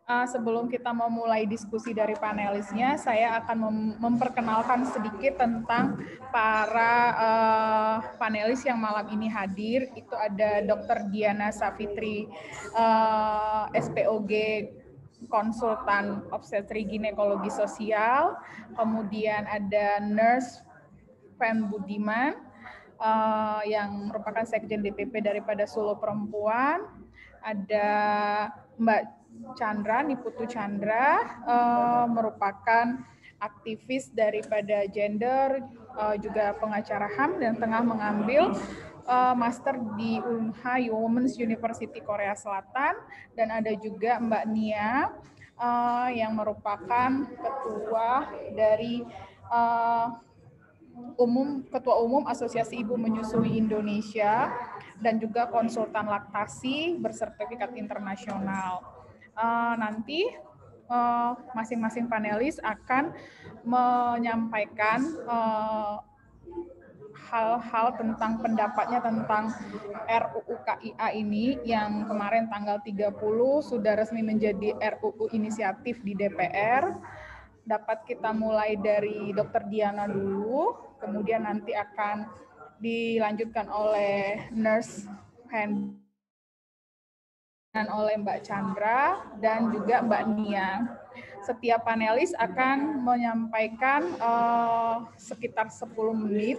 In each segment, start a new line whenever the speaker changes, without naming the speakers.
Sebelum kita memulai diskusi dari panelisnya, saya akan memperkenalkan sedikit tentang para panelis yang malam ini hadir. Itu ada Dr. Diana Savitri, SPOG, konsultan obstetri ginekologi sosial, kemudian ada nurse Fen Budiman, yang merupakan sekjen DPP daripada Solo Perempuan, ada Mbak Chandra, Niputu Chandra, merupakan aktivis daripada gender, juga pengacara HAM dan tengah mengambil master di Unha Women's University Korea Selatan, dan ada juga Mbak Nia yang merupakan ketua dari Ketua Umum Asosiasi Ibu Menyusui Indonesia dan juga konsultan laktasi bersertifikat internasional. Nanti masing-masing panelis akan menyampaikan hal-hal tentang pendapatnya tentang RUU KIA ini yang kemarin tanggal 30 sudah resmi menjadi RUU inisiatif di DPR. Dapat kita mulai dari Dr. Diana dulu, kemudian nanti akan dilanjutkan oleh Nurse Fen dan oleh Mbak Chandra dan juga Mbak Nia. Setiap panelis akan menyampaikan sekitar 10 menit.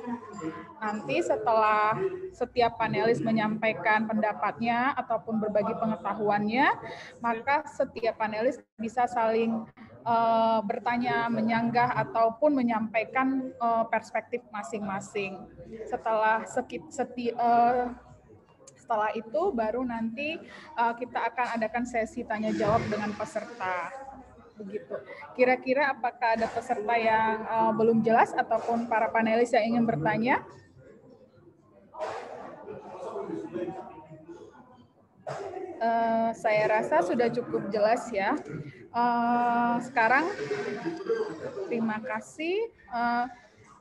Nanti setelah setiap panelis menyampaikan pendapatnya ataupun berbagi pengetahuannya, maka setiap panelis bisa saling bertanya, menyanggah, ataupun menyampaikan perspektif masing-masing. Setelah itu baru nanti kita akan adakan sesi tanya jawab dengan peserta. Begitu. Kira-kira apakah ada peserta yang belum jelas ataupun para panelis yang ingin bertanya? Saya rasa sudah cukup jelas ya. Sekarang terima kasih.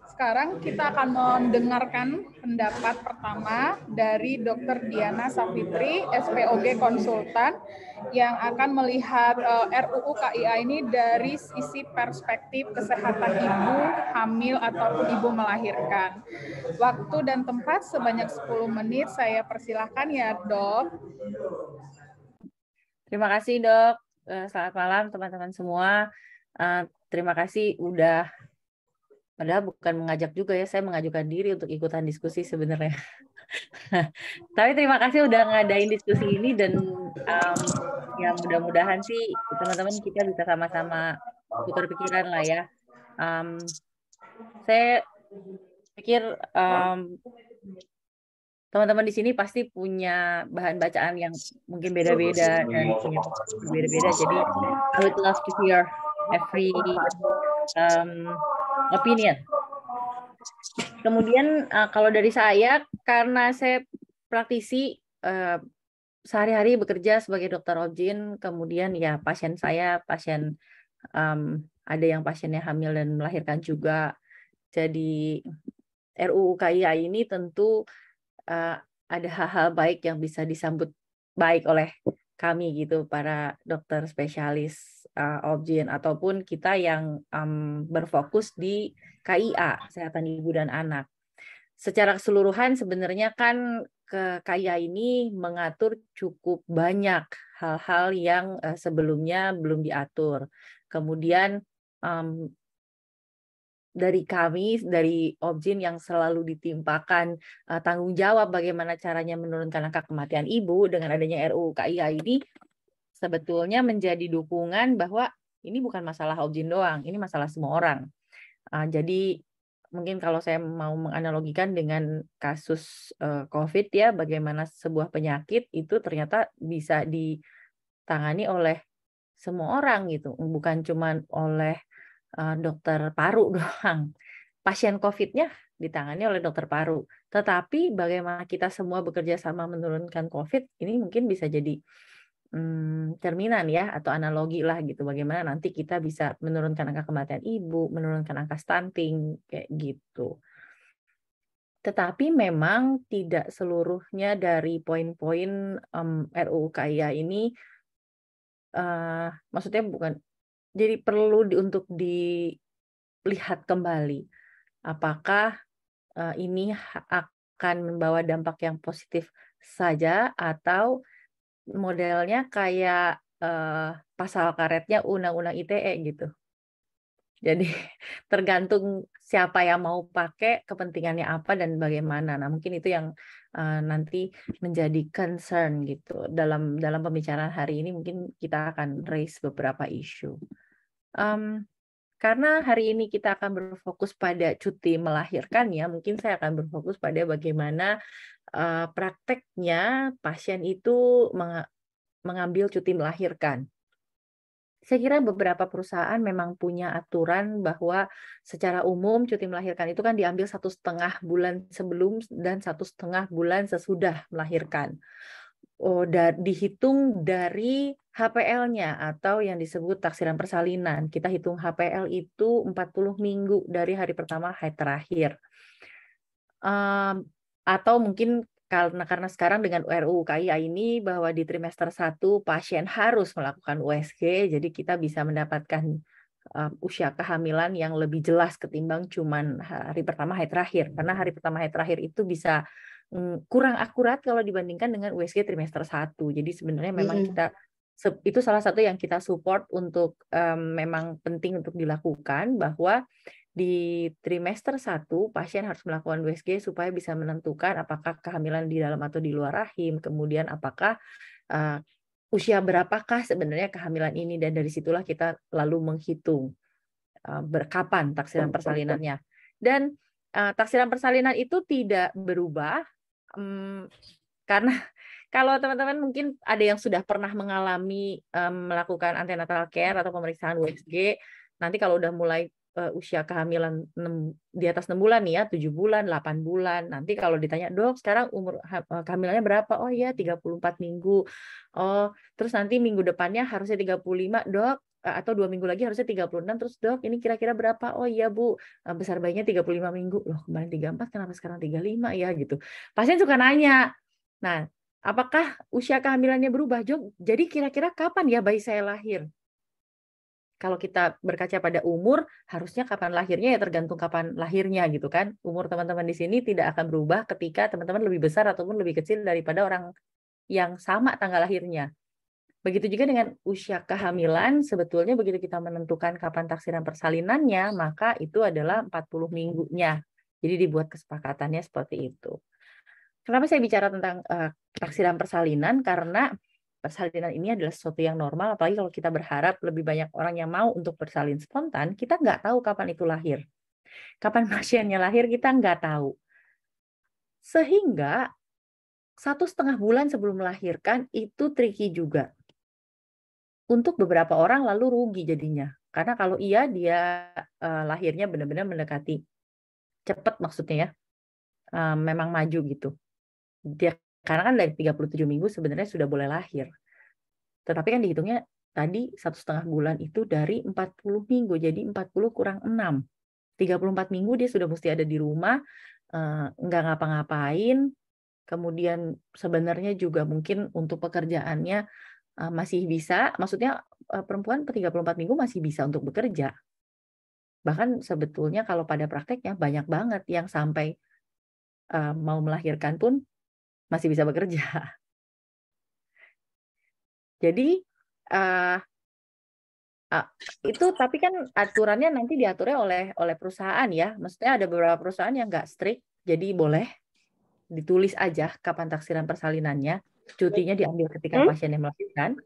Sekarang kita akan mendengarkan pendapat pertama dari Dr. Diana Savitri, SPOG konsultan, yang akan melihat RUU KIA ini dari sisi perspektif kesehatan ibu hamil ataupun ibu melahirkan. Waktu dan tempat sebanyak 10 menit, saya persilahkan ya, Dok.
Terima kasih, Dok. Selamat malam teman-teman semua. Terima kasih udah, padahal bukan mengajak juga ya, saya mengajukan diri untuk ikutan diskusi sebenarnya. Tapi terima kasih udah ngadain diskusi ini dan ya mudah-mudahan sih teman-teman kita bisa sama-sama tukar pikiran lah ya. Saya pikir teman-teman di sini pasti punya bahan bacaan yang mungkin beda-beda dan punya berbeda-beda. Jadi I would love to hear every opinion. Kemudian kalau dari saya, karena saya praktisi sehari-hari bekerja sebagai dokter obgyn, kemudian ya pasien saya, ada yang pasiennya hamil dan melahirkan juga. Jadi RUU KIA ini tentu ada hal-hal baik yang bisa disambut baik oleh kami gitu, para dokter spesialis obgyn ataupun kita yang berfokus di KIA, kesehatan ibu dan anak. Secara keseluruhan sebenarnya kan KIA ini mengatur cukup banyak hal-hal yang sebelumnya belum diatur. Kemudian dari kami, dari obgyn yang selalu ditimpakan tanggung jawab bagaimana caranya menurunkan angka kematian ibu dengan adanya RUU KIA ini, sebetulnya menjadi dukungan bahwa ini bukan masalah obgyn doang, ini masalah semua orang. Jadi mungkin kalau saya mau menganalogikan dengan kasus COVID ya, bagaimana sebuah penyakit itu ternyata bisa ditangani oleh semua orang gitu, bukan cuma oleh dokter paru doang. Pasien COVID-nya ditangani oleh dokter paru. Tetapi bagaimana kita semua bekerja sama menurunkan COVID, ini mungkin bisa jadi cerminan ya, atau analogi lah gitu. Bagaimana nanti kita bisa menurunkan angka kematian ibu, menurunkan angka stunting, kayak gitu. Tetapi memang tidak seluruhnya dari poin-poin RUU KIA ini maksudnya bukan, jadi perlu untuk dilihat kembali apakah ini akan membawa dampak yang positif saja atau modelnya kayak pasal karetnya Undang-Undang ITE gitu. Jadi tergantung siapa yang mau pakai, kepentingannya apa dan bagaimana. Nah, mungkin itu yang nanti menjadi concern gitu. Dalam pembicaraan hari ini mungkin kita akan raise beberapa isu. Karena hari ini kita akan berfokus pada cuti melahirkan ya, mungkin saya akan berfokus pada bagaimana prakteknya pasien itu mengambil cuti melahirkan. Saya kira beberapa perusahaan memang punya aturan bahwa secara umum cuti melahirkan itu kan diambil 1,5 bulan sebelum dan 1,5 bulan sesudah melahirkan. Dihitung dari HPL-nya atau yang disebut taksiran persalinan. Kita hitung HPL itu 40 minggu dari hari pertama haid terakhir. Atau mungkin karena sekarang dengan RUU KIA ini bahwa di trimester 1 pasien harus melakukan USG, jadi kita bisa mendapatkan usia kehamilan yang lebih jelas ketimbang cuman hari pertama haid terakhir. Karena hari pertama haid terakhir itu bisa kurang akurat kalau dibandingkan dengan USG trimester 1. Jadi sebenarnya memang kita itu salah satu yang kita support untuk memang penting untuk dilakukan, bahwa di trimester 1 pasien harus melakukan USG supaya bisa menentukan apakah kehamilan di dalam atau di luar rahim, kemudian apakah usia berapakah sebenarnya kehamilan ini, dan dari situlah kita lalu menghitung kapan taksiran persalinannya. Dan taksiran persalinan itu tidak berubah karena kalau teman-teman mungkin ada yang sudah pernah mengalami melakukan antenatal care atau pemeriksaan USG, nanti kalau udah mulai usia kehamilan di atas 6 bulan nih ya, 7 bulan, 8 bulan. Nanti kalau ditanya, "Dok, sekarang umur kehamilannya berapa?" "Oh iya, 34 minggu." "Oh, terus nanti minggu depannya harusnya 35, Dok." Atau 2 minggu lagi harusnya 36, terus, "Dok, ini kira-kira berapa?" "Oh iya, Bu, besar bayinya 35 minggu." "Loh, kemarin 34, kenapa sekarang 35 ya?" Gitu. Pasien suka nanya. Nah, apakah usia kehamilannya berubah? Jadi kira-kira kapan ya bayi saya lahir? Kalau kita berkaca pada umur, harusnya kapan lahirnya ya tergantung kapan lahirnya gitu kan. Umur teman-teman di sini tidak akan berubah ketika teman-teman lebih besar ataupun lebih kecil daripada orang yang sama tanggal lahirnya. Begitu juga dengan usia kehamilan, sebetulnya begitu kita menentukan kapan taksiran persalinannya, maka itu adalah 40 minggunya. Jadi dibuat kesepakatannya seperti itu. Kenapa saya bicara tentang taksiran persalinan? Karena persalinan ini adalah sesuatu yang normal, apalagi kalau kita berharap lebih banyak orang yang mau untuk bersalin spontan, kita nggak tahu kapan itu lahir. Kapan pasiennya lahir, kita nggak tahu. Sehingga 1,5 bulan sebelum melahirkan itu tricky juga. Untuk beberapa orang lalu rugi jadinya. Karena kalau dia lahirnya benar-benar mendekati, cepat maksudnya ya, memang maju gitu. Karena kan dari 37 minggu sebenarnya sudah boleh lahir. Tetapi kan dihitungnya tadi 1,5 bulan itu dari 40 minggu. Jadi 40 kurang 6. 34 minggu dia sudah mesti ada di rumah, nggak ngapa-ngapain. Kemudian sebenarnya juga mungkin untuk pekerjaannya masih bisa. Maksudnya perempuan 34 minggu masih bisa untuk bekerja. Bahkan sebetulnya kalau pada prakteknya banyak banget yang sampai mau melahirkan pun masih bisa bekerja. Jadi itu tapi kan aturannya nanti diaturnya oleh perusahaan ya. Maksudnya ada beberapa perusahaan yang nggak strict, jadi boleh ditulis aja kapan taksiran persalinannya, cutinya diambil ketika pasien yang melahirkan.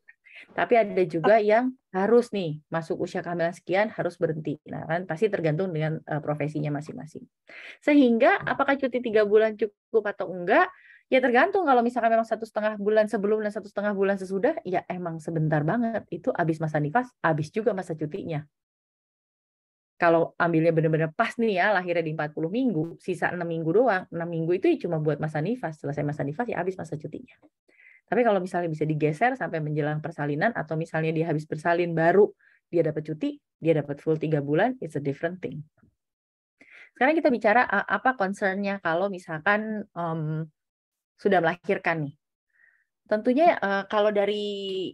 Tapi ada juga yang harus nih masuk usia kehamilan sekian harus berhenti. Nah kan pasti tergantung dengan profesinya masing-masing. Sehingga apakah cuti 3 bulan cukup atau enggak? Ya tergantung. Kalau misalkan memang 1,5 bulan sebelum dan 1,5 bulan sesudah, ya emang sebentar banget. Itu habis masa nifas, habis juga masa cutinya. Kalau ambilnya benar-benar pas nih ya, lahirnya di 40 minggu, sisa 6 minggu doang. 6 minggu itu cuma buat masa nifas. Selesai masa nifas ya habis masa cutinya. Tapi kalau misalnya bisa digeser sampai menjelang persalinan, atau misalnya dia habis bersalin baru dia dapat cuti, dia dapat full 3 bulan, it's a different thing. Sekarang kita bicara apa concern-nya kalau misalkan sudah melahirkan nih. Tentunya kalau dari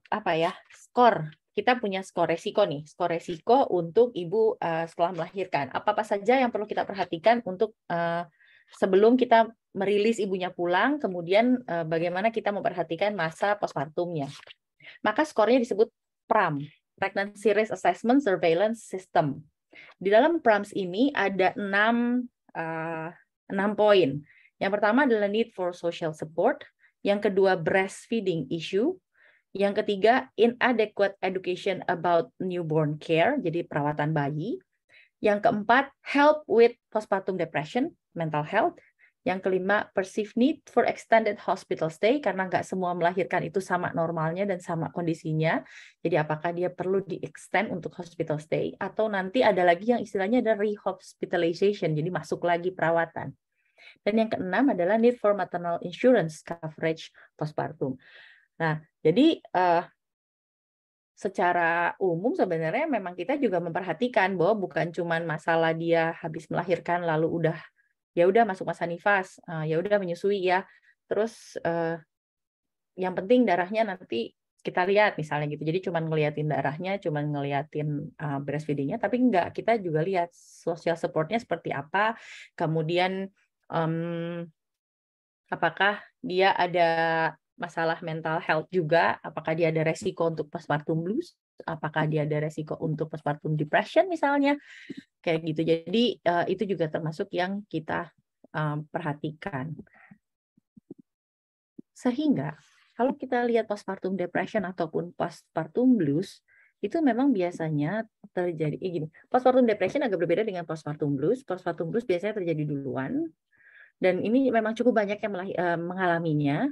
apa ya, skor, kita punya skor resiko nih, skor resiko untuk ibu setelah melahirkan. Apa-apa saja yang perlu kita perhatikan untuk sebelum kita merilis ibunya pulang, kemudian bagaimana kita memperhatikan masa postpartumnya. Maka skornya disebut PRAM, Pregnancy Risk Assessment Surveillance System. Di dalam PRAMS ini ada 6 poin. Yang pertama adalah need for social support. Yang kedua, breastfeeding issue. Yang ketiga, inadequate education about newborn care, jadi perawatan bayi. Yang keempat, help with postpartum depression, mental health. Yang kelima, perceived need for extended hospital stay, karena nggak semua melahirkan itu sama normalnya dan sama kondisinya. Jadi apakah dia perlu di-extend untuk hospital stay, atau nanti ada lagi yang istilahnya ada rehospitalization, jadi masuk lagi perawatan. Dan yang keenam adalah need for maternal insurance coverage postpartum. Nah, jadi secara umum sebenarnya memang kita juga memperhatikan bahwa bukan cuma masalah dia habis melahirkan lalu udah masuk masa nifas, ya udah menyusui ya. Terus yang penting darahnya nanti kita lihat misalnya gitu. Jadi cuma ngeliatin darahnya, cuma ngeliatin breastfeedingnya, tapi enggak, kita juga lihat social supportnya seperti apa. Kemudian apakah dia ada masalah mental health juga, apakah dia ada resiko untuk postpartum blues, apakah dia ada resiko untuk postpartum depression misalnya, kayak gitu. Jadi itu juga termasuk yang kita perhatikan. Sehingga kalau kita lihat postpartum depression ataupun postpartum blues, itu memang biasanya terjadi gini. Postpartum depression agak berbeda dengan postpartum blues. Postpartum blues biasanya terjadi duluan, dan ini memang cukup banyak yang mengalaminya.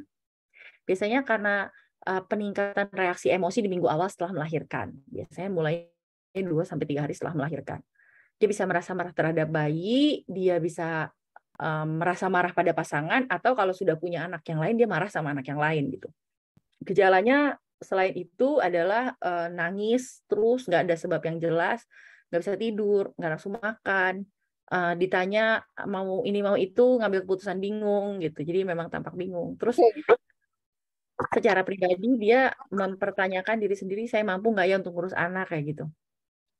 Biasanya karena peningkatan reaksi emosi di minggu awal setelah melahirkan. Biasanya mulai 2-3 hari setelah melahirkan. Dia bisa merasa marah terhadap bayi, dia bisa merasa marah pada pasangan, atau kalau sudah punya anak yang lain, dia marah sama anak yang lain gitu. Gejalanya selain itu adalah nangis terus, nggak ada sebab yang jelas, nggak bisa tidur, nggak langsung makan, ditanya mau ini mau itu, ngambil keputusan bingung gitu. Jadi memang tampak bingung. Terus secara pribadi dia mempertanyakan diri sendiri, saya mampu nggak ya untuk ngurus anak kayak gitu.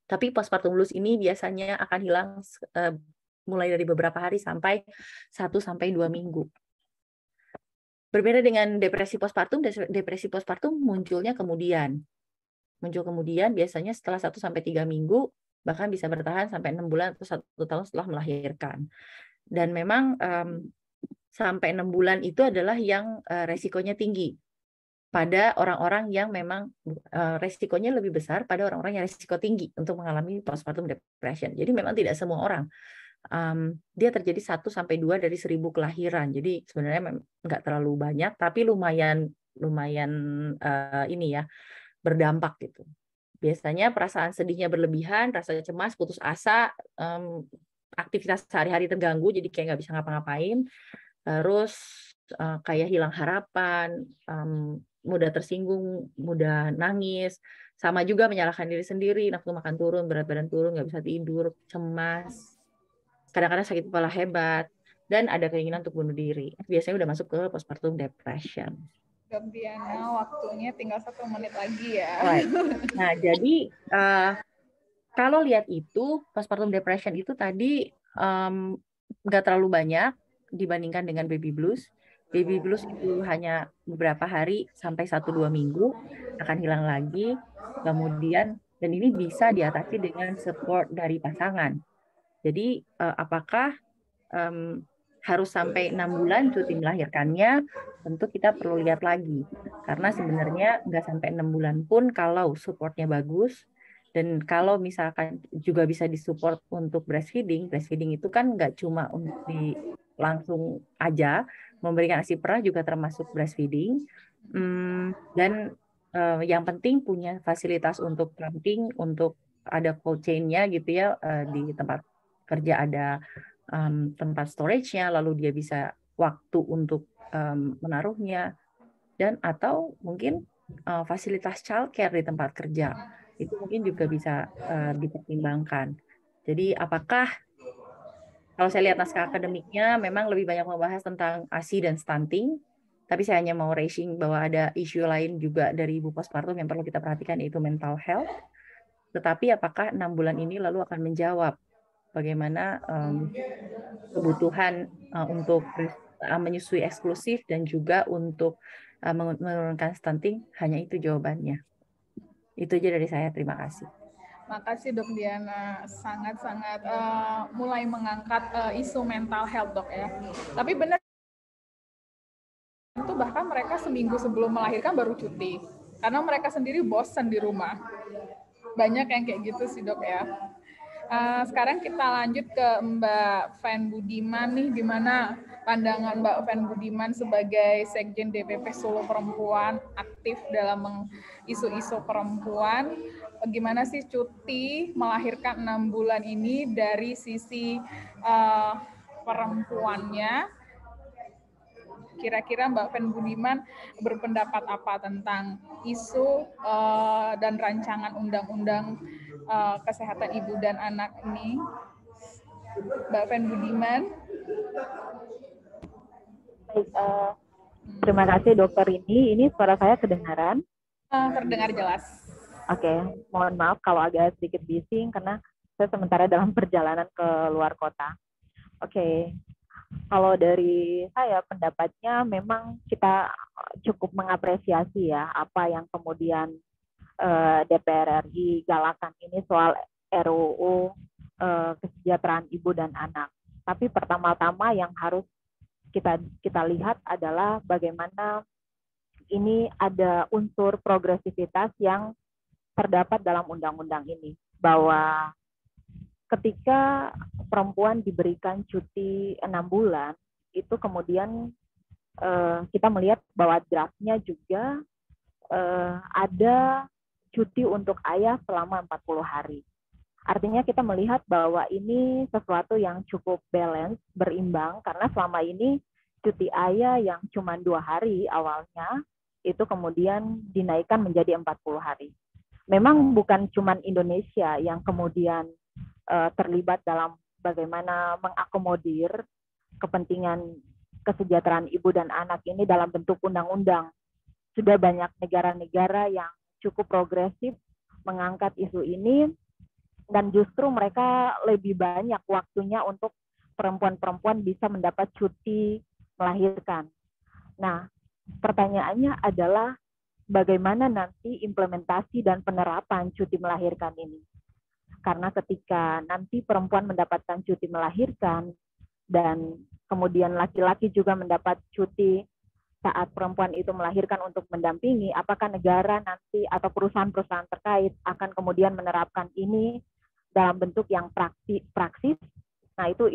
Tapi postpartum blues ini biasanya akan hilang mulai dari beberapa hari sampai 1-2 minggu. Berbeda dengan depresi postpartum munculnya kemudian. Muncul kemudian biasanya setelah 1-3 minggu, bahkan bisa bertahan sampai 6 bulan atau 1 tahun setelah melahirkan. Dan memang sampai 6 bulan itu adalah yang resikonya tinggi pada orang-orang yang memang resikonya lebih besar pada orang-orang yang resiko tinggi untuk mengalami postpartum depression. Jadi memang tidak semua orang. Dia terjadi 1-2 dari 1000 kelahiran. Jadi sebenarnya nggak terlalu banyak, tapi lumayan ini ya, berdampak gitu. Biasanya perasaan sedihnya berlebihan, rasa cemas, putus asa, aktivitas sehari-hari terganggu, jadi kayak nggak bisa ngapa-ngapain. Terus kayak hilang harapan, mudah tersinggung, mudah nangis, sama juga menyalahkan diri sendiri, nafsu makan turun, berat badan turun, nggak bisa tidur, cemas, kadang-kadang sakit kepala hebat, dan ada keinginan untuk bunuh diri. Biasanya udah masuk ke postpartum depression.
Diana, waktunya tinggal 1 menit lagi ya.
Right. Nah, jadi kalau lihat itu, postpartum depression itu tadi nggak terlalu banyak dibandingkan dengan baby blues. Baby blues itu hanya beberapa hari sampai 1-2 minggu, akan hilang lagi. Kemudian, dan ini bisa diatasi dengan support dari pasangan. Jadi apakah harus sampai 6 bulan cuti melahirkannya? Tentu kita perlu lihat lagi. Karena sebenarnya nggak sampai 6 bulan pun kalau supportnya bagus, dan kalau misalkan juga bisa disupport untuk breastfeeding itu kan nggak cuma untuk langsung aja, memberikan ASI perah juga termasuk breastfeeding. Dan yang penting punya fasilitas untuk pumping, untuk ada cold chain-nya gitu ya, di tempat kerja ada tempat storage-nya, lalu dia bisa waktu untuk menaruhnya, dan atau mungkin fasilitas childcare di tempat kerja itu mungkin juga bisa dipertimbangkan. Jadi apakah kalau saya lihat naskah akademiknya memang lebih banyak membahas tentang ASI dan stunting, Tapi saya hanya mau raising bahwa ada isu lain juga dari ibu postpartum yang perlu kita perhatikan, yaitu mental health. Tetapi apakah 6 bulan ini lalu akan menjawab bagaimana kebutuhan untuk menyusui eksklusif dan juga untuk menurunkan stunting? Hanya itu jawabannya. Itu aja dari saya. Terima kasih.
Makasih Dok Diana, sangat-sangat mulai mengangkat isu mental health Dok ya. Tapi benar itu bahkan mereka seminggu sebelum melahirkan baru cuti, karena mereka sendiri bosan di rumah. Banyak yang kayak gitu sih Dok ya. Sekarang kita lanjut ke Mbak Fen Budiman nih, gimana pandangan Mbak Fen Budiman sebagai Sekjen DPP Solo Perempuan aktif dalam isu-isu perempuan. Gimana sih cuti melahirkan 6 bulan ini dari sisi perempuannya? Kira-kira Mbak Fen Budiman berpendapat apa tentang isu dan rancangan undang-undang kesehatan ibu dan anak ini? Mbak Fen Budiman.
Baik, terima kasih Dokter Rini. Ini suara saya kedengaran?
Terdengar jelas.
Oke, mohon maaf kalau agak sedikit bising karena saya sementara dalam perjalanan ke luar kota. Oke. Kalau dari saya pendapatnya memang kita cukup mengapresiasi ya apa yang kemudian DPR RI galakan ini soal RUU kesejahteraan ibu dan anak. Tapi pertama-tama yang harus kita lihat adalah bagaimana ini ada unsur progresivitas yang terdapat dalam undang-undang ini, bahwa ketika perempuan diberikan cuti 6 bulan, itu kemudian kita melihat bahwa draftnya juga ada cuti untuk ayah selama 40 hari. Artinya kita melihat bahwa ini sesuatu yang cukup balance, berimbang, karena selama ini cuti ayah yang cuma 2 hari awalnya, itu kemudian dinaikkan menjadi 40 hari. Memang bukan cuma Indonesia yang kemudian terlibat dalam bagaimana mengakomodir kepentingan kesejahteraan ibu dan anak ini dalam bentuk undang-undang. Sudah banyak negara-negara yang cukup progresif mengangkat isu ini, dan justru mereka lebih banyak waktunya untuk perempuan-perempuan bisa mendapat cuti melahirkan. Nah, pertanyaannya adalah bagaimana nanti implementasi dan penerapan cuti melahirkan ini. Karena ketika nanti perempuan mendapatkan cuti melahirkan dan kemudian laki-laki juga mendapat cuti saat perempuan itu melahirkan untuk mendampingi, apakah negara nanti atau perusahaan-perusahaan terkait akan kemudian menerapkan ini dalam bentuk yang praksis? Nah, itu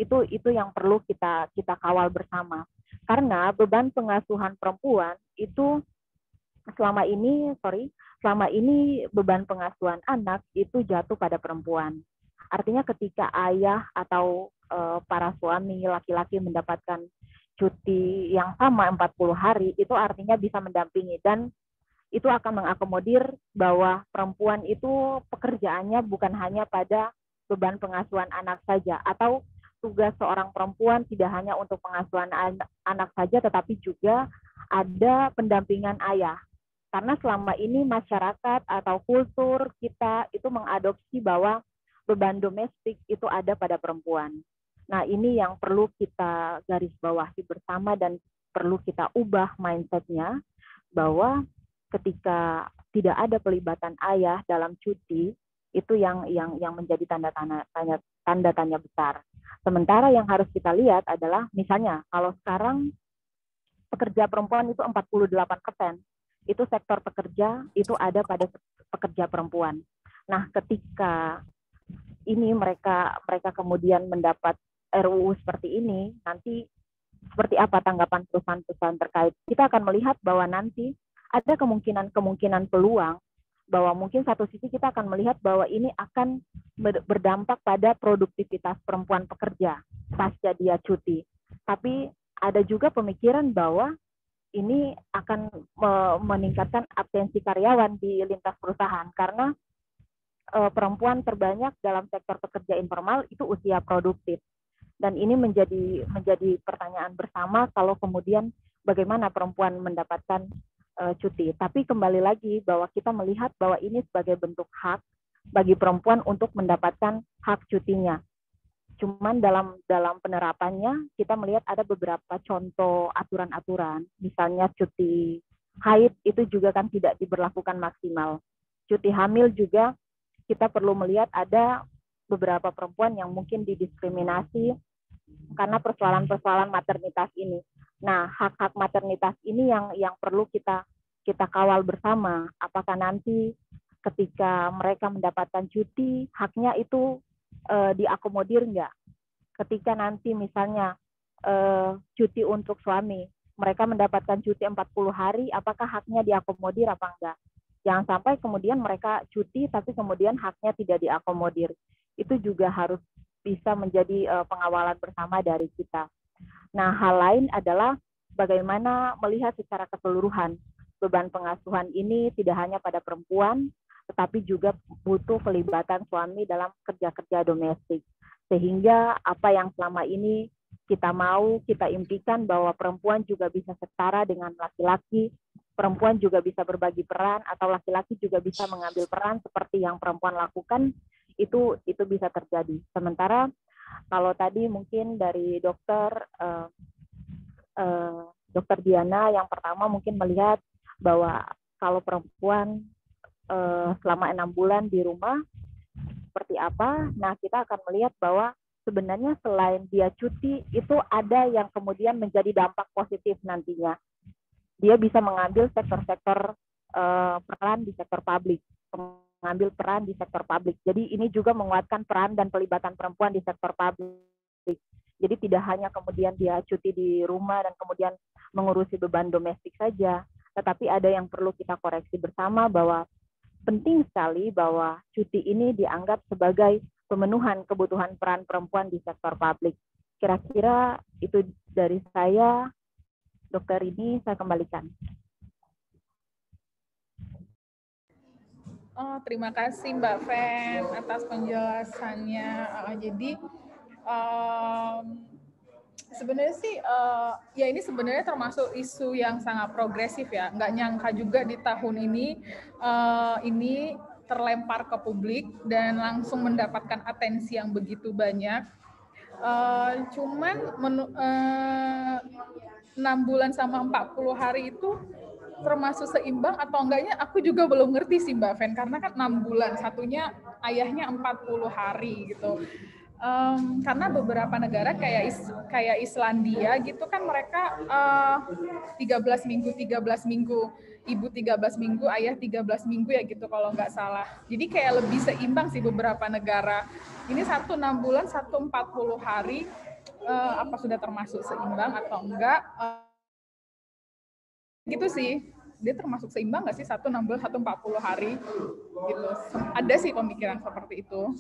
yang perlu kita kawal bersama. Karena beban pengasuhan perempuan itu selama ini beban pengasuhan anak itu jatuh pada perempuan. Artinya ketika ayah atau para suami laki-laki mendapatkan cuti yang sama 40 hari, itu artinya bisa mendampingi, dan itu akan mengakomodir bahwa perempuan itu pekerjaannya bukan hanya pada beban pengasuhan anak saja, atau tugas seorang perempuan tidak hanya untuk pengasuhan anak saja, tetapi juga ada pendampingan ayah. Karena selama ini masyarakat atau kultur kita itu mengadopsi bahwa beban domestik itu ada pada perempuan. Nah, ini yang perlu kita garis bawahi bersama dan perlu kita ubah mindset-nya, bahwa ketika tidak ada pelibatan ayah dalam cuti, itu yang menjadi tanda tanya besar. Sementara yang harus kita lihat adalah misalnya kalau sekarang pekerja perempuan itu 48%. Itu sektor pekerja itu ada pada pekerja perempuan. Nah, ketika ini mereka kemudian mendapat RUU seperti ini, nanti seperti apa tanggapan perusahaan-perusahaan terkait? Kita akan melihat bahwa nanti ada kemungkinan peluang bahwa mungkin satu sisi kita akan melihat bahwa ini akan berdampak pada produktivitas perempuan pekerja pasca dia cuti. Tapi ada juga pemikiran bahwa ini akan meningkatkan absensi karyawan di lintas perusahaan, karena perempuan terbanyak dalam sektor pekerja informal itu usia produktif. Dan ini menjadi pertanyaan bersama kalau kemudian bagaimana perempuan mendapatkan cuti. Tapi kembali lagi bahwa kita melihat bahwa ini sebagai bentuk hak bagi perempuan untuk mendapatkan hak cutinya. Cuman dalam penerapannya kita melihat ada beberapa contoh aturan-aturan, misalnya cuti haid itu juga kan tidak diberlakukan maksimal. Cuti hamil juga kita perlu melihat ada beberapa perempuan yang mungkin didiskriminasi karena persoalan-persoalan maternitas ini. Nah, hak-hak maternitas ini yang perlu kita kawal bersama. Apakah nanti ketika mereka mendapatkan cuti, haknya itu diakomodir enggak? Ketika nanti misalnya cuti untuk suami, mereka mendapatkan cuti 40 hari, apakah haknya diakomodir apa enggak? Jangan sampai kemudian mereka cuti tapi kemudian haknya tidak diakomodir. Itu juga harus bisa menjadi pengawalan bersama dari kita. Nah, hal lain adalah bagaimana melihat secara keseluruhan beban pengasuhan ini tidak hanya pada perempuan, tetapi juga butuh pelibatan suami dalam kerja-kerja domestik. Sehingga apa yang selama ini kita impikan bahwa perempuan juga bisa setara dengan laki-laki, perempuan juga bisa berbagi peran, atau laki-laki juga bisa mengambil peran seperti yang perempuan lakukan, itu bisa terjadi. Sementara kalau tadi mungkin dari dokter Diana yang pertama mungkin melihat bahwa kalau perempuan selama 6 bulan di rumah seperti apa, nah kita akan melihat bahwa sebenarnya selain dia cuti itu ada yang kemudian menjadi dampak positif nantinya. Dia bisa mengambil sektor-sektor peran di sektor publik, mengambil peran di sektor publik. Jadi ini juga menguatkan peran dan pelibatan perempuan di sektor publik. Jadi tidak hanya kemudian dia cuti di rumah dan kemudian mengurusi beban domestik saja, tetapi ada yang perlu kita koreksi bersama bahwa penting sekali bahwa cuti ini dianggap sebagai pemenuhan kebutuhan peran perempuan di sektor publik. Kira-kira itu dari saya, Dokter Rini, saya kembalikan.
Terima kasih Mbak Fen atas penjelasannya. Jadi sebenarnya sih ya ini sebenarnya termasuk isu yang sangat progresif ya. Nggak nyangka juga di tahun ini terlempar ke publik dan langsung mendapatkan atensi yang begitu banyak. Cuman 6 bulan sama 40 hari itu termasuk seimbang atau enggaknya aku juga belum ngerti sih Mbak Fen, karena kan 6 bulan, satunya ayahnya 40 hari gitu. Karena beberapa negara kayak Islandia gitu kan mereka 13 minggu, ibu 13 minggu, ayah 13 minggu ya gitu kalau nggak salah. Jadi kayak lebih seimbang sih beberapa negara. Ini 1 6 bulan, 1 40 hari, apa sudah termasuk seimbang atau enggak? Gitu sih, dia termasuk seimbang nggak sih 1 6 bulan, 1 40 hari gitu. Ada sih pemikiran seperti itu.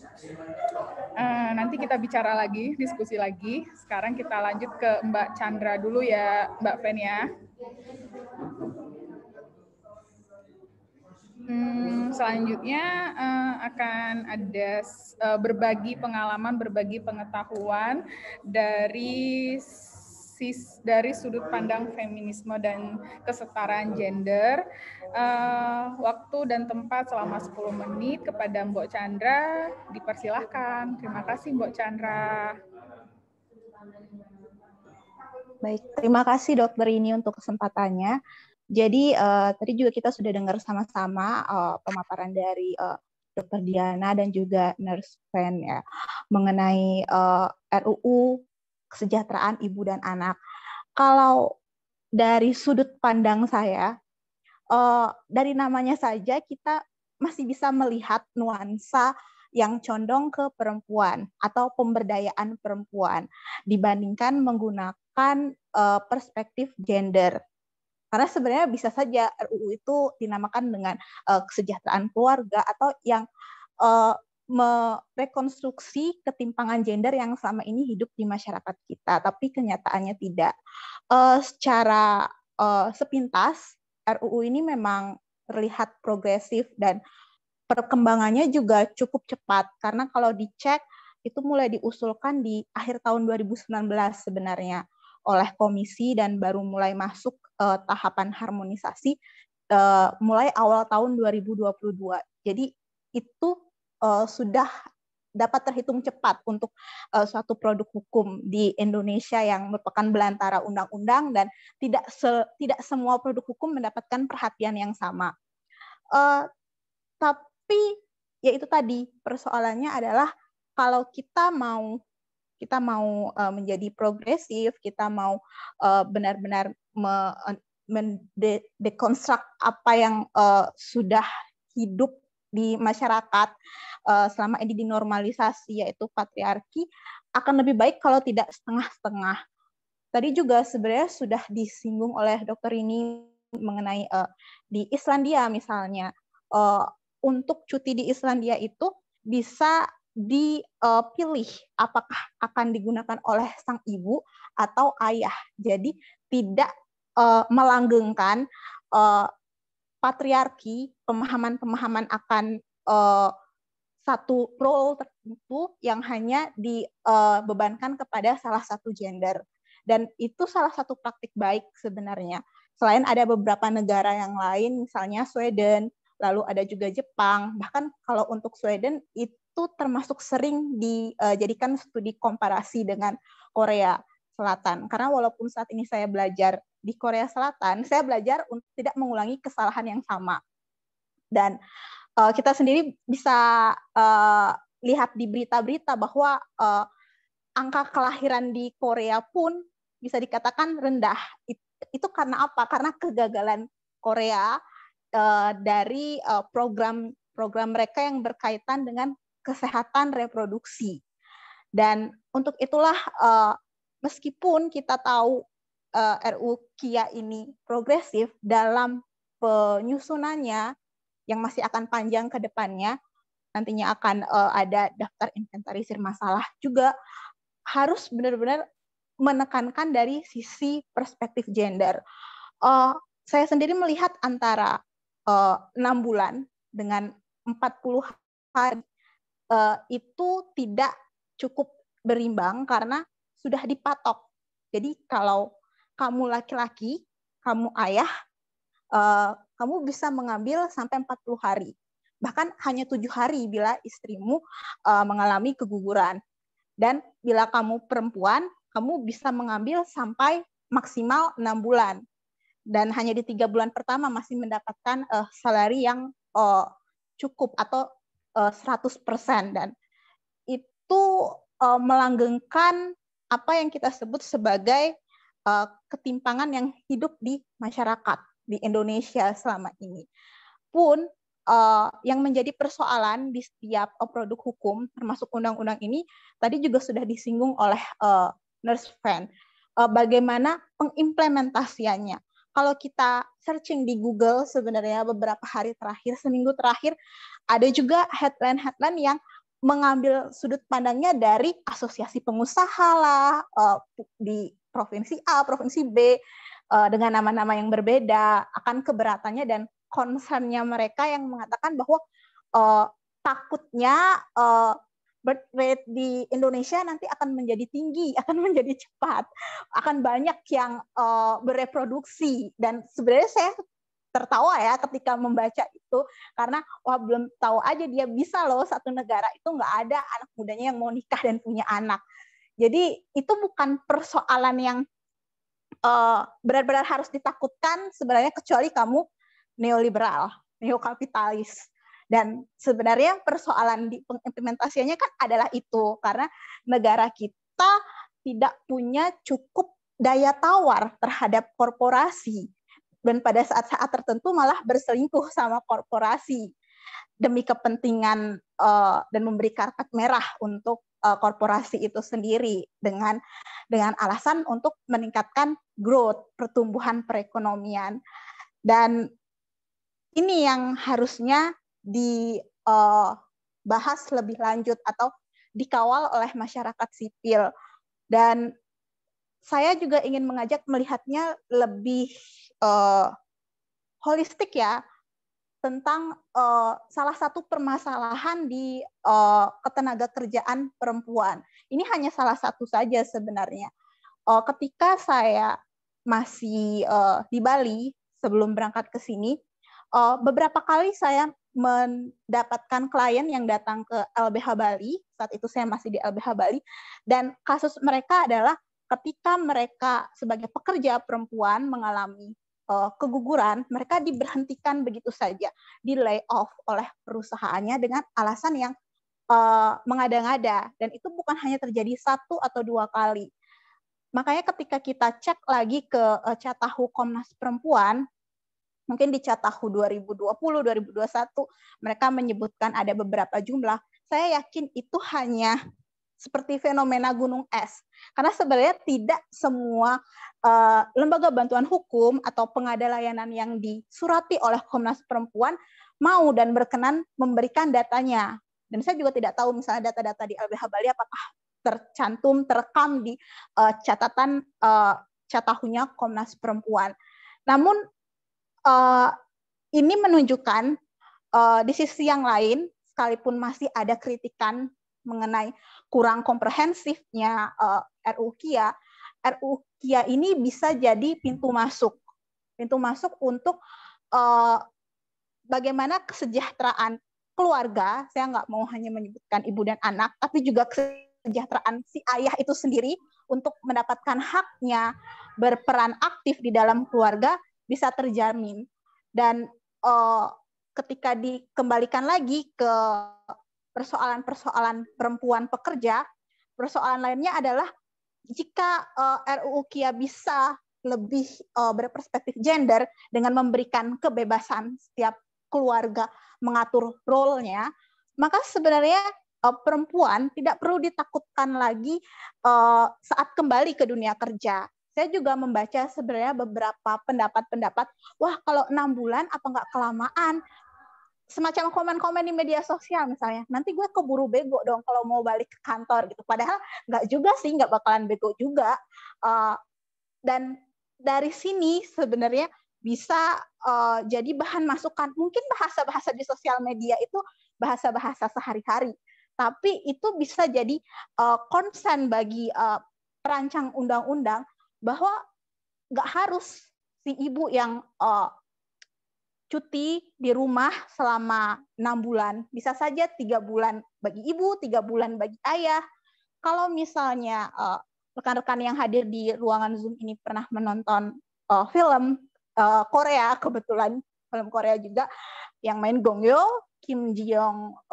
Nanti kita bicara lagi, diskusi lagi. Sekarang kita lanjut ke Mbak Chandra dulu ya, Mbak Fen ya. Selanjutnya akan ada berbagi pengalaman, berbagi pengetahuan dari sudut pandang feminisme dan kesetaraan gender. Waktu dan tempat selama 10 menit kepada Mbok Chandra, dipersilahkan. Terima kasih Mbok Chandra.
Baik, terima kasih Dokter Rini untuk kesempatannya. Jadi tadi juga kita sudah dengar sama-sama pemaparan dari Dokter Diana dan juga Nurse Fen ya mengenai RUU Kesejahteraan Ibu dan Anak. Kalau dari sudut pandang saya, dari namanya saja kita masih bisa melihat nuansa yang condong ke perempuan atau pemberdayaan perempuan dibandingkan menggunakan perspektif gender. Karena sebenarnya bisa saja RUU itu dinamakan dengan kesejahteraan keluarga atau yang merekonstruksi ketimpangan gender yang selama ini hidup di masyarakat kita, tapi kenyataannya tidak. Secara sepintas, RUU ini memang terlihat progresif dan perkembangannya juga cukup cepat, karena kalau dicek itu mulai diusulkan di akhir tahun 2019 sebenarnya oleh komisi dan baru mulai masuk tahapan harmonisasi mulai awal tahun 2022. Jadi itu sudah dapat terhitung cepat untuk suatu produk hukum di Indonesia yang merupakan belantara undang-undang dan tidak semua produk hukum mendapatkan perhatian yang sama. Tapi ya itu tadi persoalannya adalah kalau kita mau menjadi progresif, kita mau benar-benar mendekonstruk apa yang sudah hidup di masyarakat selama ini dinormalisasi, yaitu patriarki, akan lebih baik kalau tidak setengah-setengah. Tadi juga sebenarnya sudah disinggung oleh Dr. Rini mengenai di Islandia misalnya, untuk cuti di Islandia itu bisa dipilih apakah akan digunakan oleh sang ibu atau ayah. Jadi tidak melanggengkan patriarki, pemahaman-pemahaman akan satu role tertentu yang hanya dibebankan kepada salah satu gender. Dan itu salah satu praktik baik sebenarnya. Selain ada beberapa negara yang lain, misalnya Sweden, lalu ada juga Jepang. Bahkan kalau untuk Sweden itu termasuk sering dijadikan studi komparasi dengan Korea Selatan. Karena walaupun saat ini saya belajar di Korea Selatan, saya belajar untuk tidak mengulangi kesalahan yang sama. Dan kita sendiri bisa lihat di berita-berita bahwa angka kelahiran di Korea pun bisa dikatakan rendah. Itu karena apa? Karena kegagalan Korea dari program mereka yang berkaitan dengan kesehatan reproduksi. Dan untuk itulah meskipun kita tahu RUU KIA ini progresif dalam penyusunannya yang masih akan panjang ke depannya, nantinya akan ada daftar inventarisir masalah, juga harus benar-benar menekankan dari sisi perspektif gender. Saya sendiri melihat antara 6 bulan dengan 40 hari itu tidak cukup berimbang karena sudah dipatok. Jadi kalau kamu laki-laki, kamu ayah, kamu bisa mengambil sampai 40 hari. Bahkan hanya 7 hari bila istrimu mengalami keguguran. Dan bila kamu perempuan, kamu bisa mengambil sampai maksimal 6 bulan. Dan hanya di 3 bulan pertama masih mendapatkan salari yang cukup atau 100%. Dan itu melanggengkan apa yang kita sebut sebagai ketimpangan yang hidup di masyarakat di Indonesia selama ini. Pun yang menjadi persoalan di setiap produk hukum, termasuk undang-undang ini, tadi juga sudah disinggung oleh Nurse Fan, bagaimana pengimplementasiannya. Kalau kita searching di Google sebenarnya beberapa hari terakhir, seminggu terakhir, ada juga headline-headline yang mengambil sudut pandangnya dari asosiasi pengusaha lah, di provinsi A, provinsi B, dengan nama-nama yang berbeda, akan keberatannya dan concern-nya mereka yang mengatakan bahwa takutnya birth rate di Indonesia nanti akan menjadi tinggi, akan menjadi cepat, akan banyak yang bereproduksi. Dan sebenarnya saya tertawa ya ketika membaca itu, karena wah belum tahu aja dia bisa loh satu negara itu nggak ada anak mudanya yang mau nikah dan punya anak. Jadi itu bukan persoalan yang benar-benar harus ditakutkan sebenarnya, kecuali kamu neoliberal, neokapitalis. Dan sebenarnya persoalan di pengimplementasiannya kan adalah itu, karena negara kita tidak punya cukup daya tawar terhadap korporasi, dan pada saat-saat tertentu malah berselingkuh sama korporasi demi kepentingan dan memberi karpet merah untuk korporasi itu sendiri dengan alasan untuk meningkatkan growth, pertumbuhan perekonomian. Dan ini yang harusnya dibahas lebih lanjut atau dikawal oleh masyarakat sipil. Dan saya juga ingin mengajak melihatnya lebih holistik ya. tentang salah satu permasalahan di ketenaga kerjaan perempuan. Ini hanya salah satu saja sebenarnya. Ketika saya masih di Bali sebelum berangkat ke sini, beberapa kali saya mendapatkan klien yang datang ke LBH Bali. Saat itu saya masih di LBH Bali, dan kasus mereka adalah ketika mereka sebagai pekerja perempuan mengalami keguguran, mereka diberhentikan begitu saja, di layoff oleh perusahaannya dengan alasan yang mengada-ngada, dan itu bukan hanya terjadi 1 atau 2 kali. Makanya ketika kita cek lagi ke Catahu Komnas Perempuan, mungkin di Catahu 2020-2021, mereka menyebutkan ada beberapa jumlah. Saya yakin itu hanya seperti fenomena gunung es. Karena sebenarnya tidak semua lembaga bantuan hukum atau pengada layanan yang disurati oleh Komnas Perempuan mau dan berkenan memberikan datanya. Dan saya juga tidak tahu misalnya data-data di LBH Bali apakah tercantum, terekam di catatan Catahunya Komnas Perempuan. Namun ini menunjukkan di sisi yang lain, sekalipun masih ada kritikan mengenai kurang komprehensifnya RUU KIA ini bisa jadi pintu masuk untuk bagaimana kesejahteraan keluarga. Saya nggak mau hanya menyebutkan ibu dan anak, tapi juga kesejahteraan si ayah itu sendiri untuk mendapatkan haknya berperan aktif di dalam keluarga bisa terjamin. Dan ketika dikembalikan lagi ke persoalan-persoalan perempuan pekerja, persoalan lainnya adalah jika RUU KIA bisa lebih berperspektif gender dengan memberikan kebebasan setiap keluarga mengatur role-nya, maka sebenarnya perempuan tidak perlu ditakutkan lagi saat kembali ke dunia kerja. Saya juga membaca sebenarnya beberapa pendapat-pendapat, wah kalau 6 bulan apa nggak kelamaan? Semacam komen-komen di media sosial misalnya, nanti gue keburu bego dong kalau mau balik ke kantor gitu. Padahal nggak juga sih, nggak bakalan bego juga. Dan dari sini sebenarnya bisa jadi bahan masukan. Mungkin bahasa-bahasa di sosial media itu bahasa-bahasa sehari-hari, tapi itu bisa jadi concern bagi perancang undang-undang bahwa nggak harus si ibu yang cuti di rumah selama 6 bulan. Bisa saja 3 bulan bagi ibu, 3 bulan bagi ayah. Kalau misalnya rekan-rekan yang hadir di ruangan Zoom ini pernah menonton film Korea, kebetulan film Korea juga, yang main Gong Yoo, Kim Ji-young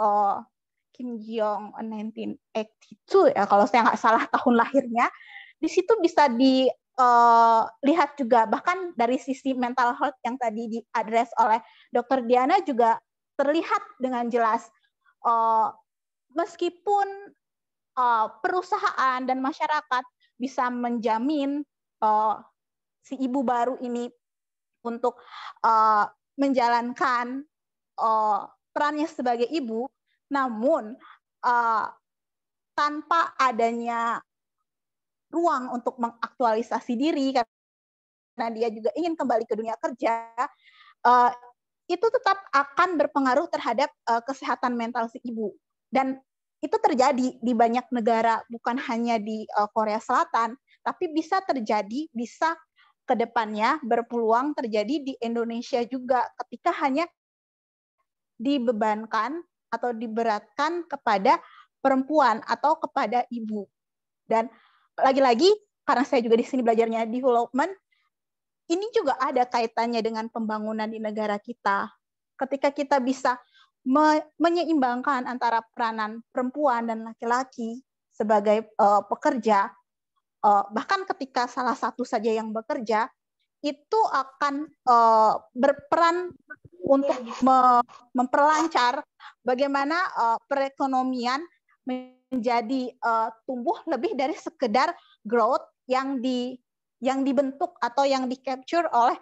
1982 ya, kalau saya nggak salah tahun lahirnya. Di situ bisa lihat juga, bahkan dari sisi mental health yang tadi diadres oleh Dr. Diana juga terlihat dengan jelas. Meskipun perusahaan dan masyarakat bisa menjamin si ibu baru ini untuk menjalankan perannya sebagai ibu, namun tanpa adanya ruang untuk mengaktualisasi diri karena dia juga ingin kembali ke dunia kerja, itu tetap akan berpengaruh terhadap kesehatan mental si ibu. Dan itu terjadi di banyak negara, bukan hanya di Korea Selatan, tapi bisa terjadi, bisa ke depannya berpeluang terjadi di Indonesia juga ketika hanya dibebankan atau diberatkan kepada perempuan atau kepada ibu. Dan lagi-lagi, karena saya juga di sini belajarnya development, ini juga ada kaitannya dengan pembangunan di negara kita. Ketika kita bisa menyeimbangkan antara peranan perempuan dan laki-laki sebagai pekerja, bahkan ketika salah satu saja yang bekerja, itu akan berperan untuk memperlancar bagaimana perekonomian menjadi tumbuh lebih dari sekedar growth yang dibentuk atau yang di-capture oleh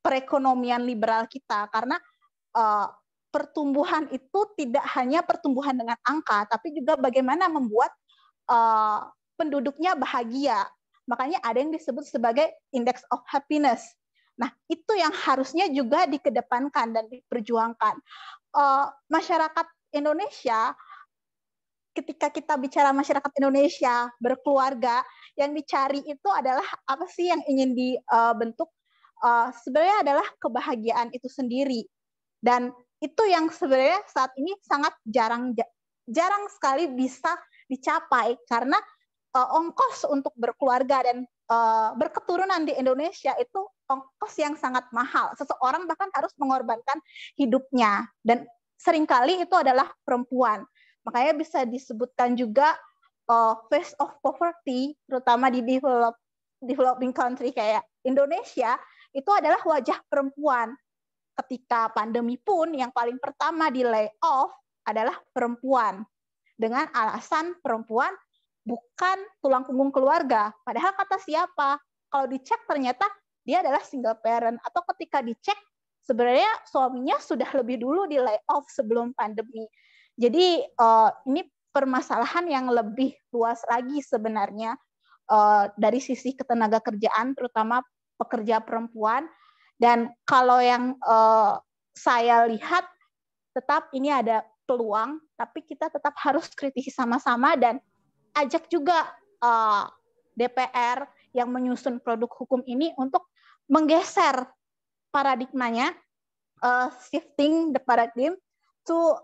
perekonomian liberal kita. Karena pertumbuhan itu tidak hanya pertumbuhan dengan angka, tapi juga bagaimana membuat penduduknya bahagia. Makanya ada yang disebut sebagai index of happiness. Nah, itu yang harusnya juga dikedepankan dan diperjuangkan. Masyarakat Indonesia, ketika kita bicara masyarakat Indonesia berkeluarga, yang dicari itu adalah apa sih yang ingin dibentuk? Sebenarnya adalah kebahagiaan itu sendiri. Dan itu yang sebenarnya saat ini sangat jarang sekali bisa dicapai karena ongkos untuk berkeluarga dan berketurunan di Indonesia itu ongkos yang sangat mahal. Seseorang bahkan harus mengorbankan hidupnya dan seringkali itu adalah perempuan. Makanya bisa disebutkan juga face of poverty, terutama di developing country kayak Indonesia, itu adalah wajah perempuan. Ketika pandemi pun yang paling pertama di lay off adalah perempuan. Dengan alasan perempuan bukan tulang punggung keluarga. Padahal kata siapa? Kalau dicek ternyata dia adalah single parent. Atau ketika dicek sebenarnya suaminya sudah lebih dulu di lay off sebelum pandemi. Jadi ini permasalahan yang lebih luas lagi sebenarnya dari sisi ketenaga kerjaan, terutama pekerja perempuan. Dan kalau yang saya lihat, tetap ini ada peluang, tapi kita tetap harus kritisi sama-sama dan ajak juga DPR yang menyusun produk hukum ini untuk menggeser paradigmanya, shifting the paradigm to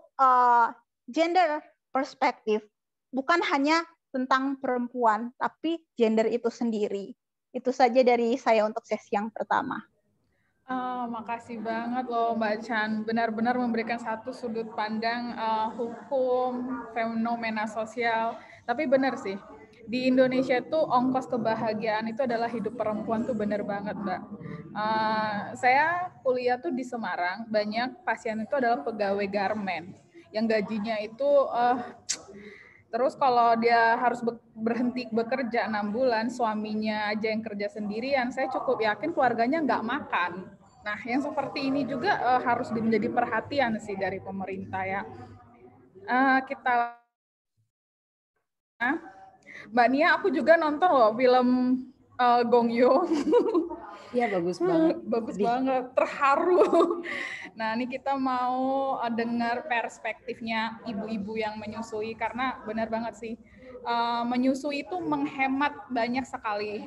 gender perspective. Bukan hanya tentang perempuan, tapi gender itu sendiri. Itu saja dari saya untuk sesi yang pertama.
Makasih banget loh Mbak Chan, benar-benar memberikan satu sudut pandang hukum, fenomena sosial. Tapi benar sih, di Indonesia tuh ongkos kebahagiaan itu adalah hidup perempuan tuh benar banget Mbak. Saya kuliah tuh di Semarang, banyak pasien itu adalah pegawai garmen, yang gajinya itu terus kalau dia harus berhenti bekerja 6 bulan, suaminya aja yang kerja sendirian, saya cukup yakin keluarganya nggak makan. Nah, yang seperti ini juga harus menjadi perhatian sih dari pemerintah ya. Kita, Mbak Nia, aku juga nonton loh film Gong Yoo.
Iya, bagus banget.
Bagus banget, terharu. Nah, ini kita mau dengar perspektifnya ibu-ibu yang menyusui, karena benar banget sih, menyusui itu menghemat banyak sekali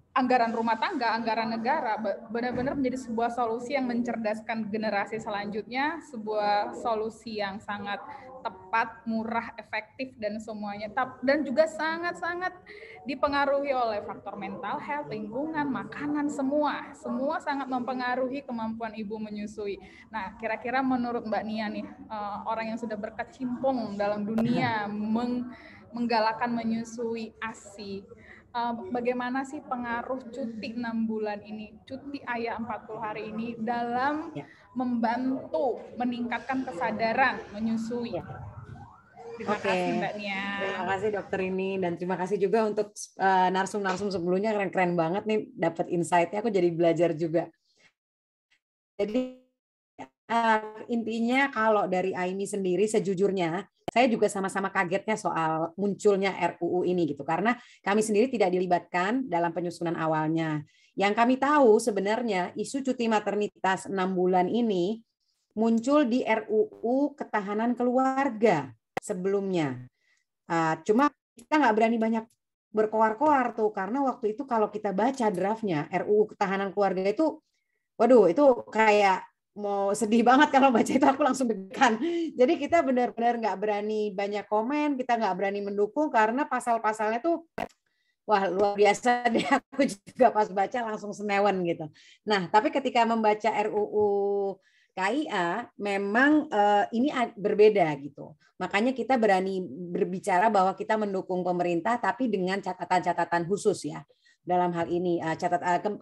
anggaran rumah tangga, anggaran negara, benar-benar menjadi sebuah solusi yang mencerdaskan generasi selanjutnya, sebuah solusi yang sangat tepat, murah, efektif, dan semuanya. Dan juga sangat-sangat dipengaruhi oleh faktor mental health, lingkungan, makanan, semua sangat mempengaruhi kemampuan ibu menyusui. Nah, kira-kira menurut Mbak Nia nih, orang yang sudah berkecimpung dalam dunia menggalakkan menyusui ASI, bagaimana sih pengaruh cuti 6 bulan ini, cuti ayah 40 hari ini dalam membantu meningkatkan kesadaran menyusui? Terima kasih Mbak Nia.
Terima kasih dokter ini, dan terima kasih juga untuk narsum-narsum sebelumnya, keren-keren banget nih, dapat insight-nya, aku jadi belajar juga. Jadi intinya kalau dari Aini sendiri, sejujurnya saya juga sama-sama kagetnya soal munculnya RUU ini gitu, karena kami sendiri tidak dilibatkan dalam penyusunan awalnya. Yang kami tahu sebenarnya isu cuti maternitas 6 bulan ini muncul di RUU Ketahanan Keluarga sebelumnya. Cuma kita nggak berani banyak berkoar-koar tuh, karena waktu itu kalau kita baca draftnya RUU Ketahanan Keluarga itu, waduh, itu kayak mau sedih banget kalau baca itu, aku langsung deg-degan. Jadi kita benar-benar nggak berani banyak komen, kita nggak berani mendukung karena pasal-pasalnya tuh wah luar biasa deh, aku juga pas baca langsung senewan gitu. Nah, tapi ketika membaca RUU KIA memang ini berbeda gitu. Makanya kita berani berbicara bahwa kita mendukung pemerintah tapi dengan catatan-catatan khusus ya. Dalam hal ini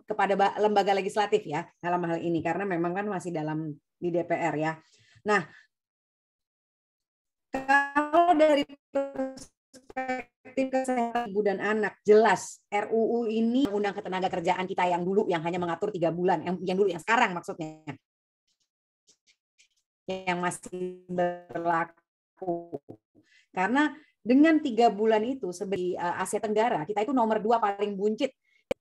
kepada lembaga legislatif ya dalam hal ini, karena memang kan masih di DPR ya. Nah, kalau dari perspektif kesehatan ibu dan anak, jelas RUU ini undang ketenagakerjaan kita yang dulu yang hanya mengatur 3 bulan, yang dulu, yang sekarang maksudnya, yang masih berlaku. Karena dengan 3 bulan itu sebagai Asia Tenggara, kita itu nomor 2 paling buncit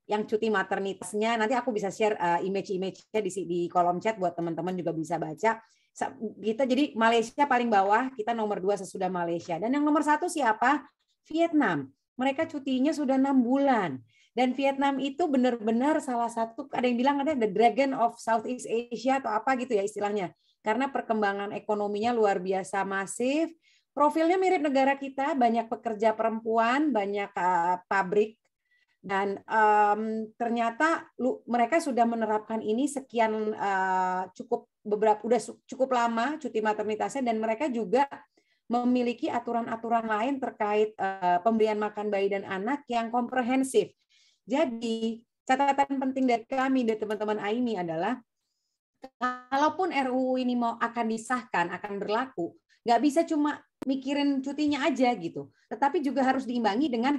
yang cuti maternitasnya, nanti aku bisa share image-image-nya di kolom chat buat teman-teman juga bisa baca. Kita jadi Malaysia paling bawah, kita nomor 2 sesudah Malaysia. Dan yang nomor 1 siapa? Vietnam. Mereka cutinya sudah 6 bulan. Dan Vietnam itu benar-benar salah satu, ada yang bilang ada the dragon of Southeast Asia atau apa gitu ya istilahnya. Karena perkembangan ekonominya luar biasa masif. Profilnya mirip negara kita, banyak pekerja perempuan, banyak pabrik. Dan ternyata mereka sudah menerapkan ini sekian udah cukup lama cuti maternitasnya, dan mereka juga memiliki aturan-aturan lain terkait pemberian makan bayi dan anak yang komprehensif. Jadi catatan penting dari kami, dari teman-teman AIMI adalah kalaupun RUU ini akan disahkan, akan berlaku, nggak bisa cuma mikirin cutinya aja gitu, tetapi juga harus diimbangi dengan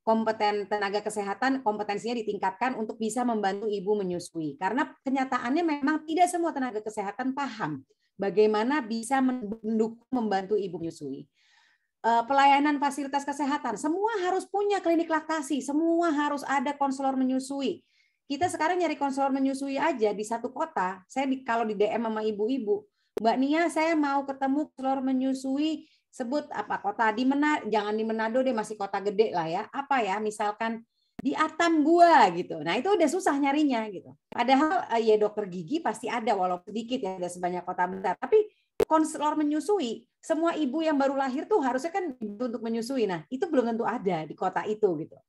kompeten tenaga kesehatan, kompetensinya ditingkatkan untuk bisa membantu ibu menyusui. Karena kenyataannya memang tidak semua tenaga kesehatan paham bagaimana bisa mendukung membantu ibu menyusui. Pelayanan fasilitas kesehatan, semua harus punya klinik laktasi, semua harus ada konselor menyusui. Kita sekarang nyari konselor menyusui aja di satu kota. Kalau di DM sama ibu-ibu, Mbak Nia, saya mau ketemu konselor menyusui, sebut apa kota di Manado, jangan di Manado deh, masih kota gede lah ya. Apa ya, misalkan di Atambua gitu. Nah, itu udah susah nyarinya gitu. Padahal ya dokter gigi pasti ada walaupun sedikit ya, ada sebanyak kota besar. Tapi konselor menyusui, semua ibu yang baru lahir tuh harusnya kan untuk menyusui. Nah, itu belum tentu ada di kota itu gitu.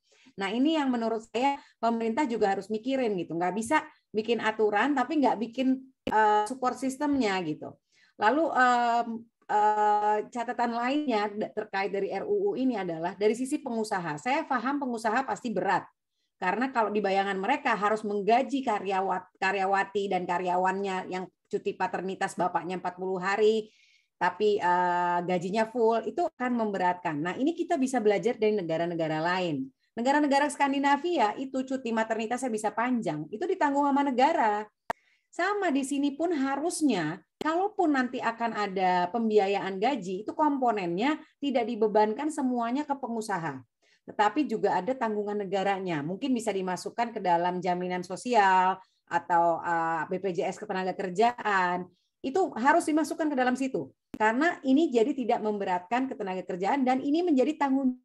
Nah, ini yang menurut saya pemerintah juga harus mikirin gitu. Nggak bisa bikin aturan tapi nggak bikin support sistemnya gitu. Lalu catatan lainnya terkait dari RUU ini adalah dari sisi pengusaha. Saya paham pengusaha pasti berat. Karena kalau di bayangan mereka harus menggaji karyawati dan karyawannya yang cuti paternitas bapaknya 40 hari, tapi gajinya full, itu akan memberatkan. Nah, ini kita bisa belajar dari negara-negara lain. Negara-negara Skandinavia itu cuti maternitasnya bisa panjang, itu ditanggung sama negara. Sama di sini pun harusnya, kalaupun nanti akan ada pembiayaan gaji, itu komponennya tidak dibebankan semuanya ke pengusaha, tetapi juga ada tanggungan negaranya. Mungkin bisa dimasukkan ke dalam jaminan sosial atau BPJS Ketenagakerjaan. Itu harus dimasukkan ke dalam situ. Karena ini jadi tidak memberatkan ketenagakerjaan dan ini menjadi tanggung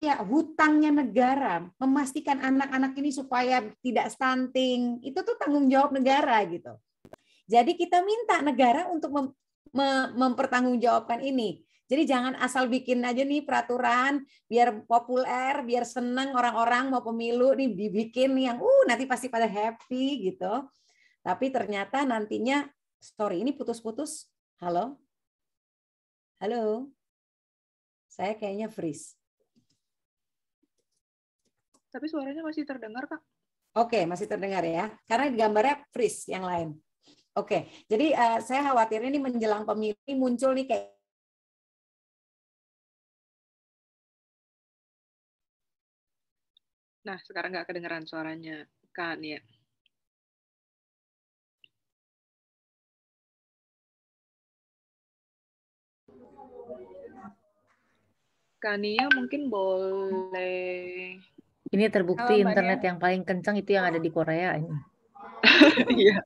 ya, hutangnya negara memastikan anak-anak ini supaya tidak stunting, itu tuh tanggung jawab negara gitu. Jadi kita minta negara untuk mempertanggungjawabkan ini. Jadi jangan asal bikin aja nih peraturan biar populer, biar seneng orang-orang mau pemilu nih dibikin yang nanti pasti pada happy gitu. Tapi ternyata nantinya, sorry ini putus-putus. Halo? Halo? Saya kayaknya freeze.
Tapi suaranya masih terdengar, Kak.
Oke, masih terdengar ya. Karena di gambarnya freeze yang lain. Oke, jadi saya khawatirnya ini menjelang pemilu muncul nih kayak
Nah, sekarang nggak kedengeran suaranya, Kak Nia. Kak Nia mungkin boleh.
Ini terbukti
Halo,
internet yang paling kencang itu yang ada di Korea ini.
Iya.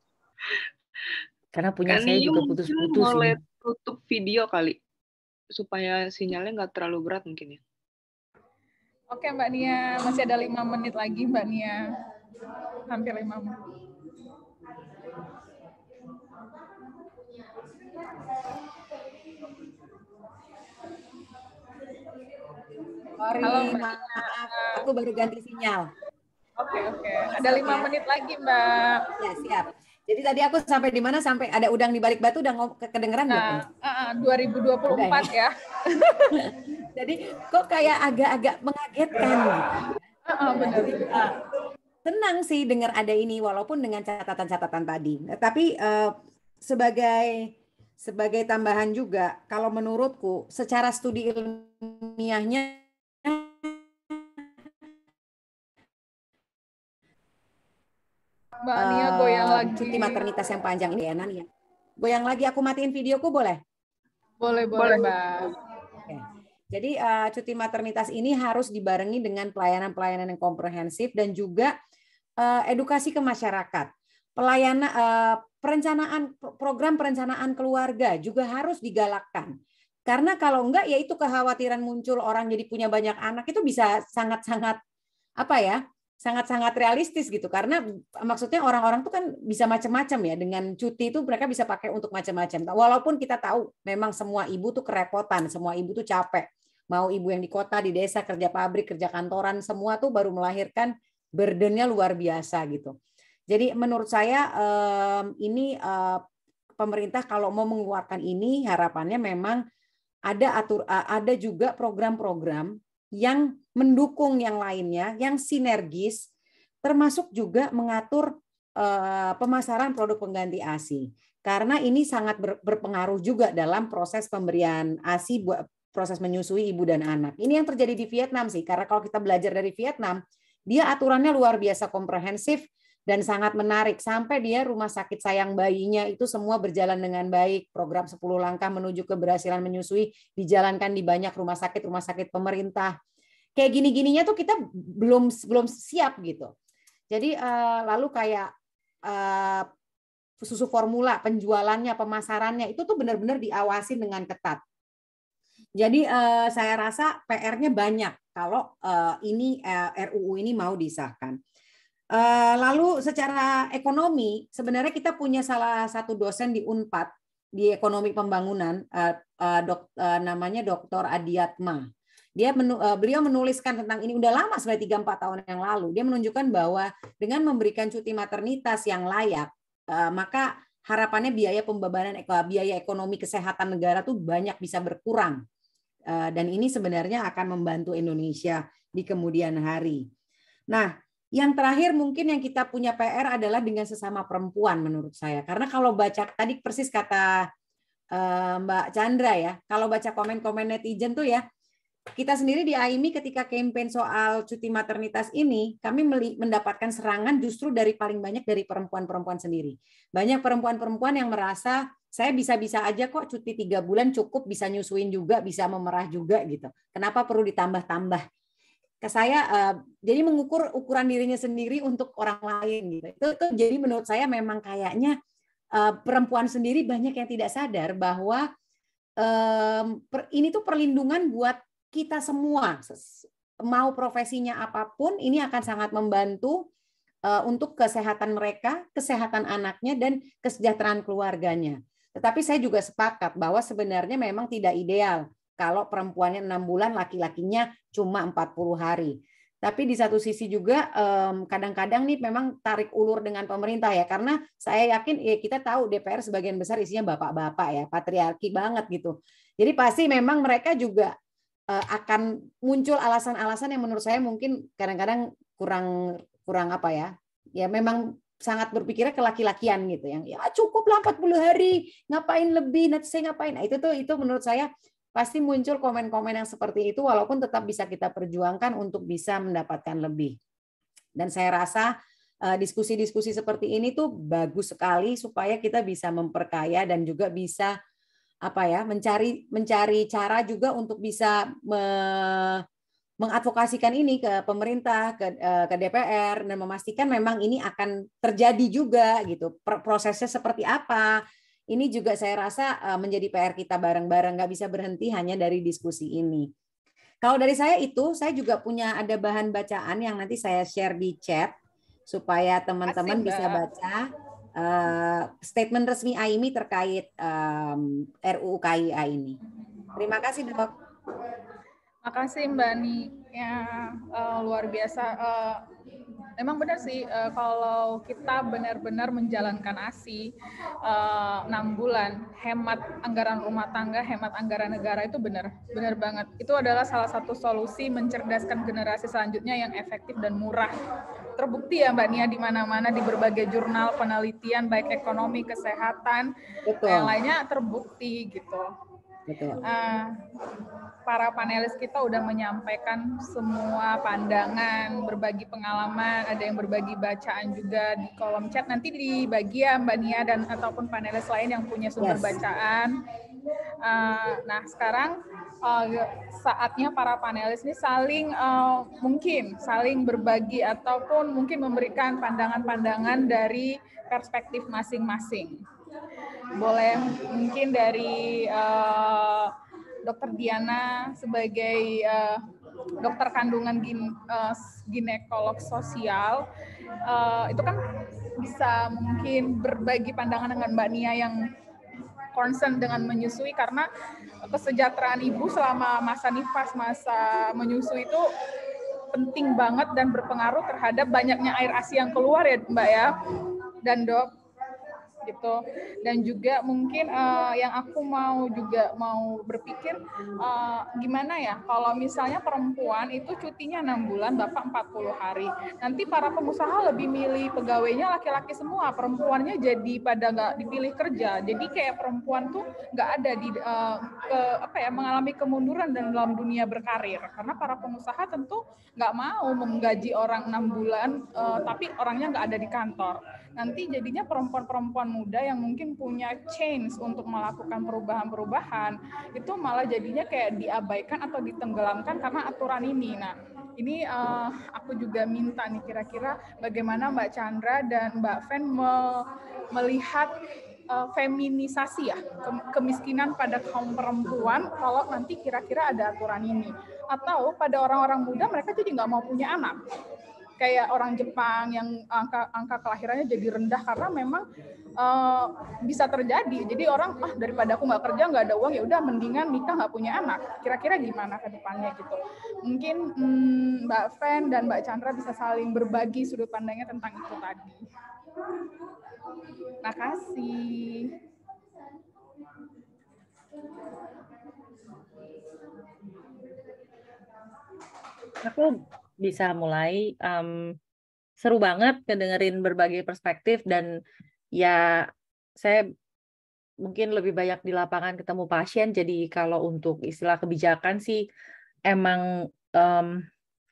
Karena punya saya
Nia
juga
mungkin
putus-putus
boleh
ini.
tutup video kali, supaya sinyalnya nggak terlalu berat mungkin ya. Oke Mbak Nia, masih ada 5 menit lagi Mbak Nia. Hampir 5 menit.
sorry,
Halo, Mbak.
maaf, aku baru ganti sinyal.
Oke. Ada 5 menit lagi Mbak.
Ya, siap. Jadi tadi aku sampai di mana? Sampai ada udang di balik batu, udah kedengeran belum?
2024 ya.
Jadi kok kayak agak-agak mengagetkan gitu.
Benar.
Senang sih dengar ada ini walaupun dengan catatan-catatan tadi. Tapi sebagai tambahan juga, kalau menurutku secara studi ilmiahnya
Mbak Nia goyang lagi.
Cuti maternitas yang panjang ini ya, Nania. Goyang lagi, aku matiin videoku boleh?
Boleh Mbak.
Oke. Jadi cuti maternitas ini harus dibarengi dengan pelayanan-pelayanan yang komprehensif dan juga edukasi ke masyarakat. Pelayanan program perencanaan keluarga juga harus digalakkan. Karena kalau enggak ya itu kekhawatiran muncul orang jadi punya banyak anak itu bisa sangat-sangat sangat-sangat realistis gitu. Karena maksudnya orang-orang tuh kan bisa macam-macam ya, dengan cuti itu mereka bisa pakai untuk macam-macam. Walaupun kita tahu memang semua ibu tuh kerepotan, semua ibu tuh capek. Mau ibu yang di kota, di desa, kerja pabrik, kerja kantoran, semua tuh baru melahirkan burden-nya luar biasa gitu. Jadi menurut saya ini pemerintah kalau mau mengeluarkan ini harapannya memang ada juga program-program yang mendukung yang lainnya, yang sinergis, termasuk juga mengatur pemasaran produk pengganti ASI. Karena ini sangat berpengaruh juga dalam proses pemberian ASI buat proses menyusui ibu dan anak. Ini yang terjadi di Vietnam sih, karena kalau kita belajar dari Vietnam, dia aturannya luar biasa komprehensif dan sangat menarik. Sampai dia rumah sakit sayang bayinya itu semua berjalan dengan baik. Program 10 langkah menuju keberhasilan menyusui dijalankan di banyak rumah sakit pemerintah. Kayak gini-gininya tuh kita belum siap gitu. Jadi lalu kayak susu formula, penjualannya, pemasarannya itu tuh benar-benar diawasi dengan ketat. Jadi saya rasa PR-nya banyak kalau ini RUU ini mau disahkan. Lalu secara ekonomi, sebenarnya kita punya salah satu dosen di Unpad di ekonomi pembangunan, namanya Dr. Adiatma. Beliau menuliskan tentang ini udah lama, sebenarnya 3-4 tahun yang lalu. Dia menunjukkan bahwa dengan memberikan cuti maternitas yang layak, maka harapannya biaya ekonomi kesehatan negara tuh banyak bisa berkurang. Dan ini sebenarnya akan membantu Indonesia di kemudian hari. Nah, yang terakhir mungkin yang kita punya PR adalah dengan sesama perempuan menurut saya. Karena kalau baca, tadi persis kata Mbak Chandra ya, kalau baca komen-komen netizen tuh ya, kita sendiri di AIMI ketika campaign soal cuti maternitas ini, kami mendapatkan serangan justru dari paling banyak dari perempuan-perempuan sendiri. Banyak perempuan-perempuan yang merasa, saya bisa-bisa aja kok cuti 3 bulan cukup, bisa nyusuin juga, bisa memerah juga gitu. Kenapa perlu ditambah-tambah? Ke saya jadi mengukur ukuran dirinya sendiri untuk orang lain gitu. Itu jadi menurut saya memang kayaknya perempuan sendiri banyak yang tidak sadar bahwa ini tuh perlindungan buat kita semua. Mau profesinya apapun, ini akan sangat membantu untuk kesehatan mereka, kesehatan anaknya, dan kesejahteraan keluarganya. Tetapi saya juga sepakat bahwa sebenarnya memang tidak ideal kalau perempuannya 6 bulan, laki-lakinya cuma 40 hari. Tapi di satu sisi juga kadang-kadang nih memang tarik ulur dengan pemerintah ya, karena saya yakin ya kita tahu DPR sebagian besar isinya bapak-bapak ya, patriarki banget gitu. Jadi pasti memang mereka juga akan muncul alasan-alasan yang menurut saya mungkin kadang-kadang kurang apa ya. Ya memang sangat berpikirnya ke laki-lakian gitu, yang ya cukuplah 40 hari, ngapain lebih, nanti saya ngapain. Nah, itu menurut saya pasti muncul komen-komen yang seperti itu, walaupun tetap bisa kita perjuangkan untuk bisa mendapatkan lebih. Dan saya rasa diskusi-diskusi seperti ini tuh bagus sekali supaya kita bisa memperkaya dan juga bisa mencari cara juga untuk bisa mengadvokasikan ini ke pemerintah, ke DPR, dan memastikan memang ini akan terjadi juga gitu. Prosesnya seperti apa? Ini juga saya rasa menjadi PR kita bareng-bareng, nggak bisa berhenti hanya dari diskusi ini. Kalau dari saya juga punya ada bahan bacaan yang nanti saya share di chat supaya teman-teman bisa baca statement resmi AIMI terkait RUU KIA ini. Terima kasih, Dok.
Terima kasih Mbak Ni. Ya, luar biasa. Memang benar sih kalau kita benar-benar menjalankan ASI 6 bulan, hemat anggaran rumah tangga, hemat anggaran negara itu benar banget. Itu adalah salah satu solusi mencerdaskan generasi selanjutnya yang efektif dan murah. Terbukti ya Mbak Nia di mana-mana di berbagai jurnal penelitian baik ekonomi, kesehatan, yang lainnya terbukti gitu.
Betul.
Para panelis kita udah menyampaikan semua pandangan, berbagi pengalaman, ada yang berbagi bacaan juga di kolom chat. Nanti dibagi ya Mbak Nia dan ataupun panelis lain yang punya sumber bacaan. Nah sekarang saatnya para panelis ini mungkin saling berbagi ataupun mungkin memberikan pandangan-pandangan dari perspektif masing-masing. Boleh mungkin dari Dr. Diana sebagai dokter kandungan ginekolog sosial, itu kan bisa mungkin berbagi pandangan dengan Mbak Nia yang concern dengan menyusui, karena kesejahteraan ibu selama masa nifas, masa menyusui itu penting banget dan berpengaruh terhadap banyaknya air ASI yang keluar ya Mbak ya dan Dok gitu. Dan juga mungkin yang aku mau berpikir gimana ya kalau misalnya perempuan itu cutinya 6 bulan, Bapak 40 hari. Nanti para pengusaha lebih milih pegawainya laki-laki semua, perempuannya jadi pada nggak dipilih kerja. Jadi kayak perempuan tuh nggak ada di mengalami kemunduran dalam dunia berkarir, karena para pengusaha tentu nggak mau menggaji orang 6 bulan tapi orangnya nggak ada di kantor. Nanti jadinya perempuan-perempuan muda yang mungkin punya chance untuk melakukan perubahan-perubahan itu malah jadinya kayak diabaikan atau ditenggelamkan karena aturan ini. Nah, ini aku juga minta nih kira-kira bagaimana Mbak Chandra dan Mbak Fen melihat feminisasi ya, kemiskinan pada kaum perempuan kalau nanti kira-kira ada aturan ini. Atau pada orang-orang muda mereka jadi nggak mau punya anak. Kayak orang Jepang yang angka kelahirannya jadi rendah karena memang bisa terjadi. Jadi orang daripada aku nggak kerja nggak ada uang, ya udah mendingan nikah nggak punya anak. Kira-kira gimana ke depannya gitu? Mungkin Mbak Fen dan Mbak Chandra bisa saling berbagi sudut pandangnya tentang itu tadi. Terima kasih.
Aku bisa mulai. Seru banget ngedengerin berbagai perspektif, dan ya saya mungkin lebih banyak di lapangan ketemu pasien, jadi kalau untuk istilah kebijakan sih emang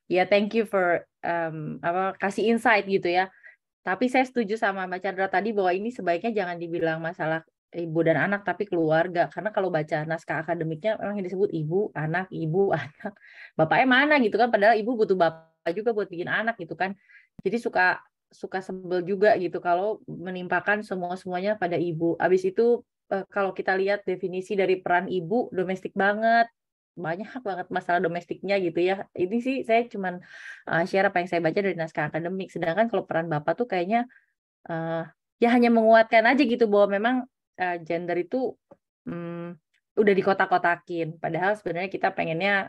ya thank you for kasih insight gitu ya. Tapi saya setuju sama Mbak Chandra tadi bahwa ini sebaiknya jangan dibilang masalah ibu dan anak, tapi keluarga. Karena kalau baca naskah akademiknya memang yang disebut ibu, anak, bapaknya mana gitu kan. Padahal ibu butuh bapak juga buat bikin anak gitu kan. Jadi suka sebel juga gitu kalau menimpakan semuanya pada ibu. Habis itu kalau kita lihat definisi dari peran ibu, domestik banget. Banyak banget masalah domestiknya gitu ya. Ini sih saya cuman share apa yang saya baca dari naskah akademik. Sedangkan kalau peran bapak tuh kayaknya ya hanya menguatkan aja gitu bahwa memang gender itu udah dikotak-kotakin. Padahal sebenarnya kita pengennya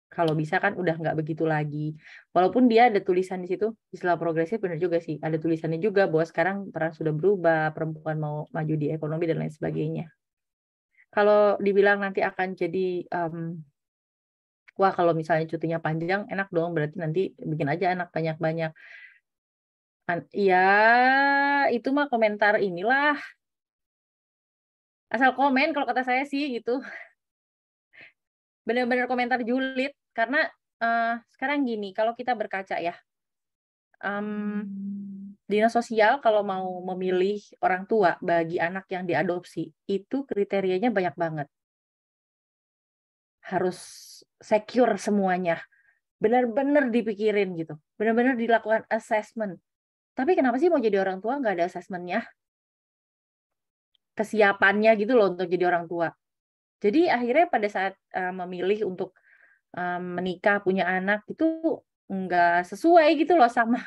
kalau bisa kan udah nggak begitu lagi. Walaupun dia ada tulisan di situ, istilah progresif benar juga sih. Ada tulisannya juga bahwa sekarang peran sudah berubah, perempuan mau maju di ekonomi dan lain sebagainya. Kalau dibilang nanti akan jadi wah kalau misalnya cutinya panjang enak dong, berarti nanti bikin aja anak banyak-banyak. Ya itu mah komentar inilah, asal komen kalau kata saya sih gitu. Benar-benar komentar julid, karena sekarang gini, kalau kita berkaca ya, dinas sosial kalau mau memilih orang tua bagi anak yang diadopsi itu kriterianya banyak banget. Harus secure semuanya, benar-benar dipikirin gitu, benar-benar dilakukan assessment. Tapi kenapa sih mau jadi orang tua nggak ada assessmentnya, kesiapannya gitu loh untuk jadi orang tua. Jadi akhirnya pada saat memilih untuk menikah punya anak itu nggak sesuai gitu loh sama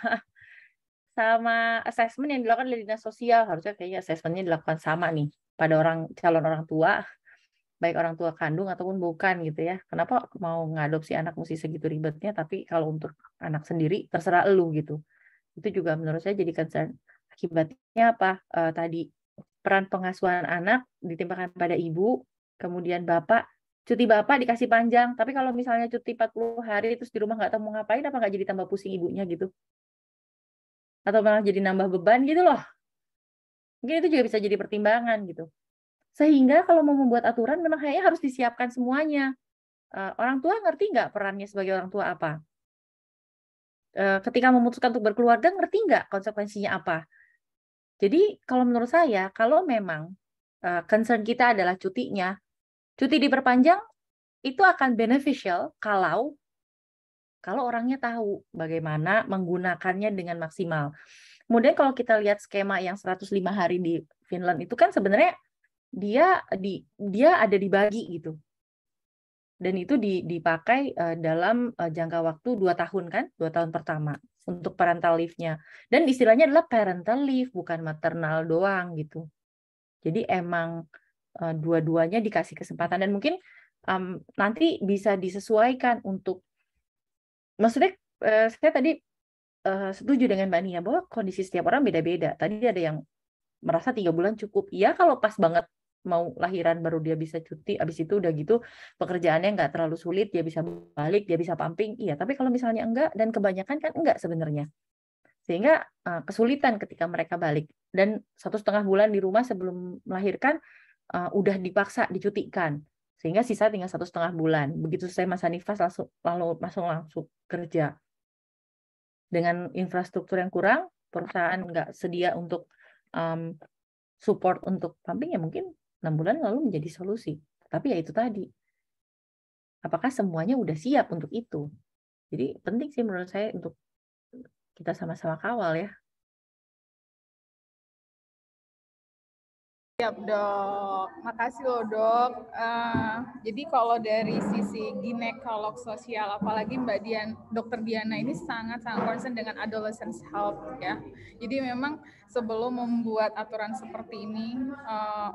assessment yang dilakukan oleh dinas sosial. Harusnya kayaknya assessmentnya dilakukan sama nih pada calon orang tua, baik orang tua kandung ataupun bukan gitu ya. Kenapa mau ngadopsi anak mesti segitu ribetnya, tapi kalau untuk anak sendiri terserah elu gitu. Itu juga menurut saya jadi concern. Akibatnya apa? Tadi peran pengasuhan anak ditimpakan pada ibu, kemudian bapak, cuti bapak dikasih panjang, tapi kalau misalnya cuti 40 hari terus di rumah nggak tahu mau ngapain, apa nggak jadi tambah pusing ibunya gitu? Atau malah jadi nambah beban gitu loh. Mungkin itu juga bisa jadi pertimbangan gitu. Sehingga kalau mau membuat aturan memang kayaknya harus disiapkan semuanya. Orang tua ngerti nggak perannya sebagai orang tua apa? Ketika memutuskan untuk berkeluarga ngerti nggak konsekuensinya apa? Jadi kalau menurut saya, kalau memang concern kita adalah cutinya, cuti diperpanjang itu akan beneficial kalau orangnya tahu bagaimana menggunakannya dengan maksimal. Kemudian kalau kita lihat skema yang 105 hari di Finland itu kan sebenarnya dia ada dibagi gitu. Dan itu dipakai dalam jangka waktu 2 tahun kan, 2 tahun pertama untuk parental leave-nya. Dan istilahnya adalah parental leave, bukan maternal doang gitu. Jadi emang dua-duanya dikasih kesempatan, dan mungkin nanti bisa disesuaikan untuk, maksudnya saya tadi setuju dengan Mbak Nia bahwa kondisi setiap orang beda-beda. Tadi ada yang merasa 3 bulan cukup. Iya, kalau pas banget mau lahiran baru dia bisa cuti, abis itu udah gitu pekerjaannya nggak terlalu sulit, dia bisa balik, dia bisa pumping. Iya, tapi kalau misalnya enggak, dan kebanyakan kan enggak sebenarnya. Sehingga kesulitan ketika mereka balik. Dan 1,5 bulan di rumah sebelum melahirkan udah dipaksa dicutikan. Sehingga sisa tinggal 1,5 bulan. Begitu saya Mas Hanifas langsung kerja. Dengan infrastruktur yang kurang, perusahaan nggak sedia untuk support untuk pumping, ya mungkin 6 bulan lalu menjadi solusi. Tapi ya itu tadi, apakah semuanya udah siap untuk itu? Jadi penting sih menurut saya untuk kita sama-sama kawal ya.
Siap dok, makasih loh dok. Jadi kalau dari sisi ginekolog sosial, apalagi Dr. Diana ini sangat-sangat concern dengan adolescent health ya. Jadi memang sebelum membuat aturan seperti ini,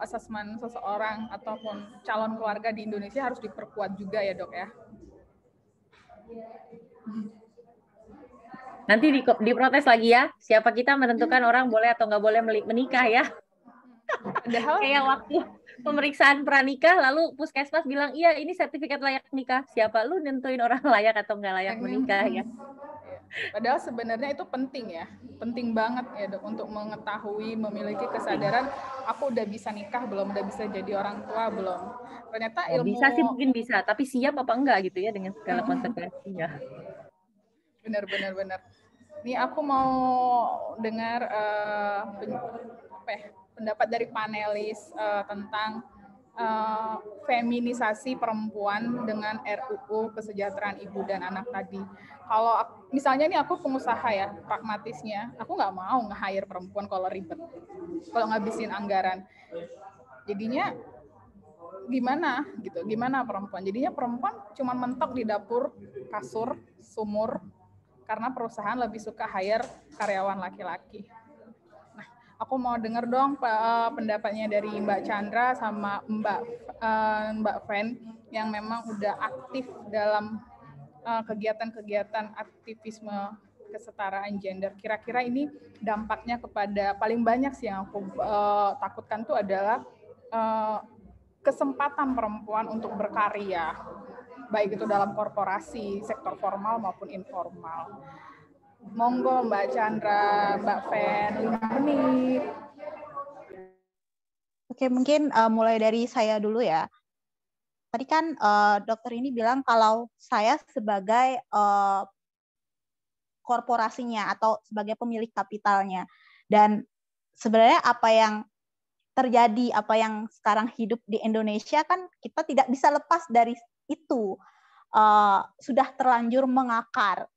asesmen seseorang ataupun calon keluarga di Indonesia harus diperkuat juga ya dok ya.
Nanti diprotes lagi ya, siapa kita menentukan orang boleh atau nggak boleh menikah ya.
Padahal
kayak waktu pemeriksaan pranikah, lalu puskesmas bilang, iya ini sertifikat layak nikah. Siapa lu nentuin orang layak atau nggak layak menikah ya?
Padahal sebenarnya itu penting ya, penting banget ya dok, untuk mengetahui, memiliki kesadaran, aku udah bisa nikah belum, udah bisa jadi orang tua belum. Ternyata ilmu...
Bisa sih, mungkin bisa, tapi siap apa enggak gitu ya dengan segala konsekuensinya.
Benar. Ini aku mau dengar pendapat dari panelis tentang feminisasi perempuan dengan RUU Kesejahteraan Ibu dan Anak tadi. Kalau misalnya nih aku pengusaha ya, pragmatisnya, aku nggak mau nge-hire perempuan kalau ribet, kalau ngabisin anggaran. Jadinya gimana gitu? Gimana perempuan? Jadinya perempuan cuma mentok di dapur, kasur, sumur, karena perusahaan lebih suka hire karyawan laki-laki. Nah, aku mau dengar dong pendapatnya dari Mbak Chandra sama Mbak Fen yang memang udah aktif dalam kegiatan-kegiatan aktivisme kesetaraan gender. Kira-kira ini dampaknya kepada, paling banyak sih yang aku takutkan tuh adalah kesempatan perempuan untuk berkarya, baik itu dalam korporasi, sektor formal maupun informal. Monggo Mbak Chandra, Mbak Fen, 5 menit.
Oke, mungkin mulai dari saya dulu ya. Tadi kan dokter ini bilang kalau saya sebagai korporasinya atau sebagai pemilik kapitalnya. Dan sebenarnya apa yang terjadi, apa yang sekarang hidup di Indonesia kan kita tidak bisa lepas dari itu. Sudah terlanjur mengakar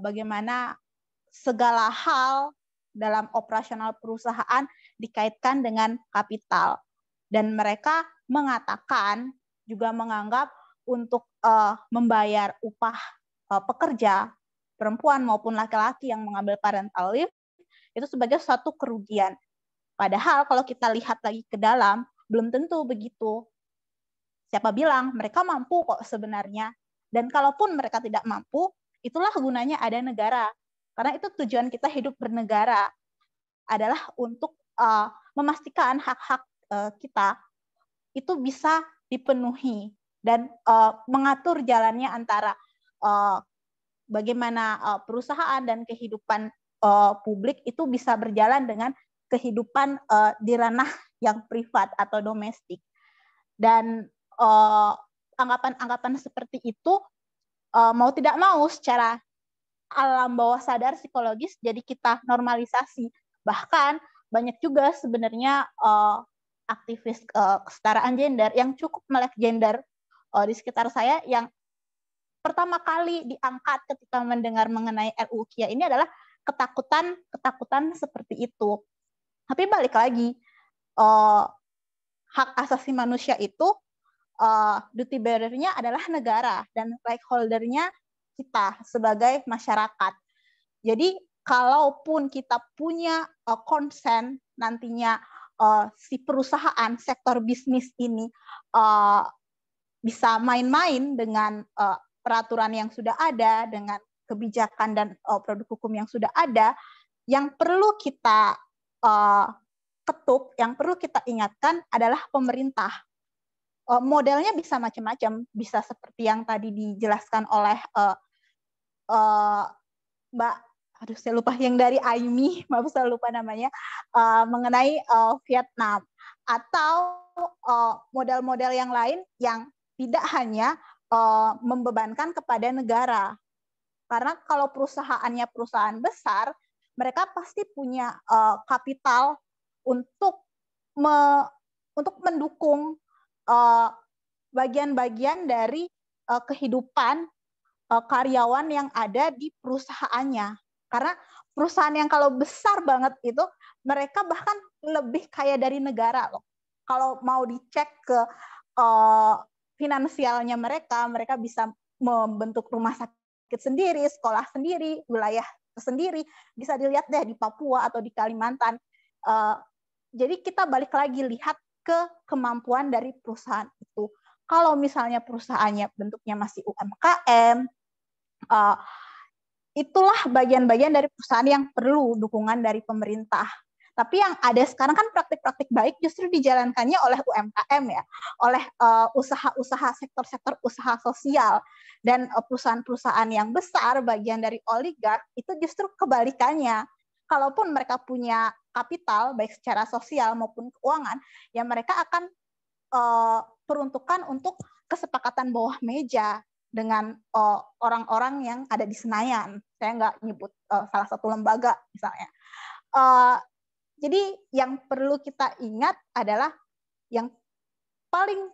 bagaimana segala hal dalam operasional perusahaan dikaitkan dengan kapital. Dan mereka mengatakan, juga menganggap untuk membayar upah pekerja, perempuan maupun laki-laki yang mengambil parental leave, itu sebagai suatu kerugian. Padahal kalau kita lihat lagi ke dalam, belum tentu begitu. Siapa bilang mereka mampu kok sebenarnya. Dan kalaupun mereka tidak mampu, itulah gunanya ada negara. Karena itu tujuan kita hidup bernegara adalah untuk memastikan hak-hak kita itu bisa dipenuhi dan mengatur jalannya antara bagaimana perusahaan dan kehidupan publik itu bisa berjalan dengan kehidupan di ranah yang privat atau domestik. Dan anggapan-anggapan seperti itu mau tidak mau secara alam bawah sadar psikologis jadi kita normalisasi. Bahkan banyak juga sebenarnya aktivis kesetaraan gender yang cukup melek gender di sekitar saya yang pertama kali diangkat ketika mendengar mengenai RUU KIA ini adalah ketakutan seperti itu. Tapi balik lagi, hak asasi manusia itu duty bearer-nya adalah negara dan stakeholder-nya kita sebagai masyarakat. Jadi kalaupun kita punya konsen nantinya si perusahaan sektor bisnis ini bisa main-main dengan peraturan yang sudah ada, dengan kebijakan dan produk hukum yang sudah ada, yang perlu kita ketuk, yang perlu kita ingatkan adalah pemerintah. Modelnya bisa macam-macam, bisa seperti yang tadi dijelaskan oleh Mbak, aduh saya lupa, yang dari AIMI, maaf saya lupa namanya, mengenai Vietnam, atau model-model yang lain yang tidak hanya membebankan kepada negara. Karena kalau perusahaannya perusahaan besar, mereka pasti punya kapital untuk mendukung bagian-bagian dari kehidupan karyawan yang ada di perusahaannya. Karena perusahaan yang kalau besar banget itu, mereka bahkan lebih kaya dari negara loh. Kalau mau dicek ke finansialnya mereka bisa membentuk rumah sakit sendiri, sekolah sendiri, wilayah sendiri, bisa dilihat deh di Papua atau di Kalimantan. Jadi kita balik lagi lihat ke kemampuan dari perusahaan itu. Kalau misalnya perusahaannya bentuknya masih UMKM, itulah bagian-bagian dari perusahaan yang perlu dukungan dari pemerintah. Tapi yang ada sekarang kan praktik-praktik baik justru dijalankannya oleh UMKM ya, oleh usaha-usaha sektor-sektor usaha sosial, dan perusahaan-perusahaan yang besar bagian dari oligark itu justru kebalikannya. Kalaupun mereka punya kapital baik secara sosial maupun keuangan, ya mereka akan peruntukan untuk kesepakatan bawah meja dengan orang-orang yang ada di Senayan. Saya nggak nyebut salah satu lembaga misalnya. Jadi yang perlu kita ingat adalah yang paling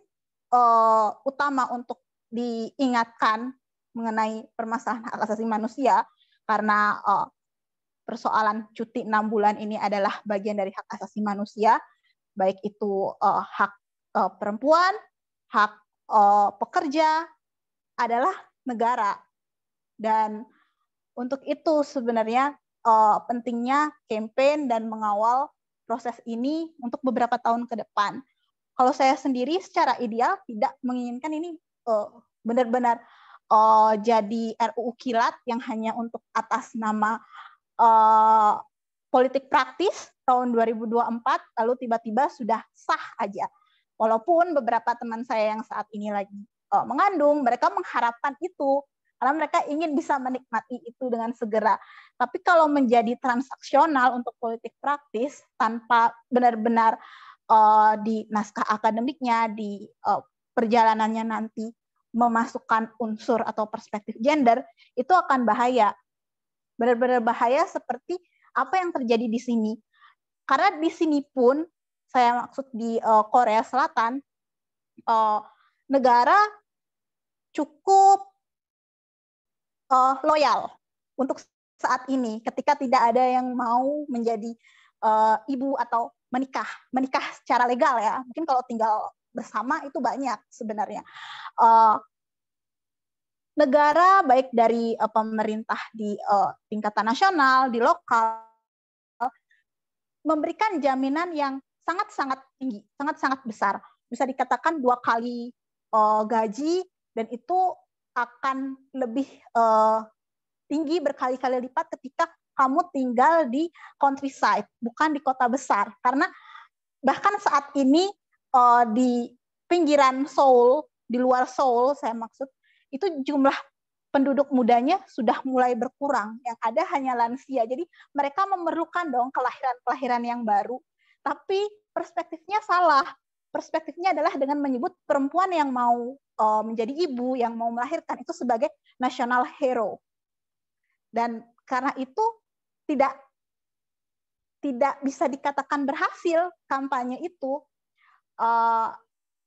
utama untuk diingatkan mengenai permasalahan hak asasi manusia, karena persoalan cuti 6 bulan ini adalah bagian dari hak asasi manusia, baik itu hak perempuan, hak pekerja, adalah negara. Dan untuk itu sebenarnya pentingnya campaign dan mengawal proses ini untuk beberapa tahun ke depan. Kalau saya sendiri secara ideal tidak menginginkan ini benar-benar jadi RUU kilat yang hanya untuk atas nama politik praktis tahun 2024 lalu tiba-tiba sudah sah aja. Walaupun beberapa teman saya yang saat ini lagi mengandung, mereka mengharapkan itu karena mereka ingin bisa menikmati itu dengan segera. Tapi kalau menjadi transaksional untuk politik praktis tanpa benar-benar di naskah akademiknya, di perjalanannya nanti memasukkan unsur atau perspektif gender, itu akan bahaya. Benar-benar bahaya seperti apa yang terjadi di sini. Karena di sini pun, saya maksud di Korea Selatan, negara cukup loyal untuk saat ini ketika tidak ada yang mau menjadi ibu atau menikah secara legal ya. Mungkin kalau tinggal bersama itu banyak sebenarnya. Negara baik dari pemerintah di tingkatan nasional, di lokal, memberikan jaminan yang sangat-sangat tinggi, sangat-sangat besar. Bisa dikatakan 2 kali gaji, dan itu akan lebih tinggi berkali-kali lipat ketika kamu tinggal di countryside, bukan di kota besar. Karena bahkan saat ini di pinggiran Seoul, di luar Seoul saya maksud, itu jumlah penduduk mudanya sudah mulai berkurang. Yang ada hanya lansia. Jadi mereka memerlukan dong kelahiran-kelahiran yang baru. Tapi perspektifnya salah. Perspektifnya adalah dengan menyebut perempuan yang mau menjadi ibu, yang mau melahirkan itu sebagai national hero. Dan karena itu tidak bisa dikatakan berhasil kampanye itu.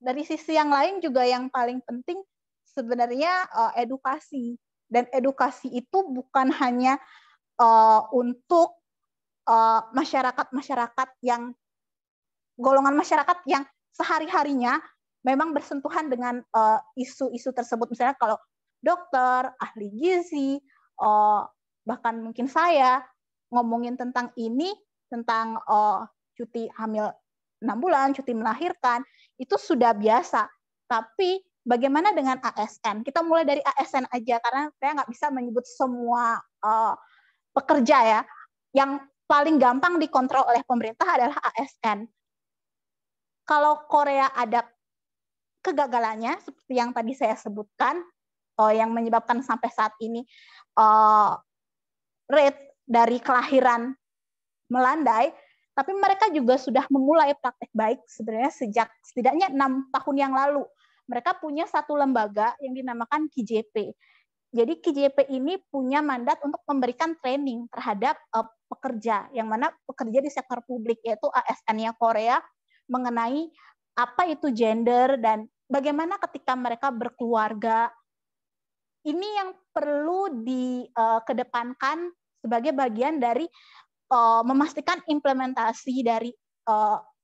dari sisi yang lain juga yang paling penting sebenarnya edukasi. Dan edukasi itu bukan hanya untuk masyarakat yang golongan masyarakat yang sehari-harinya memang bersentuhan dengan isu-isu tersebut. Misalnya kalau dokter, ahli gizi, bahkan mungkin saya ngomongin tentang ini, tentang cuti hamil 6 bulan, cuti melahirkan, itu sudah biasa. Tapi bagaimana dengan ASN? Kita mulai dari ASN aja, karena saya nggak bisa menyebut semua pekerja ya. Yang paling gampang dikontrol oleh pemerintah adalah ASN. Kalau Korea ada kegagalannya, seperti yang tadi saya sebutkan, yang menyebabkan sampai saat ini rate dari kelahiran melandai, tapi mereka juga sudah memulai praktek baik sebenarnya sejak setidaknya 6 tahun yang lalu. Mereka punya satu lembaga yang dinamakan KJP. Jadi KJP ini punya mandat untuk memberikan training terhadap pekerja, yang mana pekerja di sektor publik, yaitu ASN-nya Korea, mengenai apa itu gender dan bagaimana ketika mereka berkeluarga. Ini yang perlu dikedepankan sebagai bagian dari memastikan implementasi dari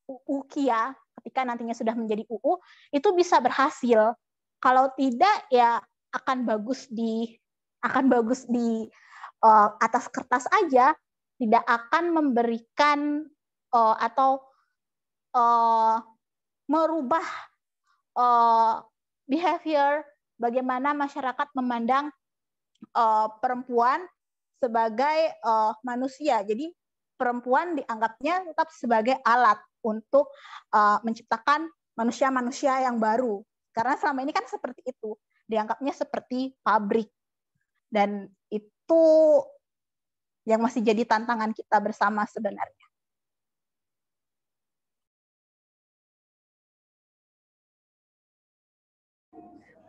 UU KIA ketika nantinya sudah menjadi UU itu bisa berhasil. Kalau tidak ya akan bagus di atas kertas aja, tidak akan memberikan atau merubah behavior bagaimana masyarakat memandang perempuan sebagai manusia. Jadi perempuan dianggapnya tetap sebagai alat untuk menciptakan manusia-manusia yang baru. Karena selama ini kan seperti itu, dianggapnya seperti pabrik. Dan itu yang masih jadi tantangan kita bersama sebenarnya.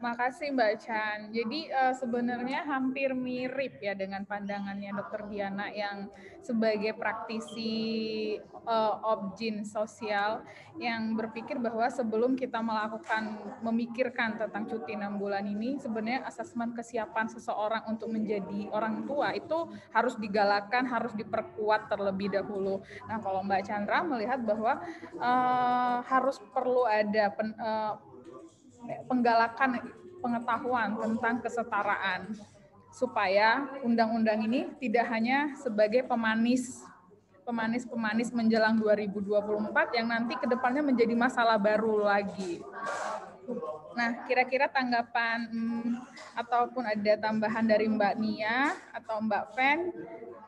Makasih Mbak Chan. Jadi sebenarnya hampir mirip ya dengan pandangannya Dr. Diana yang sebagai praktisi objin sosial yang berpikir bahwa sebelum kita memikirkan tentang cuti 6 bulan ini, sebenarnya asesmen kesiapan seseorang untuk menjadi orang tua itu harus digalakkan, harus diperkuat terlebih dahulu. Nah, kalau Mbak Chandra melihat bahwa harus perlu ada penggalakan pengetahuan tentang kesetaraan supaya undang-undang ini tidak hanya sebagai pemanis menjelang 2024 yang nanti kedepannya menjadi masalah baru lagi. Nah, kira-kira tanggapan ataupun ada tambahan dari Mbak Nia atau Mbak Fen,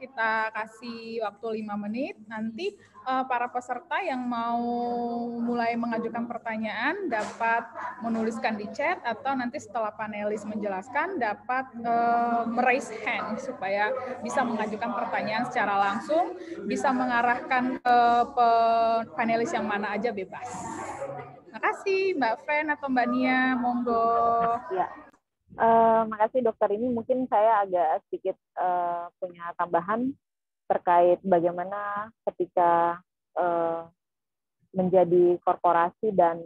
kita kasih waktu 5 menit. Nanti para peserta yang mau mulai mengajukan pertanyaan dapat menuliskan di chat atau nanti setelah panelis menjelaskan dapat raise hand supaya bisa mengajukan pertanyaan secara langsung, bisa mengarahkan ke panelis yang mana aja bebas. Makasih Mbak Fen atau Mbak Nia, monggo.
Ya. Makasih dokter, ini mungkin saya agak sedikit punya tambahan terkait bagaimana ketika menjadi korporasi dan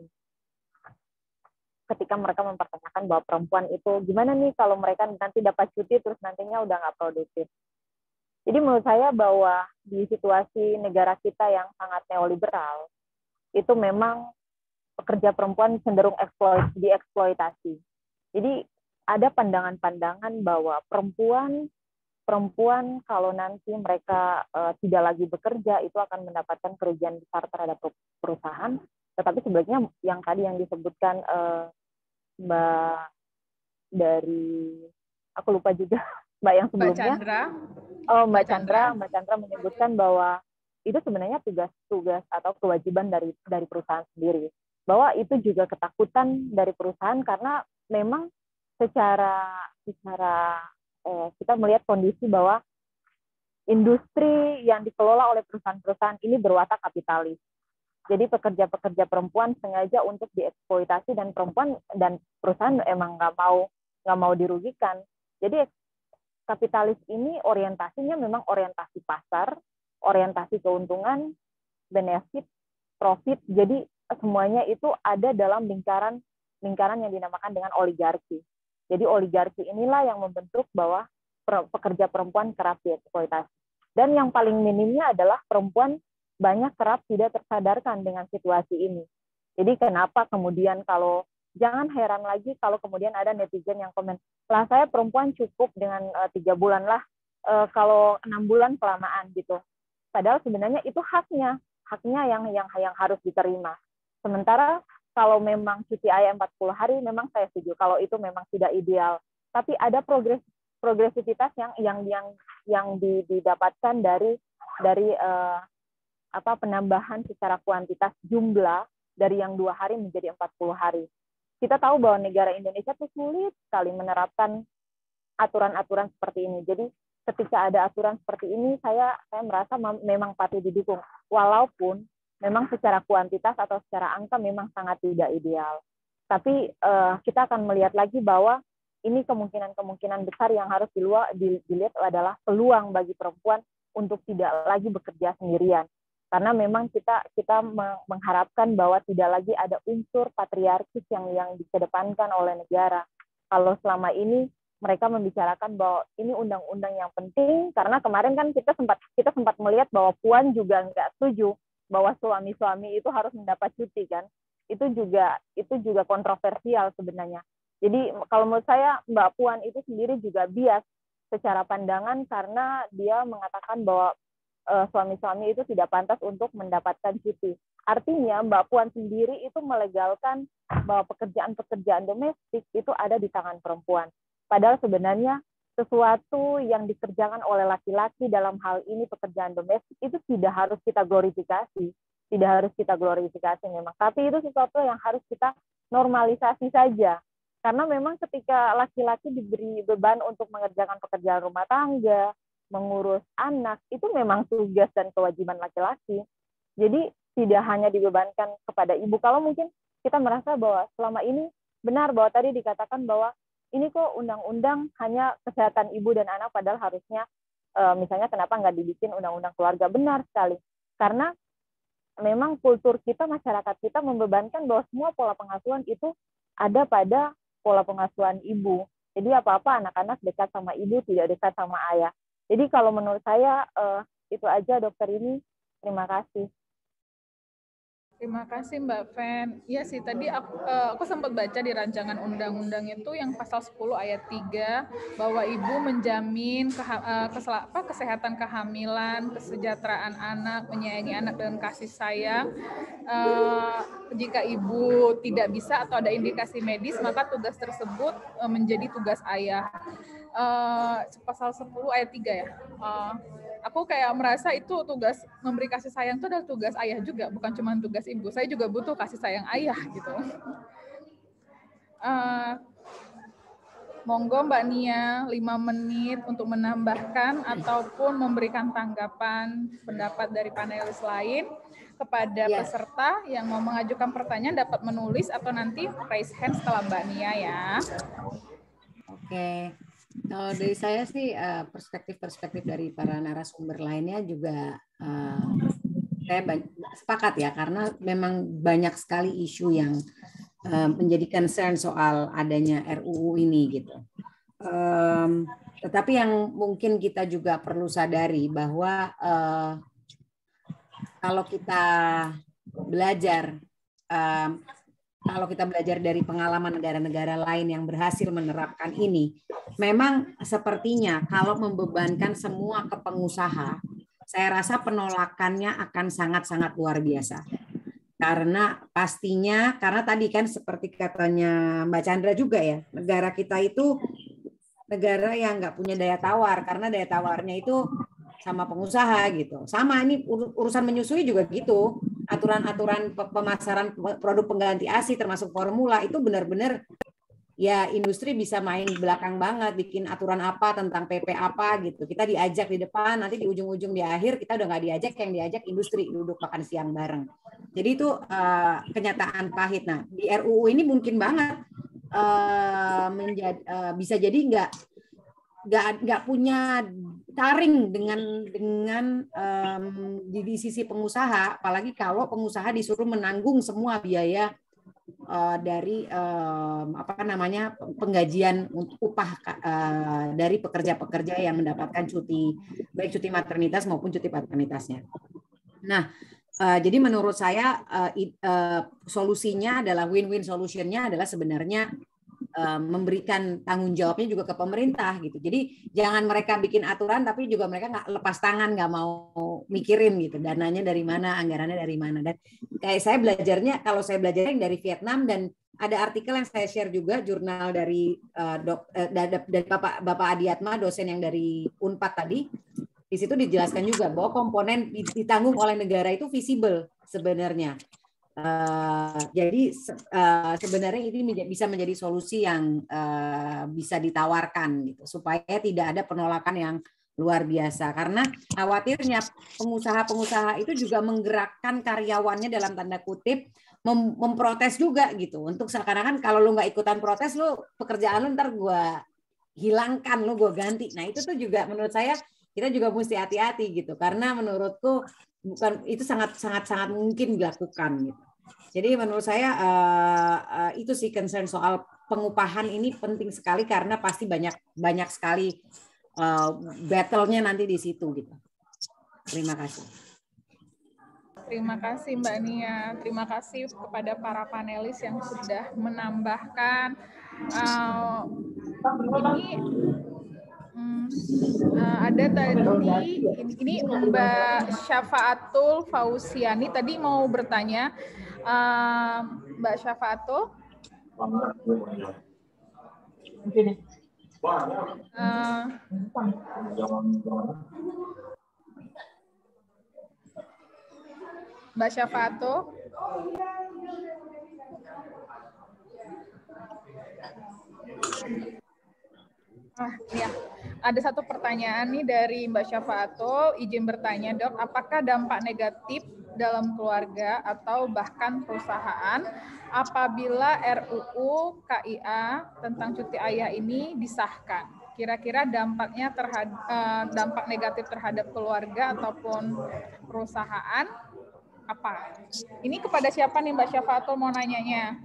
ketika mereka mempertanyakan bahwa perempuan itu gimana nih kalau mereka nanti dapat cuti terus nantinya udah nggak produktif. Jadi menurut saya bahwa di situasi negara kita yang sangat neoliberal, itu memang pekerja perempuan cenderung dieksploitasi. Jadi ada pandangan-pandangan bahwa perempuan kalau nanti mereka tidak lagi bekerja itu akan mendapatkan kerugian besar terhadap perusahaan. Tetapi sebenarnya yang tadi yang disebutkan Mbak dari aku lupa juga Mbak yang sebelumnya. Mbak Chandra menyebutkan bahwa itu sebenarnya tugas atau kewajiban dari perusahaan sendiri. Bahwa itu juga ketakutan dari perusahaan karena memang secara kita melihat kondisi bahwa industri yang dikelola oleh perusahaan-perusahaan ini berwatak kapitalis. Jadi pekerja-pekerja perempuan sengaja untuk dieksploitasi dan perempuan dan perusahaan emang nggak mau dirugikan. Jadi kapitalis ini orientasinya memang orientasi pasar, orientasi keuntungan, benefit, profit. Jadi semuanya itu ada dalam lingkaran yang dinamakan dengan oligarki. Jadi oligarki inilah yang membentuk bahwa pekerja perempuan kerap dieksploitasi. Dan yang paling minimnya adalah perempuan banyak kerap tidak tersadarkan dengan situasi ini. Jadi kenapa kemudian jangan heran lagi kalau kemudian ada netizen yang komen, lah saya perempuan cukup dengan 3 bulan lah, kalau 6 bulan kelamaan gitu. Padahal sebenarnya itu haknya yang harus diterima. Sementara kalau memang cuti ayah 40 hari, memang saya setuju kalau itu memang tidak ideal. Tapi ada progresivitas yang didapatkan dari penambahan secara kuantitas jumlah dari yang 2 hari menjadi 40 hari. Kita tahu bahwa negara Indonesia itu sulit sekali menerapkan aturan-aturan seperti ini. Jadi ketika ada aturan seperti ini, saya merasa memang patut didukung. Walaupun memang secara kuantitas atau secara angka memang sangat tidak ideal. Tapi kita akan melihat lagi bahwa ini kemungkinan besar yang harus dilihat adalah peluang bagi perempuan untuk tidak lagi bekerja sendirian. Karena memang kita mengharapkan bahwa tidak lagi ada unsur patriarkis yang dikedepankan oleh negara. Kalau selama ini mereka membicarakan bahwa ini undang-undang yang penting, karena kemarin kan kita sempat melihat bahwa Puan juga nggak setuju bahwa suami-suami itu harus mendapat cuti kan. Itu juga kontroversial sebenarnya. Jadi kalau menurut saya Mbak Puan itu sendiri juga bias secara pandangan karena dia mengatakan bahwa suami-suami itu tidak pantas untuk mendapatkan cuti. Artinya Mbak Puan sendiri itu melegalkan bahwa pekerjaan-pekerjaan domestik itu ada di tangan perempuan. Padahal sebenarnya sesuatu yang dikerjakan oleh laki-laki dalam hal ini pekerjaan domestik itu tidak harus kita glorifikasi memang. Tapi itu sesuatu yang harus kita normalisasi saja. Karena memang ketika laki-laki diberi beban untuk mengerjakan pekerjaan rumah tangga, mengurus anak, itu memang tugas dan kewajiban laki-laki. Jadi tidak hanya dibebankan kepada ibu. Kalau mungkin kita merasa bahwa selama ini benar bahwa tadi dikatakan bahwa ini kok undang-undang hanya kesehatan ibu dan anak, padahal harusnya misalnya kenapa nggak dibikin undang-undang keluarga. Benar sekali. Karena memang kultur kita, masyarakat kita membebankan bahwa semua pola pengasuhan itu ada pada pola pengasuhan ibu. Jadi apa-apa anak-anak dekat sama ibu, tidak dekat sama ayah. Jadi kalau menurut saya itu aja dokter ini. Terima kasih.
Terima kasih Mbak Fen. Iya sih, tadi aku sempat baca di rancangan undang-undang itu yang pasal 10 ayat 3 bahwa ibu menjamin kesehatan kehamilan, kesejahteraan anak, menyayangi anak dengan kasih sayang. Jika ibu tidak bisa atau ada indikasi medis, maka tugas tersebut menjadi tugas ayah. Pasal 10 ayat 3 ya. Aku kayak merasa itu tugas memberi kasih sayang itu adalah tugas ayah juga, bukan cuma tugas ibu. Saya juga butuh kasih sayang ayah gitu. Monggo Mbak Nia 5 menit untuk menambahkan ataupun memberikan tanggapan pendapat dari panelis lain kepada peserta yang mau mengajukan pertanyaan dapat menulis atau nanti raise hand setelah Mbak Nia ya.
Oke. Dari saya sih perspektif dari para narasumber lainnya juga saya sepakat ya, karena memang banyak sekali isu yang menjadi concern soal adanya RUU ini gitu. Tetapi yang mungkin kita juga perlu sadari bahwa kalau kita belajar dari pengalaman negara-negara lain yang berhasil menerapkan ini, memang sepertinya kalau membebankan semua ke pengusaha, saya rasa penolakannya akan sangat-sangat luar biasa. Karena tadi kan seperti katanya Mbak Chandra juga ya, negara kita itu negara yang nggak punya daya tawar, karena daya tawarnya itu sama pengusaha gitu. Sama ini urusan menyusui juga gitu. Aturan-aturan pemasaran produk pengganti ASI termasuk formula itu benar-benar ya industri bisa main belakang banget, bikin aturan apa tentang PP apa gitu. Kita diajak di depan, nanti di ujung-ujung di akhir kita udah nggak diajak, yang diajak industri duduk makan siang bareng. Jadi itu kenyataan pahit. Nah di RUU ini mungkin banget bisa jadi nggak punya taring dengan di sisi pengusaha, apalagi kalau pengusaha disuruh menanggung semua biaya dari penggajian upah dari pekerja-pekerja yang mendapatkan cuti, baik cuti maternitas maupun cuti paternitasnya. Nah, jadi menurut saya solusinya adalah win-win solutionnya adalah sebenarnya memberikan tanggung jawabnya juga ke pemerintah gitu. Jadi jangan mereka bikin aturan tapi juga mereka nggak lepas tangan, nggak mau mikirin gitu dananya dari mana, anggarannya dari mana. Dan kayak saya belajarnya, kalau saya belajarnya dari Vietnam, dan ada artikel yang saya share juga jurnal dari dari Bapak Adiatma, dosen yang dari Unpad tadi. Di situ dijelaskan juga bahwa komponen ditanggung oleh negara itu visible sebenarnya. Jadi sebenarnya ini bisa menjadi solusi yang bisa ditawarkan gitu, supaya tidak ada penolakan yang luar biasa, karena khawatirnya pengusaha-pengusaha itu juga menggerakkan karyawannya dalam tanda kutip memprotes juga gitu, untuk seakan-akan kalau lu nggak ikutan protes, lu pekerjaan lu ntar gue hilangkan, lu gue ganti. Nah itu tuh juga menurut saya kita juga mesti hati-hati gitu, karena menurutku bukan itu sangat mungkin dilakukan gitu. Jadi menurut saya itu sih concern soal pengupahan ini penting sekali, karena pasti banyak sekali battle-nya nanti di situ gitu. Terima kasih.
Terima kasih Mbak Nia. Terima kasih kepada para panelis yang sudah menambahkan ada tadi ini Mbak Syafaatul Fauziani tadi mau bertanya. Mbak Syafaatul, Mbak Syafaatul, ya. Ada satu pertanyaan nih dari Mbak Syafaatul, izin bertanya Dok, apakah dampak negatif dalam keluarga atau bahkan perusahaan apabila RUU KIA tentang cuti ayah ini disahkan? Kira-kira dampaknya dampak negatif terhadap keluarga ataupun perusahaan apa? Ini kepada siapa nih Mbak Syafaatul mau nanyanya?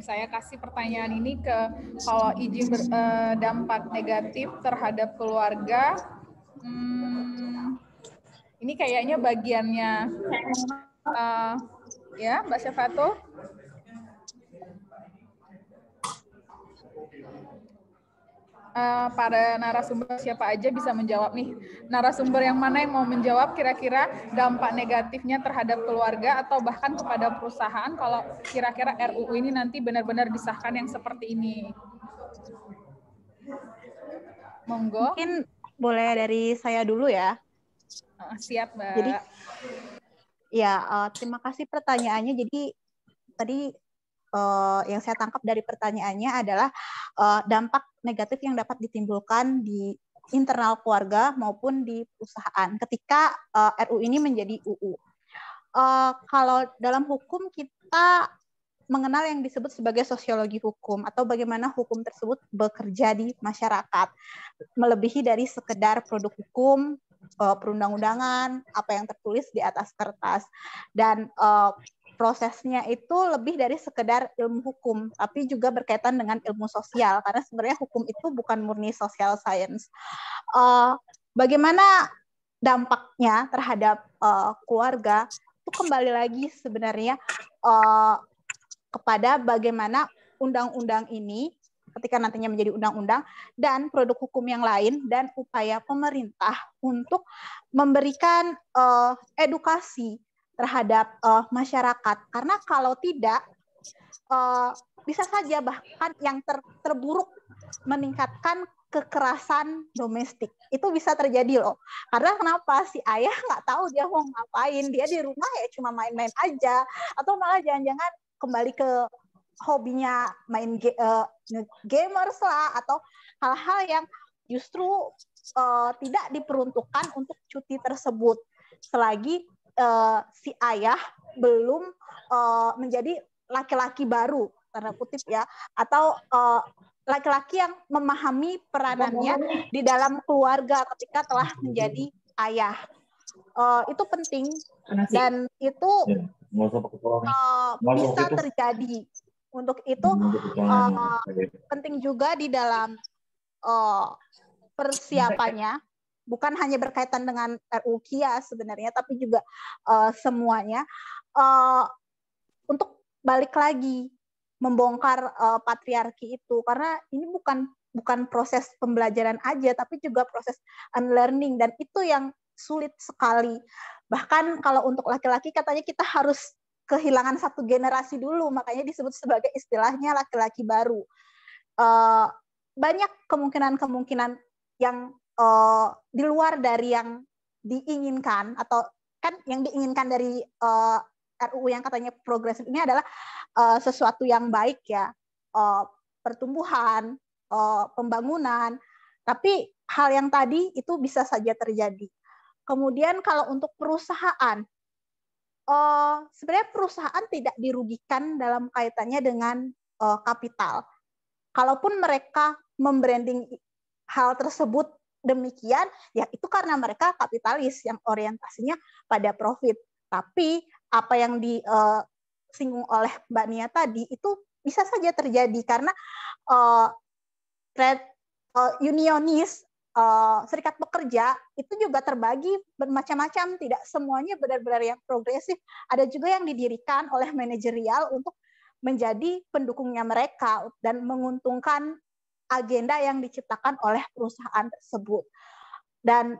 Saya kasih pertanyaan ini ke kalau izin dampak negatif terhadap keluarga. Ini kayaknya bagiannya ya Mbak Syafaatul. Para narasumber siapa aja bisa menjawab nih. Narasumber yang mana yang mau menjawab kira-kira dampak negatifnya terhadap keluarga atau bahkan kepada perusahaan kalau kira-kira RUU ini nanti benar-benar disahkan yang seperti ini. Monggo.
Mungkin boleh dari saya dulu ya.
Siap, Mbak.
Jadi, ya terima kasih pertanyaannya. Jadi tadi yang saya tangkap dari pertanyaannya adalah dampak negatif yang dapat ditimbulkan di internal keluarga maupun di perusahaan ketika RUU ini menjadi UU. Kalau dalam hukum kita mengenal yang disebut sebagai sosiologi hukum atau bagaimana hukum tersebut bekerja di masyarakat, melebihi dari sekedar produk hukum, perundang-undangan, apa yang tertulis di atas kertas, dan prosesnya itu lebih dari sekedar ilmu hukum, tapi juga berkaitan dengan ilmu sosial, karena sebenarnya hukum itu bukan murni social science. Bagaimana dampaknya terhadap keluarga, itu kembali lagi sebenarnya kepada bagaimana undang-undang ini, ketika nantinya menjadi undang-undang, dan produk hukum yang lain, dan upaya pemerintah untuk memberikan edukasi terhadap masyarakat. Karena kalau tidak, bisa saja bahkan yang terburuk meningkatkan kekerasan domestik. Itu bisa terjadi loh. Karena kenapa? Si ayah nggak tahu dia mau ngapain. Dia di rumah ya cuma main-main aja. Atau malah jangan-jangan kembali ke hobinya main gamers lah. Atau hal-hal yang justru tidak diperuntukkan untuk cuti tersebut selagi si ayah belum menjadi laki-laki baru, tanda kutip ya, atau laki-laki yang memahami peranannya di dalam keluarga ketika telah menjadi ayah. Itu penting dan itu bisa terjadi. Untuk itu penting juga di dalam persiapannya, bukan hanya berkaitan dengan RUU KIA sebenarnya, tapi juga semuanya untuk balik lagi membongkar patriarki itu, karena ini bukan proses pembelajaran aja, tapi juga proses unlearning, dan itu yang sulit sekali. Bahkan kalau untuk laki-laki katanya kita harus kehilangan satu generasi dulu, makanya disebut sebagai istilahnya laki-laki baru. Banyak kemungkinan-kemungkinan yang di luar dari yang diinginkan, atau kan yang diinginkan dari RUU yang katanya progresif ini adalah sesuatu yang baik ya, pertumbuhan, pembangunan, tapi hal yang tadi itu bisa saja terjadi. Kemudian kalau untuk perusahaan, sebenarnya perusahaan tidak dirugikan dalam kaitannya dengan kapital. Kalaupun mereka membranding hal tersebut demikian, ya itu karena mereka kapitalis yang orientasinya pada profit. Tapi apa yang disinggung oleh Mbak Nia tadi itu bisa saja terjadi karena trade unionis, serikat pekerja itu juga terbagi bermacam-macam, tidak semuanya benar-benar yang progresif. Ada juga yang didirikan oleh manajerial untuk menjadi pendukungnya mereka dan menguntungkan agenda yang diciptakan oleh perusahaan tersebut. Dan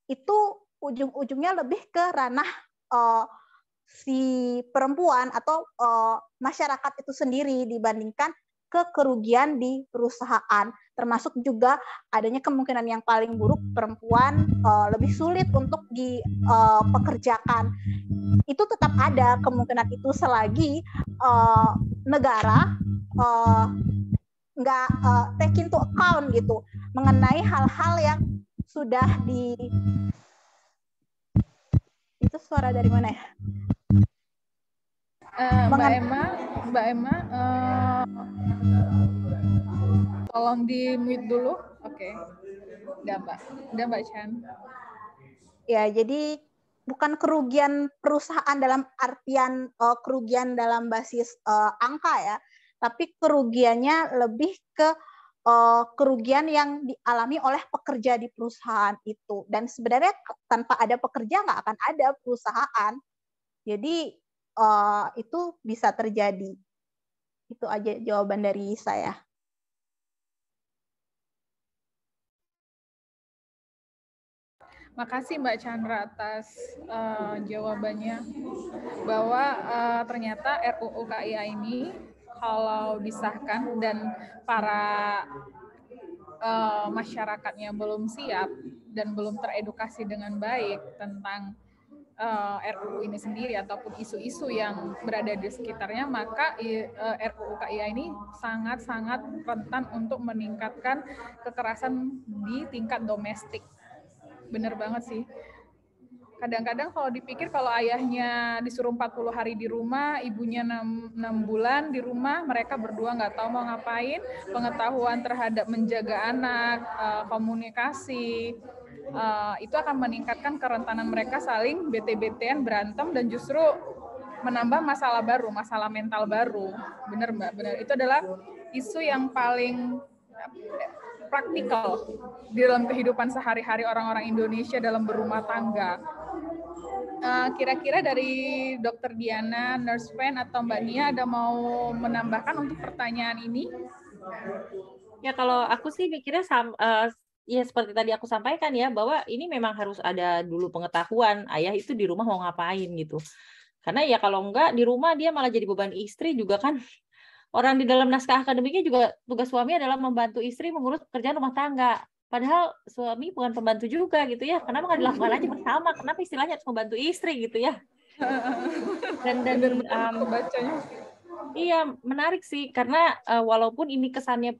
itu ujung-ujungnya lebih ke ranah si perempuan atau masyarakat itu sendiri dibandingkan ke kerugian di perusahaan, termasuk juga adanya kemungkinan yang paling buruk perempuan lebih sulit untuk dipekerjakan. Itu tetap ada kemungkinan itu selagi negara nggak take into account gitu mengenai hal-hal yang sudah itu suara dari mana ya?
Mbak Emma, tolong di mute dulu. Oke. Udah Mbak Chan.
Ya, jadi bukan kerugian perusahaan dalam artian kerugian dalam basis angka ya, tapi kerugiannya lebih ke kerugian yang dialami oleh pekerja di perusahaan itu. Dan sebenarnya tanpa ada pekerja nggak akan ada perusahaan. Jadi itu bisa terjadi. Itu aja jawaban dari saya.
Makasih Mbak Chandra atas jawabannya, bahwa ternyata RUU KIA ini kalau disahkan dan para masyarakatnya belum siap dan belum teredukasi dengan baik tentang RUU ini sendiri ataupun isu-isu yang berada di sekitarnya, maka RUU KIA ini sangat-sangat rentan untuk meningkatkan kekerasan di tingkat domestik. Bener banget sih. Kadang-kadang kalau dipikir kalau ayahnya disuruh 40 hari di rumah, ibunya 6 bulan di rumah, mereka berdua nggak tahu mau ngapain, pengetahuan terhadap menjaga anak, komunikasi, itu akan meningkatkan kerentanan mereka saling bete-betean, berantem, dan justru menambah masalah baru, masalah mental baru. Bener Mbak, bener. Itu adalah isu yang paling praktikal di dalam kehidupan sehari-hari orang-orang Indonesia dalam berumah tangga. Kira-kira dari Dr. Diana, Nurse Fan, atau Mbak Nia ada mau menambahkan untuk pertanyaan ini?
Ya, kalau aku sih mikirnya ya seperti tadi aku sampaikan ya, bahwa ini memang harus ada dulu pengetahuan ayah itu di rumah mau ngapain gitu. Karena ya kalau enggak di rumah dia malah jadi beban istri juga kan. Orang di dalam naskah akademiknya juga tugas suami adalah membantu istri mengurus pekerjaan rumah tangga. Padahal suami bukan pembantu juga gitu ya. Kenapa nggak dilakukan aja bersama? Kenapa istilahnya harus membantu istri gitu ya? Dan
bacanya.
Iya, menarik sih karena walaupun ini kesannya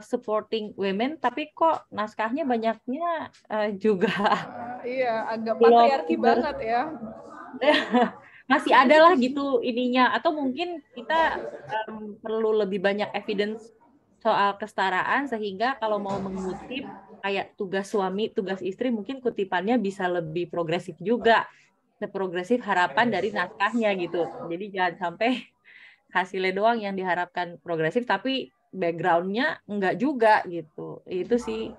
supporting women, tapi kok naskahnya banyaknya juga
Iya, agak
belum
patriarki banget ya.
masih ada lah gitu ininya, atau mungkin kita perlu lebih banyak evidence soal kesetaraan sehingga kalau mau mengutip kayak tugas suami, tugas istri, mungkin kutipannya bisa lebih progresif juga, seprogresif harapan dari naskahnya gitu. Jadi jangan sampai hasilnya doang yang diharapkan progresif, tapi background-nya enggak juga gitu. Itu sih.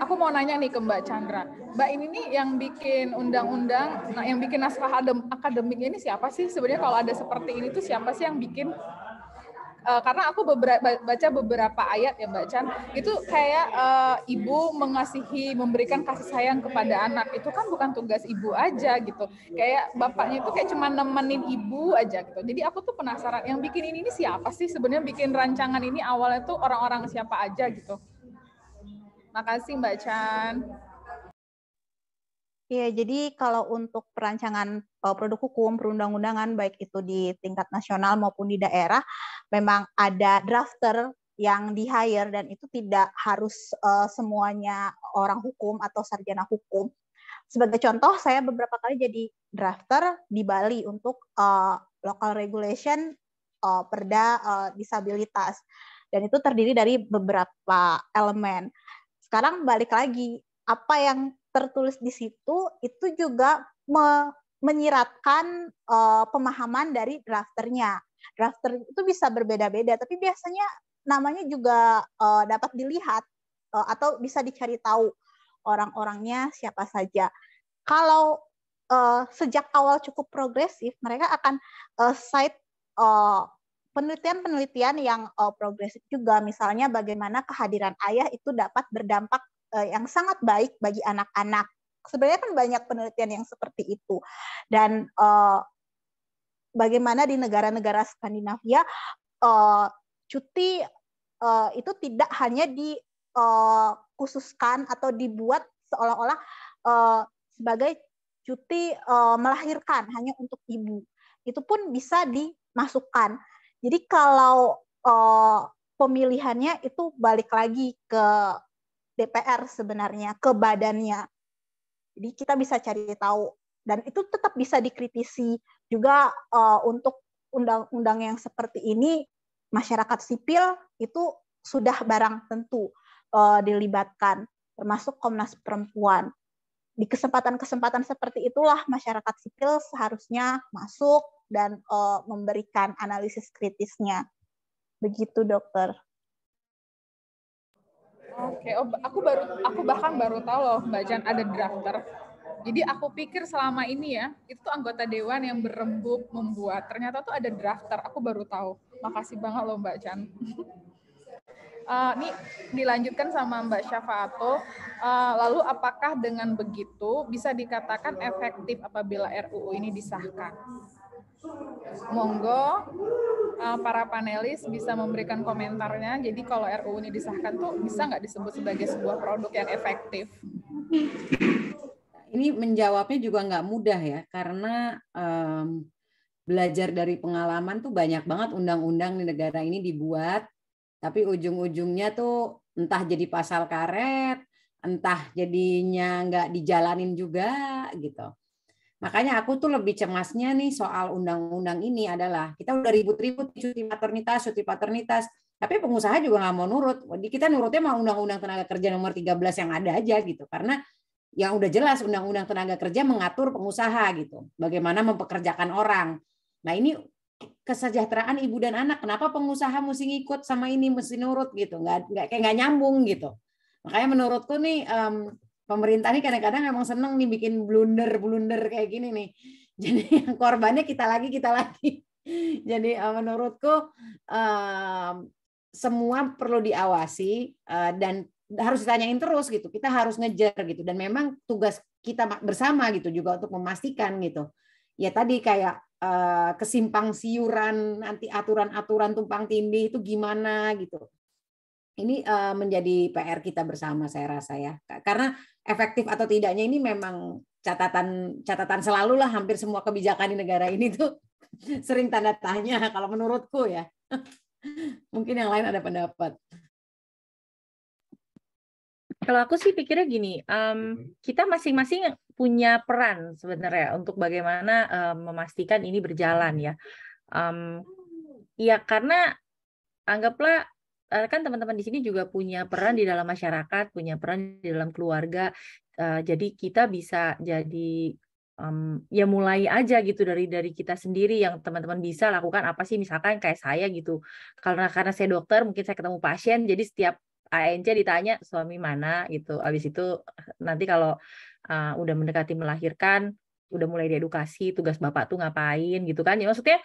Aku mau nanya nih ke Mbak Chandra. Mbak ini nih yang bikin undang-undang, yang bikin naskah akademiknya ini siapa sih? Sebenarnya kalau ada seperti ini tuh siapa sih yang bikin? Karena aku baca beberapa ayat ya Mbak Chan, itu kayak ibu memberikan kasih sayang kepada anak, itu kan bukan tugas ibu aja gitu, kayak bapaknya itu kayak cuma nemenin ibu aja gitu. Jadi aku tuh penasaran, yang bikin ini siapa sih sebenarnya, bikin rancangan ini awalnya tuh orang-orang siapa aja gitu. Makasih Mbak Chan.
Ya, jadi kalau untuk perancangan produk hukum, perundang-undangan, baik itu di tingkat nasional maupun di daerah, memang ada drafter yang di-hire, dan itu tidak harus semuanya orang hukum atau sarjana hukum. Sebagai contoh, saya beberapa kali jadi drafter di Bali untuk local regulation perda disabilitas. Dan itu terdiri dari beberapa elemen. Sekarang balik lagi, apa yang tertulis di situ itu juga menyiratkan pemahaman dari drafternya. Drafter itu bisa berbeda-beda, tapi biasanya namanya juga dapat dilihat atau bisa dicari tahu orang-orangnya siapa saja. Kalau sejak awal cukup progresif, mereka akan cite penelitian-penelitian yang progresif juga, misalnya bagaimana kehadiran ayah itu dapat berdampak yang sangat baik bagi anak-anak. Sebenarnya kan banyak penelitian yang seperti itu. Dan bagaimana di negara-negara Skandinavia cuti itu tidak hanya dikhususkan atau dibuat seolah-olah sebagai cuti melahirkan hanya untuk ibu. Itu pun bisa dimasukkan. Jadi kalau pemilihannya itu balik lagi ke DPR sebenarnya, ke badannya. Jadi kita bisa cari tahu, dan itu tetap bisa dikritisi juga. Untuk undang-undang yang seperti ini, masyarakat sipil itu sudah barang tentu dilibatkan, termasuk Komnas Perempuan. Di kesempatan-kesempatan seperti itulah masyarakat sipil seharusnya masuk dan memberikan analisis kritisnya. Begitu, Dokter.
Oke, aku bahkan baru tahu loh Mbak Jan ada drafter. Jadi aku pikir selama ini ya, itu tuh anggota dewan yang berembuk membuat. Ternyata tuh ada drafter, aku baru tahu. Makasih banget loh Mbak Jan. Ini dilanjutkan sama Mbak Syafaatul. Lalu apakah dengan begitu bisa dikatakan efektif apabila RUU ini disahkan? Monggo para panelis bisa memberikan komentarnya. Jadi kalau RUU ini disahkan tuh bisa nggak disebut sebagai sebuah produk yang efektif?
Ini menjawabnya juga nggak mudah ya, karena belajar dari pengalaman tuh banyak banget undang-undang di negara ini dibuat, tapi ujung-ujungnya tuh entah jadi pasal karet, entah jadinya nggak dijalanin juga gitu. Makanya aku tuh lebih cemasnya nih soal undang-undang ini adalah kita udah ribut-ribut cuti paternitas, tapi pengusaha juga nggak mau nurut. Kita nurutnya mau undang-undang tenaga kerja nomor 13 yang ada aja gitu, karena yang udah jelas undang-undang tenaga kerja mengatur pengusaha gitu, bagaimana mempekerjakan orang. Nah ini kesejahteraan ibu dan anak, kenapa pengusaha mesti ngikut sama ini, mesti nurut gitu, kayak nggak nyambung gitu. Makanya menurutku nih pemerintah ini kadang-kadang emang seneng nih bikin blunder kayak gini nih. Jadi yang korbannya kita lagi. Jadi menurutku semua perlu diawasi dan harus ditanyain terus gitu. Kita harus ngejar gitu. Dan memang tugas kita bersama gitu juga untuk memastikan gitu. Ya tadi kayak kesimpang siuran, nanti aturan-aturan tumpang tindih itu gimana gitu. Ini menjadi PR kita bersama saya rasa ya. Karena efektif atau tidaknya ini memang catatan selalu lah, hampir semua kebijakan di negara ini tuh sering tanda tanya kalau menurutku ya. Mungkin yang lain ada pendapat.
Kalau aku sih pikirnya gini, kita masing-masing punya peran sebenarnya untuk bagaimana memastikan ini berjalan ya. Ya karena anggaplah kan teman-teman di sini juga punya peran di dalam masyarakat, punya peran di dalam keluarga. Jadi kita bisa jadi ya mulai aja gitu dari kita sendiri yang teman-teman bisa lakukan apa sih, misalkan kayak saya gitu. Karena saya dokter, mungkin saya ketemu pasien, jadi setiap ANC ditanya suami mana gitu. Habis itu nanti kalau udah mendekati melahirkan, udah mulai diedukasi tugas bapak tuh ngapain gitu kan. Ya maksudnya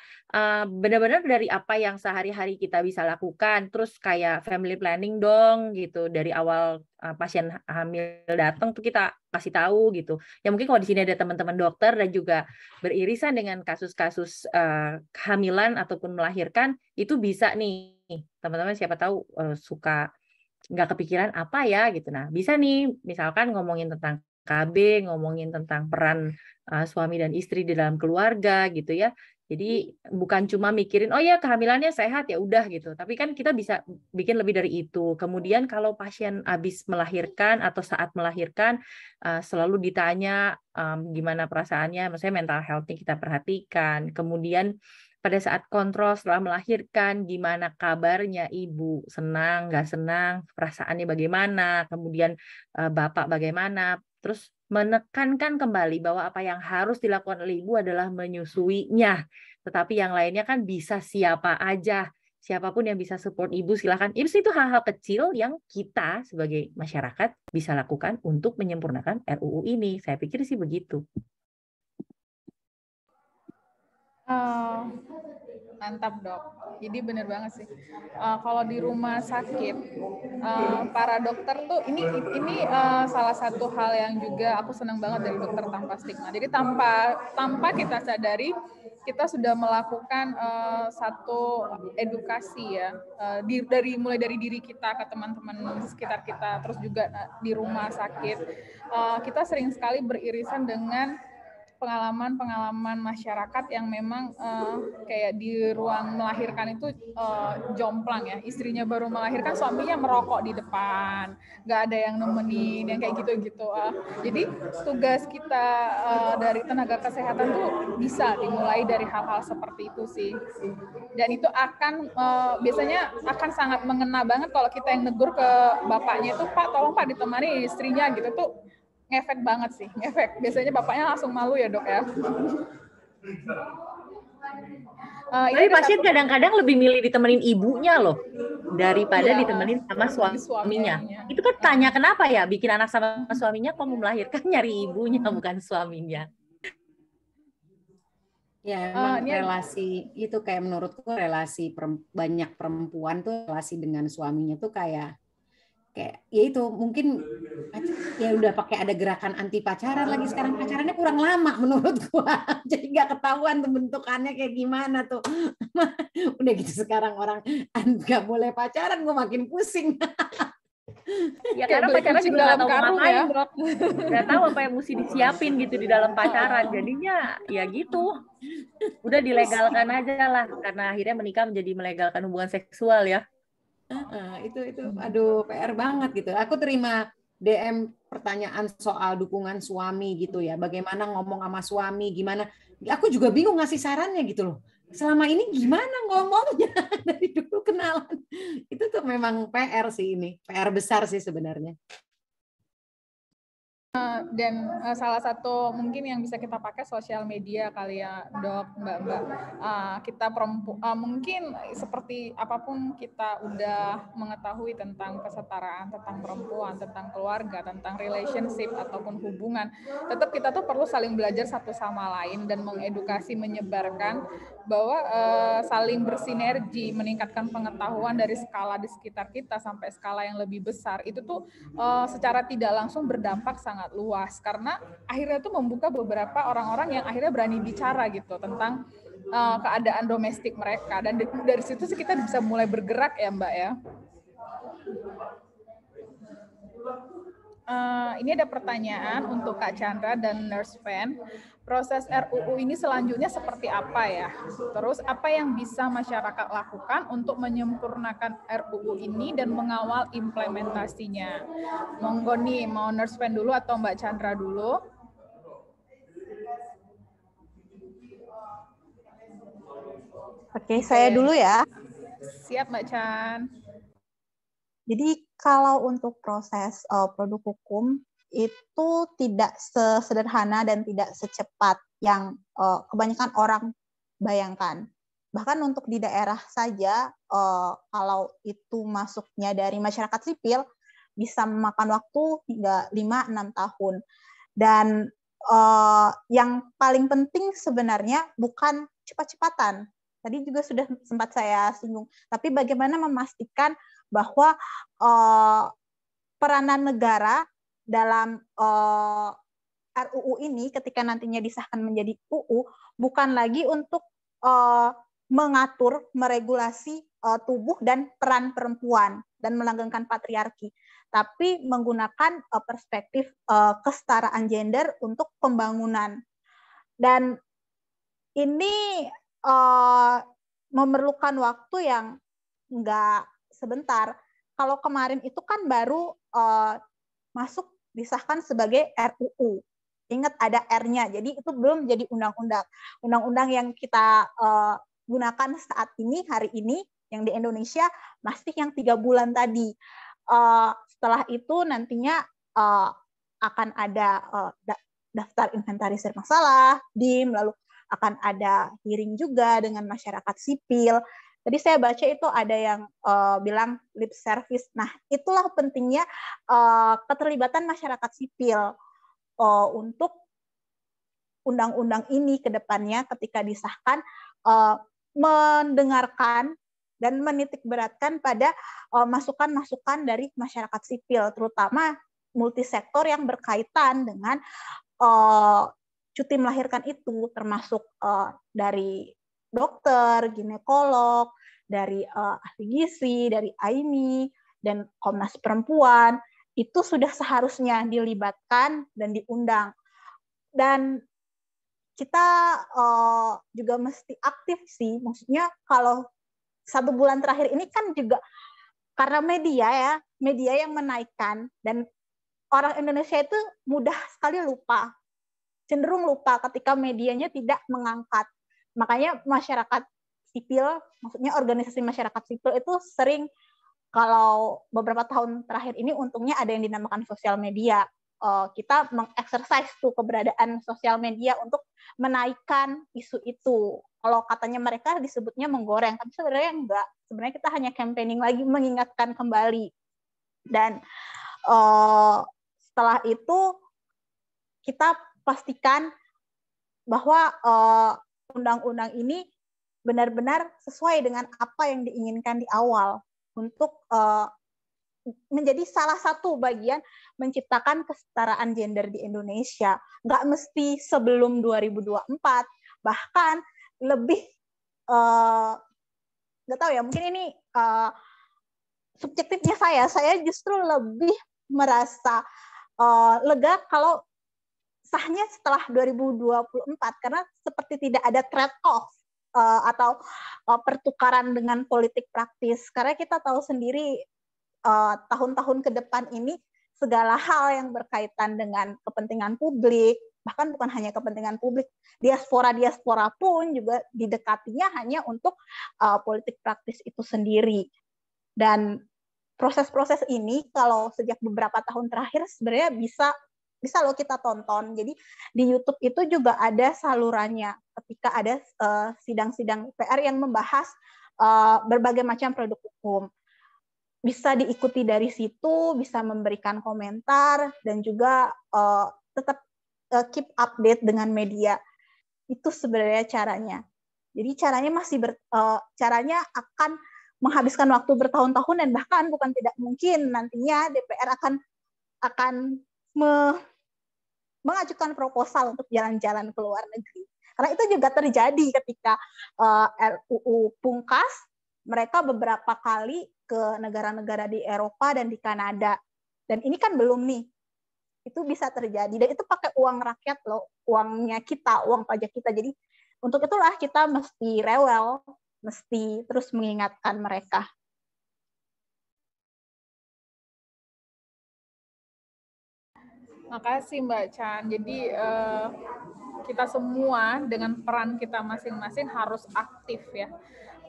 benar-benar dari apa yang sehari-hari kita bisa lakukan, terus kayak family planning dong gitu. Dari awal pasien hamil datang tuh kita kasih tahu gitu. Ya mungkin kalau di sini ada teman-teman dokter dan juga beririsan dengan kasus-kasus kehamilan ataupun melahirkan, itu bisa nih teman-teman siapa tahu suka nggak kepikiran apa ya gitu. Nah, bisa nih misalkan ngomongin tentang KB, ngomongin tentang peran suami dan istri di dalam keluarga gitu ya. Jadi bukan cuma mikirin oh ya kehamilannya sehat ya udah gitu. Tapi kan kita bisa bikin lebih dari itu. Kemudian kalau pasien habis melahirkan atau saat melahirkan selalu ditanya gimana perasaannya, maksudnya mental health-nya kita perhatikan. Kemudian pada saat kontrol setelah melahirkan, gimana kabarnya ibu, senang, nggak senang, perasaannya bagaimana, kemudian bapak bagaimana, terus menekankan kembali bahwa apa yang harus dilakukan oleh ibu adalah menyusuinya, tetapi yang lainnya kan bisa siapa aja, siapapun yang bisa support ibu silakan. Itu hal-hal kecil yang kita sebagai masyarakat bisa lakukan untuk menyempurnakan RUU ini. Saya pikir sih begitu.
Mantap dok, jadi bener banget sih. Kalau di rumah sakit, para dokter tuh ini salah satu hal yang juga aku senang banget dari Dokter Tanpa Stigma. Jadi tanpa kita sadari, kita sudah melakukan satu edukasi ya, mulai dari diri kita ke teman-teman di sekitar kita, terus juga di rumah sakit. Kita sering sekali beririsan dengan pengalaman masyarakat yang memang kayak di ruang melahirkan itu jomplang ya, istrinya baru melahirkan, suaminya merokok di depan, nggak ada yang nemenin, yang kayak gitu-gitu. Jadi tugas kita dari tenaga kesehatan tuh bisa dimulai dari hal-hal seperti itu sih. Dan itu akan biasanya akan sangat mengena banget kalau kita yang negur ke bapaknya itu, Pak tolong Pak ditemani istrinya gitu tuh. Ngefek banget sih, ngefek. Biasanya bapaknya langsung malu ya dok ya.
Tapi pasien kadang-kadang lebih milih ditemenin ibunya loh daripada
ya,
ditemenin sama suaminya. Itu kan tanya kenapa ya bikin anak sama suaminya, kok mau melahirkan nyari ibunya bukan suaminya.
Ya emang relasi itu kayak menurutku relasi banyak perempuan tuh relasi dengan suaminya tuh kayak ya itu mungkin ya udah pakai ada gerakan anti pacaran lagi sekarang, pacarannya kurang lama menurut gua. Jadi nggak ketahuan tuh bentukannya kayak gimana tuh. Udah gitu sekarang orang nggak boleh pacaran, gua makin pusing.
Ya karena pacaran juga nggak tahu ngapain, Dok. Nggak tahu apa yang mesti disiapin gitu di dalam pacaran. Jadinya ya gitu. Udah dilegalkan aja lah, karena akhirnya menikah menjadi melegalkan hubungan seksual ya.
Itu aduh PR banget gitu. Aku terima DM pertanyaan soal dukungan suami gitu ya. Bagaimana ngomong sama suami, gimana. Aku juga bingung ngasih sarannya gitu loh. Selama ini gimana ngomongnya dari dulu kenalan. Itu tuh memang PR sih ini. PR besar sih sebenarnya.
Dan salah satu mungkin yang bisa kita pakai sosial media kali ya dok, mbak. Kita mungkin seperti apapun kita udah mengetahui tentang kesetaraan, tentang perempuan, tentang keluarga, tentang relationship ataupun hubungan, tetap kita tuh perlu saling belajar satu sama lain dan mengedukasi, menyebarkan bahwa saling bersinergi, meningkatkan pengetahuan dari skala di sekitar kita sampai skala yang lebih besar, itu tuh secara tidak langsung berdampak sangat luas, karena akhirnya tuh membuka beberapa orang-orang yang akhirnya berani bicara gitu tentang keadaan domestik mereka, dan dari situ sih kita bisa mulai bergerak ya mbak ya. ini ada pertanyaan untuk Kak Chandra dan Nurse Fan. Proses RUU ini selanjutnya seperti apa ya? Terus apa yang bisa masyarakat lakukan untuk menyempurnakan RUU ini dan mengawal implementasinya? Monggo nih, mau Nurse Fan dulu atau Mbak Chandra dulu?
Oke, saya dulu ya.
Siap Mbak Chan.
Jadi kalau untuk proses produk hukum itu tidak sesederhana dan tidak secepat yang kebanyakan orang bayangkan. Bahkan untuk di daerah saja, kalau itu masuknya dari masyarakat sipil, bisa memakan waktu hingga 5-6 tahun. Dan yang paling penting sebenarnya bukan cepat-cepatan. Tadi juga sudah sempat saya singgung. Tapi bagaimana memastikan bahwa peranan negara dalam RUU ini ketika nantinya disahkan menjadi UU bukan lagi untuk mengatur, meregulasi tubuh dan peran perempuan dan melanggengkan patriarki, tapi menggunakan perspektif kesetaraan gender untuk pembangunan. Dan ini memerlukan waktu yang nggak sebentar. Kalau kemarin itu kan baru masuk disahkan sebagai RUU. Ingat ada R-nya, jadi itu belum jadi undang-undang. Undang-undang yang kita gunakan saat ini, hari ini, yang di Indonesia masih yang 3 bulan tadi. Setelah itu nantinya akan ada daftar inventarisir masalah, DIM, lalu akan ada hearing juga dengan masyarakat sipil. Tadi saya baca itu ada yang bilang lip service. Nah, itulah pentingnya keterlibatan masyarakat sipil untuk undang-undang ini ke depannya ketika disahkan, mendengarkan dan menitikberatkan pada masukan-masukan dari masyarakat sipil, terutama multisektor yang berkaitan dengan cuti melahirkan itu, termasuk dari dokter, ginekolog, dari ahli gizi, dari AIMI, dan Komnas Perempuan, itu sudah seharusnya dilibatkan dan diundang. Dan kita juga mesti aktif sih, maksudnya kalau 1 bulan terakhir ini kan juga karena media yang menaikkan, dan orang Indonesia itu mudah sekali lupa, cenderung lupa ketika medianya tidak mengangkat. Makanya masyarakat sipil, maksudnya organisasi masyarakat sipil itu sering, kalau beberapa tahun terakhir ini untungnya ada yang dinamakan sosial media. Kita mengeksersis tuh keberadaan sosial media untuk menaikkan isu itu. Kalau katanya mereka disebutnya menggoreng, tapi sebenarnya enggak. Sebenarnya kita hanya campaigning lagi, mengingatkan kembali. Dan setelah itu kita pastikan bahwa undang-undang ini benar-benar sesuai dengan apa yang diinginkan di awal untuk menjadi salah satu bagian menciptakan kesetaraan gender di Indonesia. Nggak mesti sebelum 2024, bahkan lebih, nggak tahu ya, mungkin ini subjektifnya saya justru lebih merasa lega kalau sahnya setelah 2024, karena seperti tidak ada trade-off atau pertukaran dengan politik praktis. Karena kita tahu sendiri tahun-tahun ke depan ini segala hal yang berkaitan dengan kepentingan publik, bahkan bukan hanya kepentingan publik, diaspora pun juga didekatinya hanya untuk politik praktis itu sendiri. Dan proses-proses ini kalau sejak beberapa tahun terakhir sebenarnya bisa loh kita tonton. Jadi di YouTube itu juga ada salurannya ketika ada sidang-sidang PR yang membahas berbagai macam produk hukum. Bisa diikuti dari situ, bisa memberikan komentar, dan juga tetap keep update dengan media. Itu sebenarnya caranya. Jadi caranya akan menghabiskan waktu bertahun-tahun, dan bahkan bukan tidak mungkin nantinya DPR akan mengajukan proposal untuk jalan-jalan ke luar negeri. Karena itu juga terjadi ketika RUU Pungkas, mereka beberapa kali ke negara-negara di Eropa dan di Kanada. Dan ini kan belum nih, itu bisa terjadi, dan itu pakai uang rakyat loh, uangnya kita, uang pajak kita. Jadi untuk itulah kita mesti rewel, mesti terus mengingatkan mereka.
Makasih Mbak Chan. Jadi kita semua dengan peran kita masing-masing harus aktif ya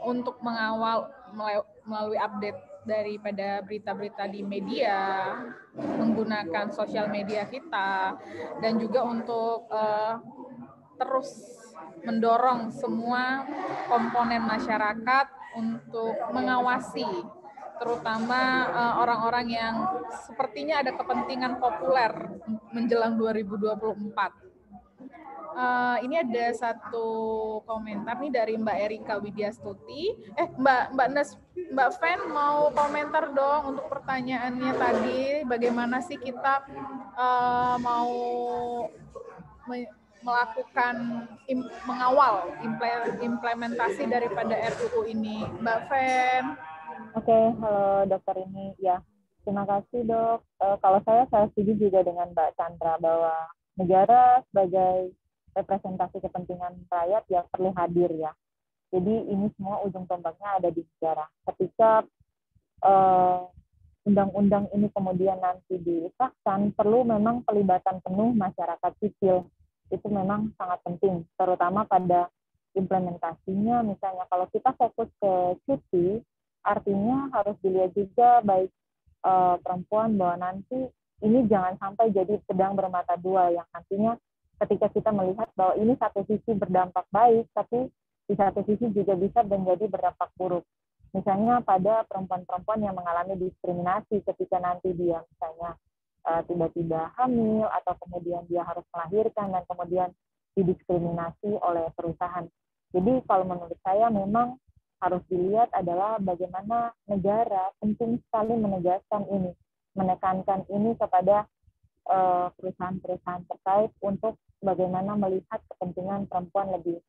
untuk mengawal melalui update daripada berita-berita di media, menggunakan sosial media kita, dan juga untuk terus mendorong semua komponen masyarakat untuk mengawasi, terutama orang-orang yang sepertinya ada kepentingan populer menjelang 2024. Ini ada satu komentar nih dari Mbak Erika Widyastuti. Mbak Fen mau komentar dong untuk pertanyaannya tadi. Bagaimana sih kita mau melakukan mengawal implementasi daripada RUU ini, Mbak Fen?
Oke, halo Dokter ini. Ya, terima kasih Dok. Kalau saya setuju juga dengan Mbak Chandra bahwa negara sebagai representasi kepentingan rakyat yang perlu hadir ya. Jadi ini semua ujung tombaknya ada di negara. Ketika undang-undang ini kemudian nanti disahkan, perlu memang pelibatan penuh masyarakat sipil. Itu memang sangat penting, terutama pada implementasinya. Misalnya kalau kita fokus ke cuti, artinya harus dilihat juga baik perempuan bahwa nanti ini jangan sampai jadi pedang bermata dua yang nantinya ketika kita melihat bahwa ini satu sisi berdampak baik, tapi di satu sisi juga bisa menjadi berdampak buruk. Misalnya pada perempuan-perempuan yang mengalami diskriminasi ketika nanti dia misalnya tiba-tiba hamil atau kemudian dia harus melahirkan dan kemudian didiskriminasi oleh perusahaan. Jadi kalau menurut saya memang harus dilihat adalah bagaimana negara penting sekali menegaskan ini, menekankan ini kepada perusahaan-perusahaan terkait untuk bagaimana melihat kepentingan perempuan lebih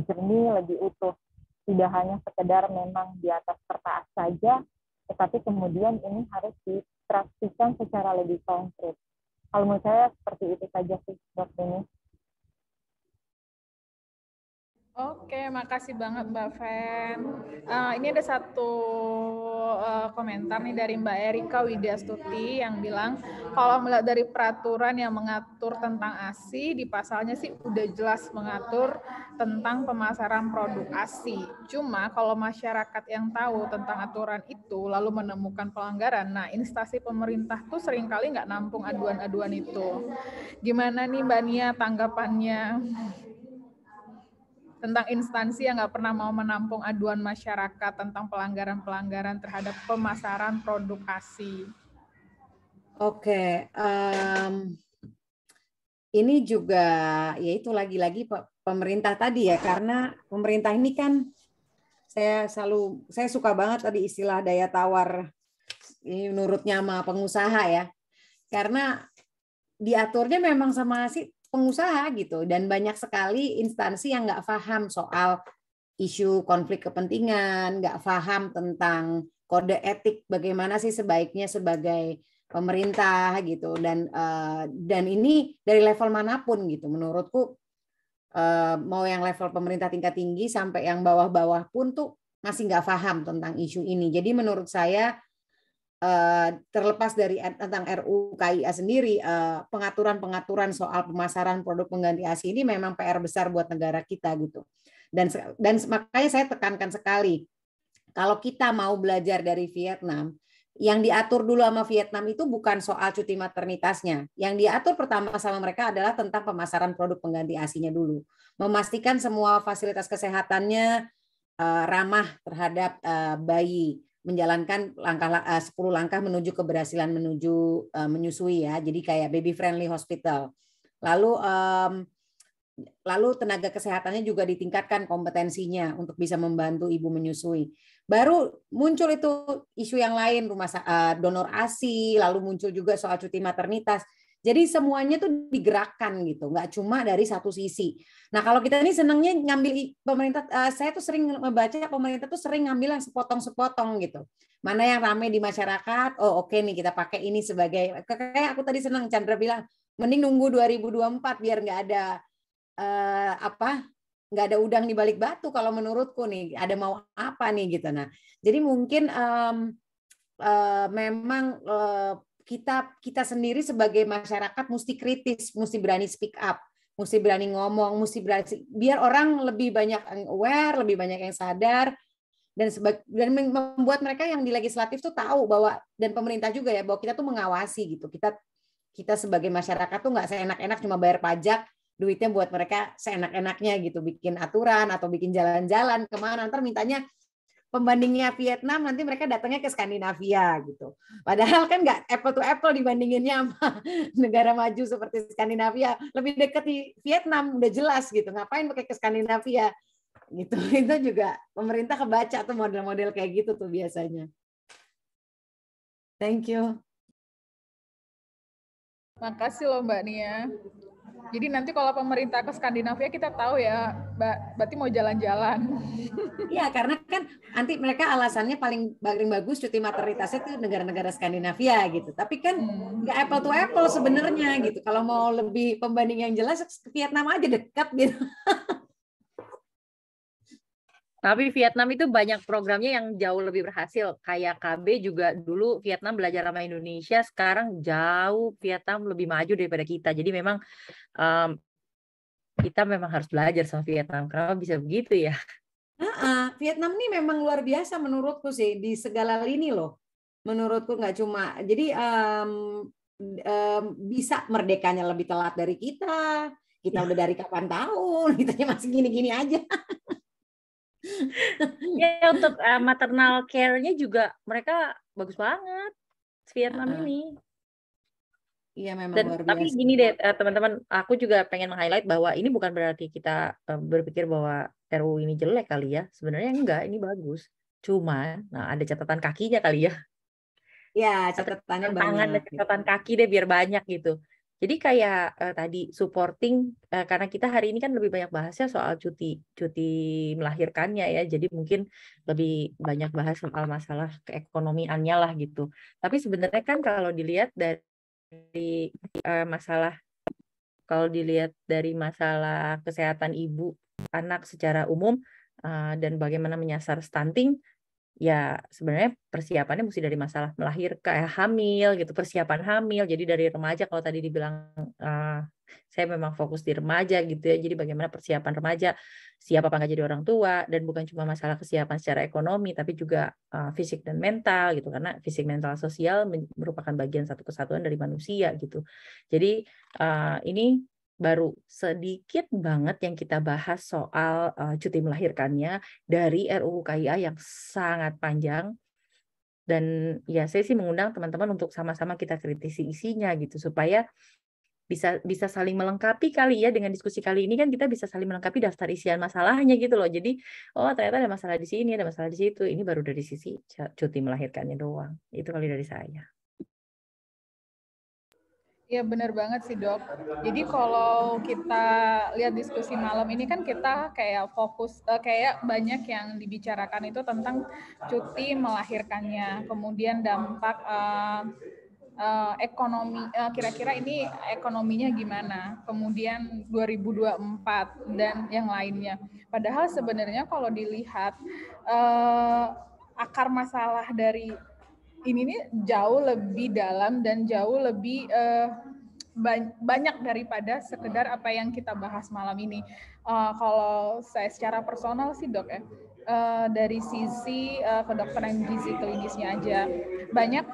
jernih, lebih utuh. Tidak hanya sekedar memang di atas kertas saja, tetapi kemudian ini harus dipraktikkan secara lebih konkret. Kalau menurut saya seperti itu saja sih, Dokter ini.
Oke, makasih banget Mbak Fen. Ini ada satu komentar nih dari Mbak Erika Widyastuti yang bilang, kalau melihat dari peraturan yang mengatur tentang ASI, di pasalnya sih udah jelas mengatur tentang pemasaran produk ASI. Cuma kalau masyarakat yang tahu tentang aturan itu, lalu menemukan pelanggaran, nah instansi pemerintah tuh seringkali nggak nampung aduan-aduan itu. Gimana nih Mbak Nia tanggapannya tentang instansi yang nggak pernah mau menampung aduan masyarakat tentang pelanggaran-pelanggaran terhadap pemasaran produk ASI?
Oke, ini juga yaitu lagi-lagi pemerintah tadi ya, karena pemerintah ini kan saya suka banget tadi istilah daya tawar ini menurutnya sama pengusaha ya, karena diaturnya memang sama si pengusaha gitu, dan banyak sekali instansi yang nggak paham soal isu konflik kepentingan, nggak paham tentang kode etik bagaimana sih sebaiknya sebagai pemerintah gitu, dan ini dari level manapun gitu. Menurutku mau yang level pemerintah tingkat tinggi sampai yang bawah-bawah pun tuh masih nggak paham tentang isu ini. Jadi menurut saya terlepas dari tentang RUU KIA sendiri, pengaturan-pengaturan soal pemasaran produk pengganti ASI ini memang PR besar buat negara kita gitu. Dan makanya saya tekankan sekali, kalau kita mau belajar dari Vietnam, yang diatur dulu sama Vietnam itu bukan soal cuti maternitasnya. Yang diatur pertama sama mereka adalah tentang pemasaran produk pengganti ASI-nya dulu. Memastikan semua fasilitas kesehatannya ramah terhadap bayi, menjalankan 10 langkah menuju keberhasilan menyusui ya. Jadi kayak baby friendly hospital. Lalu tenaga kesehatannya juga ditingkatkan kompetensinya untuk bisa membantu ibu menyusui. Baru muncul itu isu yang lain, donor ASI, lalu muncul juga soal cuti maternitas. Jadi semuanya tuh digerakkan gitu, nggak cuma dari satu sisi. Nah kalau kita ini senangnya ngambil pemerintah, saya tuh sering membaca pemerintah tuh sering ngambil yang sepotong-sepotong gitu. Mana yang ramai di masyarakat, oh oke nih kita pakai ini sebagai, kayak aku tadi senang Chandra bilang, mending nunggu 2024 biar nggak ada nggak ada udang di balik batu kalau menurutku nih, ada mau apa nih gitu. Nah jadi mungkin memang kita sendiri sebagai masyarakat mesti kritis, mesti berani speak up, mesti berani ngomong, mesti berani biar orang lebih banyak aware, lebih banyak yang sadar dan membuat mereka yang di legislatif tuh tahu bahwa, dan pemerintah juga ya, bahwa kita tuh mengawasi gitu. Kita sebagai masyarakat tuh nggak seenak-enak cuma bayar pajak, duitnya buat mereka seenak-enaknya gitu, bikin aturan atau bikin jalan-jalan kemana, ntar mintanya pembandingnya Vietnam, nanti mereka datangnya ke Skandinavia gitu. Padahal kan nggak apple to apple dibandinginnya sama negara maju seperti Skandinavia. Lebih dekat di Vietnam, udah jelas gitu. Ngapain pakai ke Skandinavia? Gitu. Itu juga pemerintah kebaca tuh model-model kayak gitu tuh biasanya. Thank you.
Makasih loh Mbak Nia. Jadi nanti kalau pemerintah ke Skandinavia kita tahu ya, berarti mau jalan-jalan.
Iya, karena kan nanti mereka alasannya paling bagus cuti maternitasnya itu negara-negara Skandinavia gitu. Tapi kan nggak apple to apple sebenarnya gitu. Kalau mau lebih pembanding yang jelas, Vietnam aja dekat gitu.
Tapi Vietnam itu banyak programnya yang jauh lebih berhasil. Kayak KB juga dulu Vietnam belajar sama Indonesia, sekarang jauh Vietnam lebih maju daripada kita. Jadi memang kita memang harus belajar sama Vietnam. Kenapa bisa begitu ya?
Vietnam ini memang luar biasa menurutku sih di segala lini loh. Menurutku nggak cuma, jadi bisa merdekanya lebih telat dari kita. Kita udah dari kapan tahun, kita masih gini-gini aja.
Ya untuk maternal care-nya juga mereka bagus banget Vietnam ini.
Iya memang
Dan
luar biasa.
tapi gini deh teman-teman, aku juga pengen meng-highlight bahwa ini bukan berarti kita berpikir bahwa RUU ini jelek kali ya. Sebenarnya enggak, ini bagus. Cuman ada catatan kakinya kali ya.
Ya, catatannya
tangan dan
banyak.
catatan kaki deh biar banyak gitu. Jadi kayak tadi supporting, karena kita hari ini kan lebih banyak bahasnya soal cuti melahirkannya ya. Jadi mungkin lebih banyak bahas soal masalah keekonomiannya lah gitu. Tapi sebenarnya kan kalau dilihat dari masalah kesehatan ibu anak secara umum dan bagaimana menyasar stunting, ya sebenarnya persiapannya mesti dari masalah melahirkan, hamil gitu, persiapan hamil. Jadi dari remaja, kalau tadi dibilang saya memang fokus di remaja gitu ya. Jadi bagaimana persiapan remaja siap apa nggak jadi orang tua, dan bukan cuma masalah kesiapan secara ekonomi tapi juga fisik dan mental gitu, karena fisik, mental, sosial merupakan bagian satu kesatuan dari manusia gitu. Jadi ini baru sedikit banget yang kita bahas soal cuti melahirkannya dari RUU KIA yang sangat panjang. Dan ya saya sih mengundang teman-teman untuk sama-sama kita kritisi isinya gitu, supaya bisa saling melengkapi kali ya. Dengan diskusi kali ini kan kita bisa saling melengkapi daftar isian masalahnya gitu loh. Jadi ternyata ada masalah di sini, ada masalah di situ. Ini baru dari sisi cuti melahirkannya doang. Itu kali dari saya.
Ya benar banget sih Dok. Jadi kalau kita lihat diskusi malam ini kan kita kayak fokus, kayak banyak yang dibicarakan itu tentang cuti melahirkannya, kemudian dampak ekonomi, kira-kira ini ekonominya gimana, kemudian 2024 dan yang lainnya. Padahal sebenarnya kalau dilihat akar masalah dari ini jauh lebih dalam dan jauh lebih banyak daripada sekedar apa yang kita bahas malam ini. Kalau saya secara personal sih Dok ya, dari sisi kedokteran gizi klinisnya aja banyak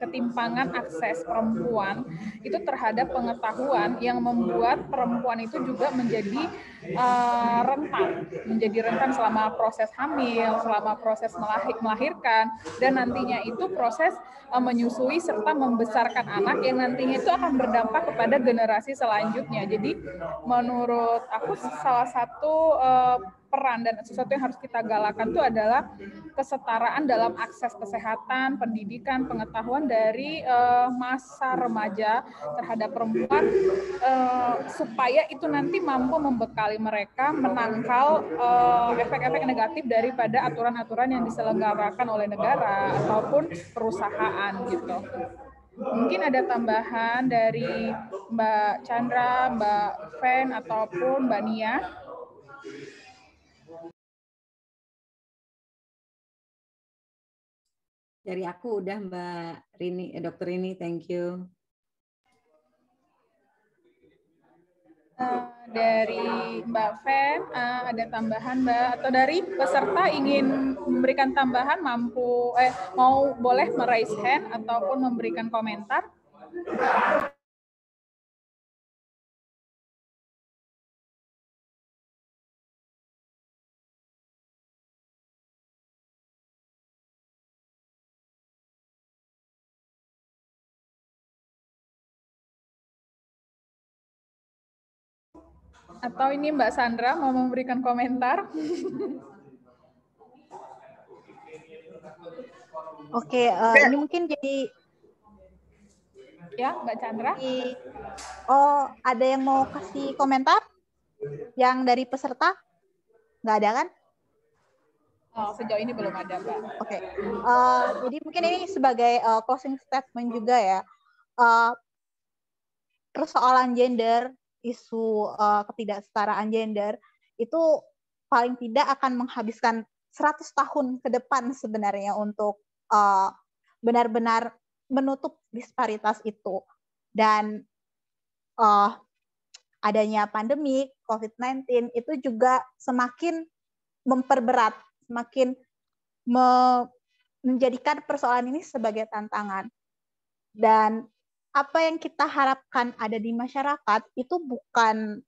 ketimpangan akses perempuan itu terhadap pengetahuan yang membuat perempuan itu juga menjadi rentan selama proses hamil, selama proses melahirkan, dan nantinya itu proses menyusui serta membesarkan anak yang nantinya itu akan berdampak kepada generasi selanjutnya. Jadi menurut aku salah satu berperan dan sesuatu yang harus kita galakan itu adalah kesetaraan dalam akses kesehatan, pendidikan, pengetahuan dari masa remaja terhadap perempuan, supaya itu nanti mampu membekali mereka menangkal efek-efek negatif daripada aturan-aturan yang diselenggarakan oleh negara ataupun perusahaan gitu. Mungkin ada tambahan dari Mbak Chandra, Mbak Fen, ataupun Mbak Nia.
Dari aku udah Mbak Rini, Dr. Rini, thank you.
Dari Mbak Fen, ada tambahan Mbak, atau dari peserta ingin memberikan tambahan mau boleh meraise hand ataupun memberikan komentar. Atau ini Mbak Sandra mau memberikan komentar?
Oke, ini mungkin jadi
Ya, Mbak Chandra.
Ada yang mau kasih komentar? Yang dari peserta? Nggak ada kan?
Oh, sejauh ini belum ada, Mbak.
Oke. Jadi mungkin ini sebagai closing statement juga ya. Persoalan gender, isu ketidaksetaraan gender itu paling tidak akan menghabiskan 100 tahun ke depan sebenarnya untuk benar-benar menutup disparitas itu. Dan adanya pandemi COVID-19 itu juga semakin memperberat, semakin menjadikan persoalan ini sebagai tantangan. Dan apa yang kita harapkan ada di masyarakat itu bukan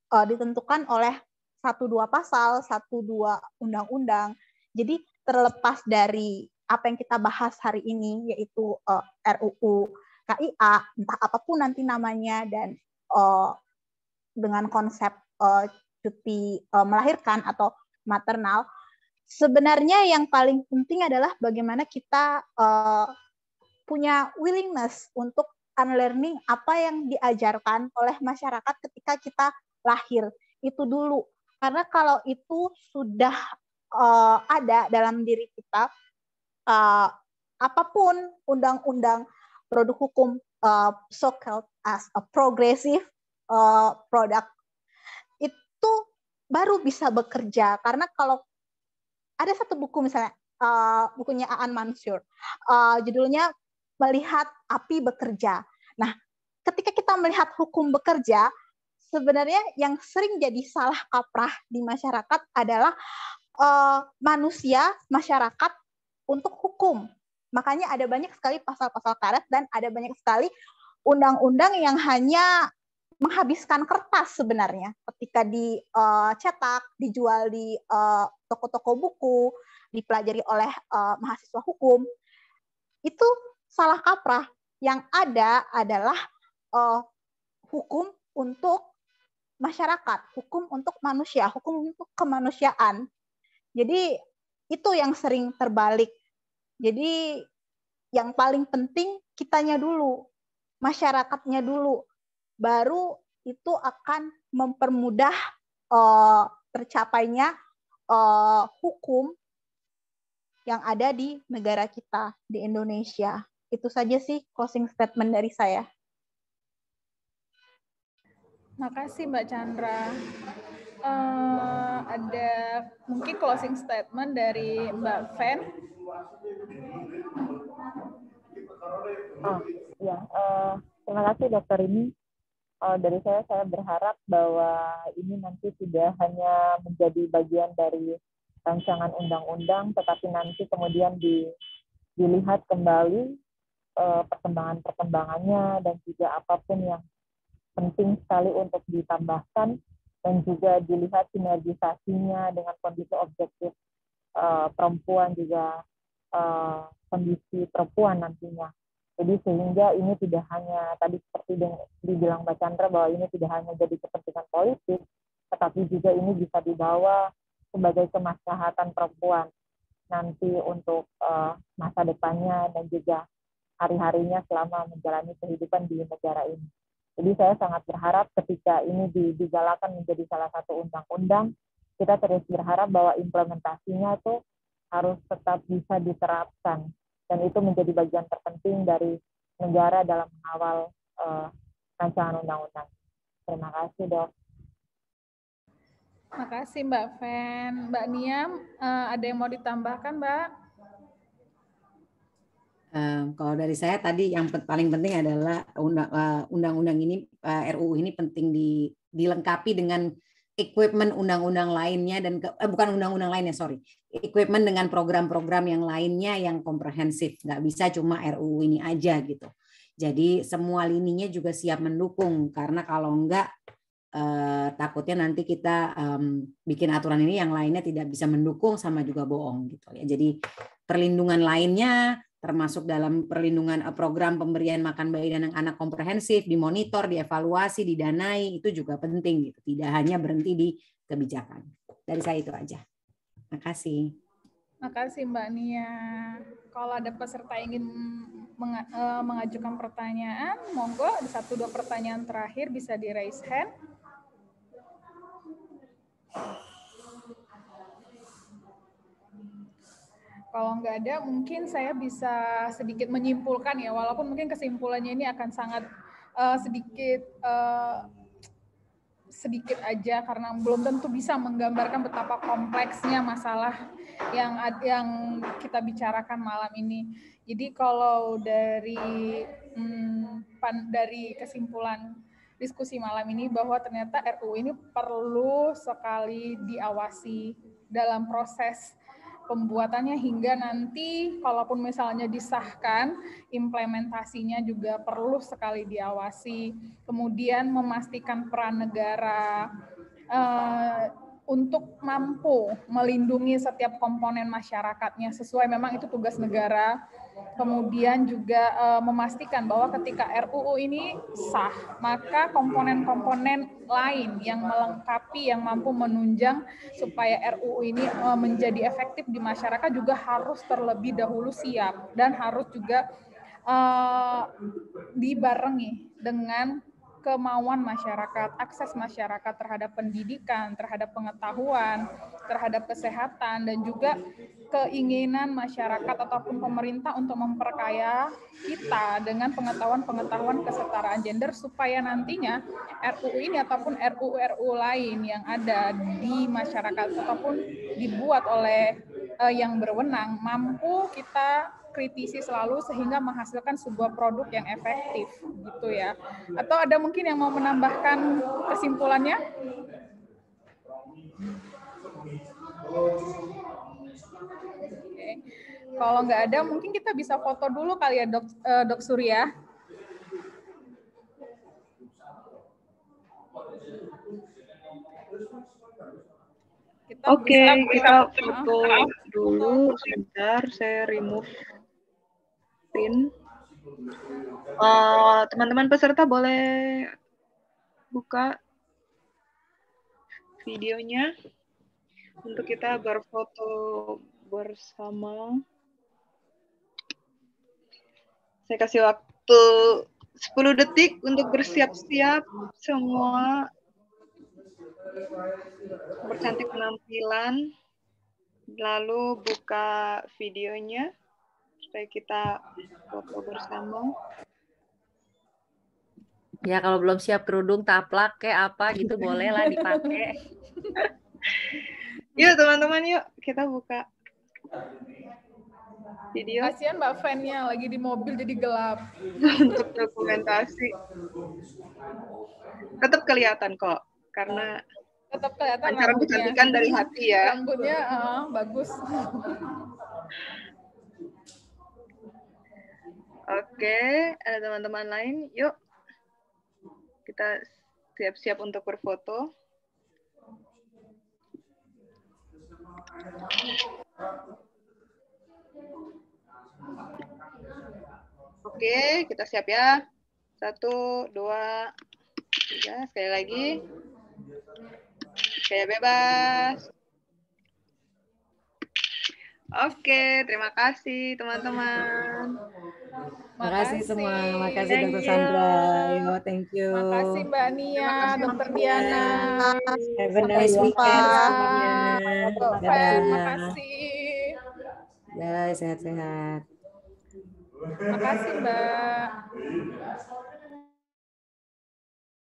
ditentukan oleh 1-2 pasal, 1-2 undang-undang. Jadi terlepas dari apa yang kita bahas hari ini, yaitu RUU KIA, entah apapun nanti namanya, dan dengan konsep cuti melahirkan atau maternal, sebenarnya yang paling penting adalah bagaimana kita punya willingness untuk unlearning apa yang diajarkan oleh masyarakat ketika kita lahir. Itu dulu. Karena kalau itu sudah ada dalam diri kita, apapun undang-undang produk hukum so-called as a progressive product, itu baru bisa bekerja. Karena kalau ada satu buku misalnya, bukunya Aan Mansur, judulnya Melihat Api Bekerja. Nah, ketika kita melihat hukum bekerja, sebenarnya yang sering jadi salah kaprah di masyarakat adalah manusia, masyarakat untuk hukum. Makanya ada banyak sekali pasal-pasal karet dan ada banyak sekali undang-undang yang hanya menghabiskan kertas sebenarnya ketika dicetak, dijual di toko-toko buku, dipelajari oleh mahasiswa hukum. Itu salah kaprah. Yang ada adalah hukum untuk masyarakat, hukum untuk manusia, hukum untuk kemanusiaan. Jadi itu yang sering terbalik. Jadi yang paling penting kitanya dulu, masyarakatnya dulu, baru itu akan mempermudah tercapainya hukum yang ada di negara kita, di Indonesia. Itu saja sih closing statement dari saya.
Makasih Mbak Chandra. Ada mungkin closing statement dari Mbak Fen.
Terima kasih Dokter Rini. Dari saya berharap bahwa ini nanti tidak hanya menjadi bagian dari rancangan undang-undang, tetapi nanti kemudian dilihat kembali perkembangan-perkembangannya dan juga apapun yang penting sekali untuk ditambahkan, dan juga dilihat sinergisasinya dengan kondisi objektif perempuan, juga kondisi perempuan nantinya. Jadi sehingga ini tidak hanya tadi seperti dibilang Mbak Chandra bahwa ini tidak hanya jadi kepentingan politik, tetapi juga ini bisa dibawa sebagai kemaslahatan perempuan nanti untuk masa depannya dan juga hari-harinya selama menjalani kehidupan di negara ini. Jadi saya sangat berharap ketika ini digalakan menjadi salah satu undang-undang, kita terus berharap bahwa implementasinya itu harus tetap bisa diterapkan, dan itu menjadi bagian terpenting dari negara dalam mengawal rancangan undang-undang. Terima kasih, Dok.
Terima kasih Mbak Fen. Mbak Niam, ada yang mau ditambahkan, Mbak?
Kalau dari saya tadi yang paling penting adalah undang-undang ini, RUU ini penting dilengkapi dengan equipment undang-undang lainnya dan bukan undang-undang lainnya, sorry, equipment dengan program-program yang lainnya yang komprehensif. Nggak bisa cuma RUU ini aja gitu. Jadi semua lininya juga siap mendukung, karena kalau enggak takutnya nanti kita bikin aturan ini yang lainnya tidak bisa mendukung sama juga bohong gitu ya. Jadi perlindungan lainnya termasuk dalam perlindungan program pemberian makan bayi dan anak komprehensif, dimonitor, dievaluasi, didanai, itu juga penting gitu. Tidak hanya berhenti di kebijakan. Dari saya itu aja. Terima kasih.
Terima kasih Mbak Nia. Kalau ada peserta ingin mengajukan pertanyaan, monggo 1-2 pertanyaan terakhir bisa di raise hand. Kalau nggak ada, mungkin saya bisa sedikit menyimpulkan ya, walaupun mungkin kesimpulannya ini akan sangat sedikit aja, karena belum tentu bisa menggambarkan betapa kompleksnya masalah yang kita bicarakan malam ini. Jadi kalau dari kesimpulan diskusi malam ini, bahwa ternyata RUU ini perlu sekali diawasi dalam proses pembuatannya, hingga nanti kalaupun misalnya disahkan, implementasinya juga perlu sekali diawasi. Kemudian memastikan peran negara untuk mampu melindungi setiap komponen masyarakatnya sesuai, memang itu tugas negara. Kemudian juga memastikan bahwa ketika RUU ini sah, maka komponen-komponen lain yang melengkapi, yang mampu menunjang supaya RUU ini menjadi efektif di masyarakat juga harus terlebih dahulu siap, dan harus juga dibarengi dengan kemauan masyarakat, akses masyarakat terhadap pendidikan, terhadap pengetahuan, terhadap kesehatan, dan juga keinginan masyarakat ataupun pemerintah untuk memperkaya kita dengan pengetahuan-pengetahuan kesetaraan gender, supaya nantinya RUU ini ataupun RUU lain yang ada di masyarakat ataupun dibuat oleh yang berwenang mampu kita kritisi selalu sehingga menghasilkan sebuah produk yang efektif gitu ya. Atau ada mungkin yang mau menambahkan kesimpulannya? Oke. Kalau nggak ada, mungkin kita bisa foto dulu kali ya, Dok Surya.
Oke, kita foto dulu. Sebentar, saya remove pin. Teman-teman peserta boleh buka videonya untuk kita berfoto bersama. Saya kasih waktu 10 detik untuk bersiap-siap semua, bercantik penampilan, lalu buka videonya supaya kita foto bersama.
Ya, kalau belum siap kerudung, taplak, kayak apa gitu, boleh lah dipakai.
Yuk teman-teman, yuk kita buka video.
Kasian Mbak Fen-nya lagi di mobil jadi gelap.
Untuk dokumentasi. Tetap kelihatan kok, karena
tetap kelihatan
pancaran kecantikan dari hati ya.
Rambutnya bagus.
Oke, ada teman-teman lain, yuk kita siap-siap untuk berfoto. Oke, kita siap ya. 1, 2, 3, sekali lagi. Kayak bebas. Oke, terima kasih teman-teman.
Makasih semua. Makasih
Thank
Dr.
you.
Sandra. Yo, thank you.
Makasih Mbak Nia, Dokter Diana.
Have a
Sampai
nice
jumpa.
weekend semuanya.
Mbak Fen,
Dadah.
makasih.
Bye, sehat-sehat.
Makasih Mbak.